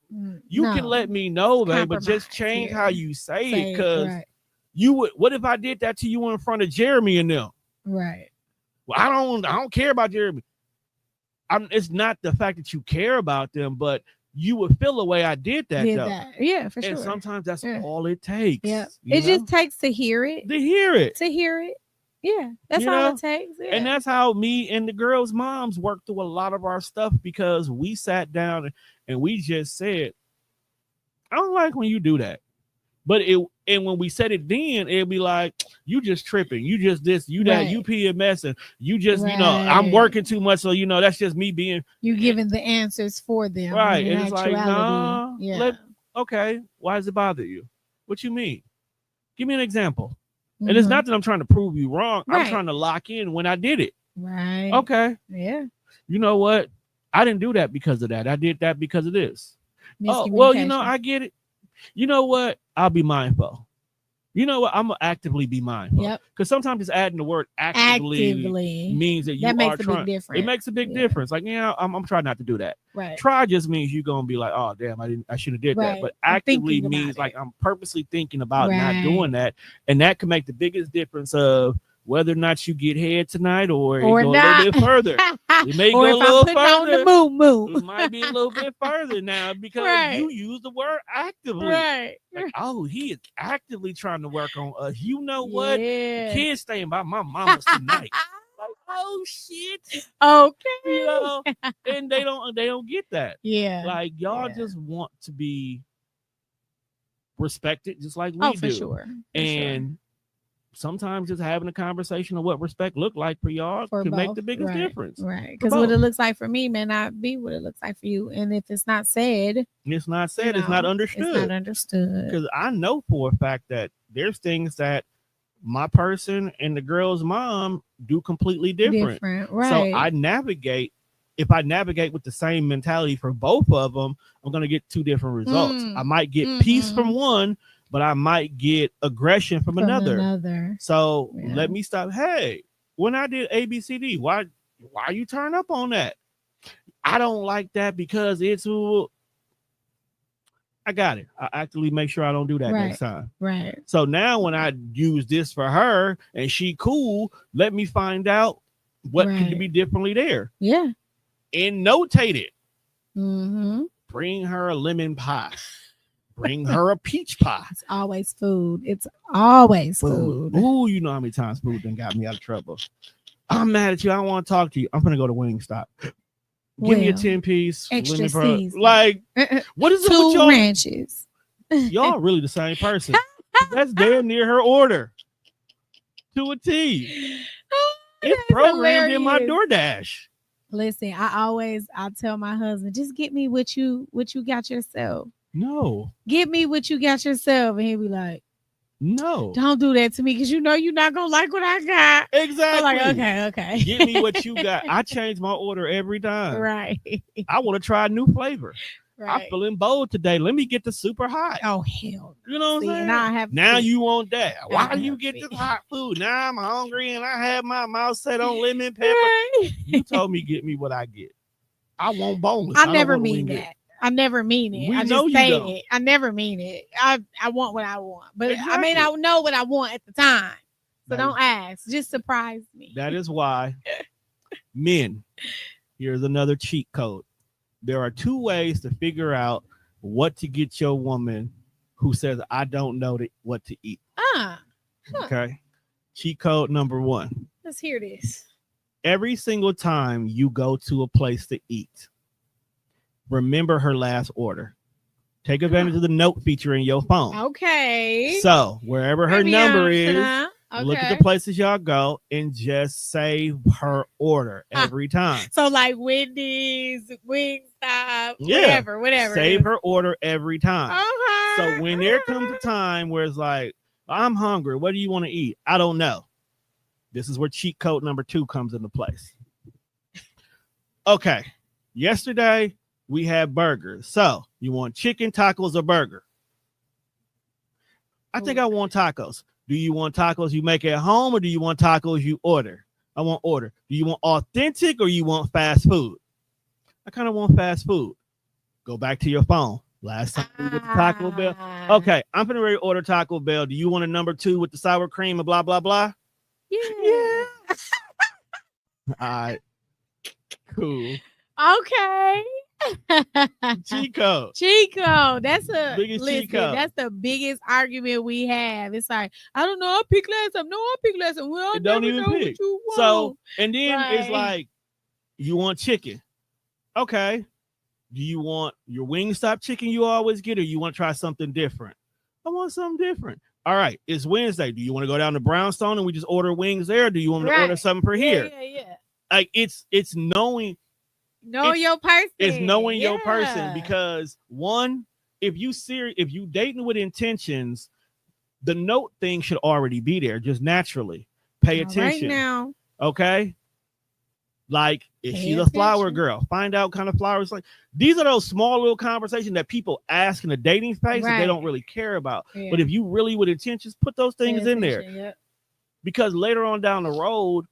you can let me know, babe, but just change how you say it. Because you would, what if I did that to you in front of Jeremy and them? Right. Well, I don't care about Jeremy. It's not the fact that you care about them, but you would feel the way I did that, though. Yeah, for sure. And sometimes that's all it takes. Yeah. It just takes to hear it. Yeah, that's all it takes. Yeah. And that's how me and the girls' moms worked through a lot of our stuff, because we sat down and we just said, I don't like when you do that. But and when we said it then, it'd be like, you just tripping. You just this, you that, you PMS, and you just, you know, I'm working too much. So, you know, that's just me being. You giving the answers for them. Right. And it's like, nah, okay. Why does it bother you? What you mean? Give me an example. And it's not that I'm trying to prove you wrong. I'm trying to lock in when I did it. Right. Okay. Yeah. You know what? I didn't do that because of that. I did that because of this. Oh, well, you know, I get it. You know what? I'll be mindful. You know what? I'm going to actively be mindful. Yep. Because sometimes just adding the word actively means that you are makes trying. A big difference. It makes a big difference. Like, yeah, I'm trying not to do that. Right. Try just means you're going to be like, oh, damn, I should have did that. But actively means like I'm purposely thinking about not doing that. And that can make the biggest difference of whether or not you get head tonight or go a little bit further. It may go a little further. It might be a little bit further now because you use the word actively. Right. Like, oh, he is actively trying to work on us. You know what? The kids staying by my mama's tonight. Like, oh shit. Okay. You know, and they don't get that. Yeah. Like, y'all just want to be respected just like we do. For sure. And sometimes just having a conversation of what respect look like for y'all can make the biggest difference. Right. Because what it looks like for me may not be what it looks like for you. And if it's not said, it's not said, it's not understood. It's not understood. Because I know for a fact that there's things that my person and the girl's mom do completely different. Right. So I navigate. If I navigate with the same mentality for both of them, I'm going to get two different results. I might get peace from one, but I might get aggression from another. So let me stop. Hey, when I did ABCD, why you turn up on that? I don't like that because it's. I got it. I actually make sure I don't do that next time. Right. So now when I use this for her and she cool, let me find out what can be differently there. Yeah. And notate it. Bring her a lemon pie. Bring her a peach pie. It's always food. It's always food. Ooh, you know how many times food done got me out of trouble. I'm mad at you. I don't want to talk to you. I'm going to go to Wingstop. Give me a 10-piece. Extra season. Like, what is it with 2 y'all? ranches. Y'all really the same person. That's damn near her order. To a T. It's programmed in my DoorDash. Listen, I tell my husband, just get me what you got yourself. No. Get me what you got yourself. And he'll be like, no. Don't do that to me because you know you're not going to like what I got. Exactly. I'm like, okay. Get me what you got. I change my order every time. Right. I want to try a new flavor. Right. I'm feeling bold today. Let me get the super hot. Oh, hell. You know what I'm saying? Now you want that. Why do you get this hot food? Now I'm hungry and I have my mouth set on lemon pepper. Right. You told me get me what I get. I want boneless. I never mean that. I never mean it. I just say it. I never mean it. I want what I want. But exactly. I may not know what I want at the time. So don't ask. Just surprise me. That is why men, here's another cheat code. There are 2 ways to figure out what to get your woman who says, I don't know what to eat. Okay. Cheat code number 1. Let's hear this. Every single time you go to a place to eat, remember her last order. Take advantage of the note feature in your phone. Okay. So wherever her number is, look at the places y'all go and just save her order every time. So like Wendy's, Wingstop, whatever. Save her order every time. So when there comes a time where it's like, I'm hungry, what do you want to eat? I don't know. This is where cheat code number 2 comes into place. Okay. Yesterday, we had burgers. So you want chicken, tacos, or burger? I think I want tacos. Do you want tacos you make at home or do you want tacos you order? I want order. Do you want authentic or you want fast food? I kind of want fast food. Go back to your phone. Last time we went to Taco Bell. Okay, I'm going to order Taco Bell. Do you want a number 2 with the sour cream and blah, blah, blah? Yeah. All right. Cool. Okay. Chico. That's the biggest argument we have. It's like, I don't know, I pick last time. No, I pick last time. Well, I don't even know pick. What you want. So, and then it's like, you want chicken. Okay. Do you want your Wingstop chicken you always get, or you want to try something different? I want something different. All right, it's Wednesday. Do you want to go down to Brownstone and we just order wings there? Or do you want me to order something for here? Yeah. Like it's knowing. Your person. It's knowing your person, because one, if you dating with intentions, the note thing should already be there just naturally. Pay attention. Right now. Okay. Like, if she's a flower girl, find out what kind of flowers. Like, these are those small little conversations that people ask in a dating phase that they don't really care about. Yeah. But if you really with intentions, put those things in there. Yep. Because later on down the road,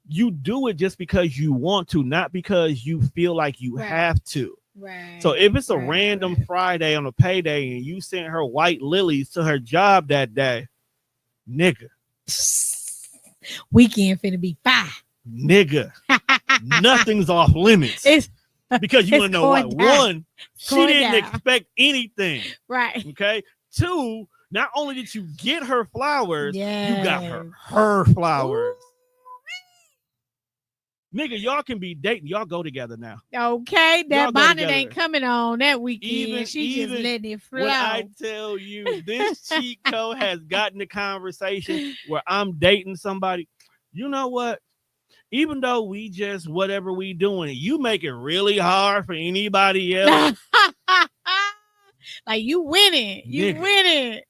you do it just because you want to, not because you feel like you have to. Right. So if it's a random Friday on a payday and you sent her white lilies to her job that day, nigga. Weekend finna be fine. Nigga, nothing's off limits. Because you want to know what? One, she didn't expect anything. Right. Okay. 2, not only did you get her flowers, you got her flowers. Ooh. Nigga, y'all can be dating. Y'all go together now. Okay. That bonnet ain't coming on that weekend. She just letting it flow. When I tell you, this cheat code has gotten the conversation where I'm dating somebody. You know what? Even though we just whatever we doing, you make it really hard for anybody else. Like you winning. You Nigga. winning.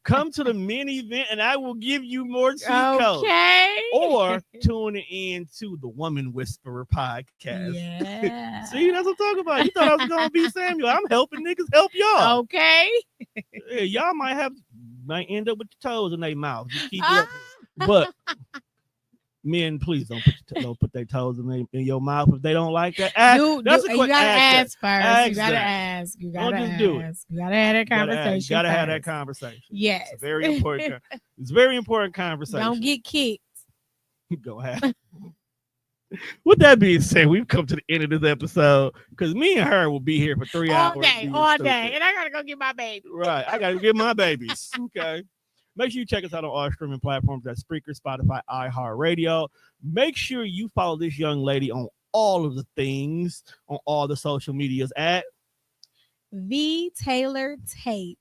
Come to the mini event and I will give you more cheat codes. Okay. Or tune in to the Woman Whisperer podcast. Yeah. See, that's what I'm talking about. You thought I was gonna be Samuel. I'm helping niggas help y'all. Okay. Yeah, y'all might end up with your toes in their mouth. Just keep it up. But men, please don't put their toes in your mouth if they don't like that. You gotta ask first. You gotta ask. You gotta just do it. ask. You gotta have that conversation. You gotta have that first. conversation. Yes. It's very important. It's a very important conversation. Don't get kicked. Go ahead. With that being said, we've come to the end of this episode because me and her will be here for 3 hours. All day. And I gotta go get my baby. Right. I gotta get my babies. Okay. Make sure you check us out on all streaming platforms at Spreaker, Spotify, iHeartRadio. Make sure you follow this young lady on all of the things, on all the social medias at Vee Taylor Tate.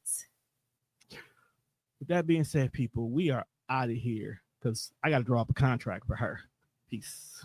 With that being said, people, we are out of here because I got to draw up a contract for her. Peace.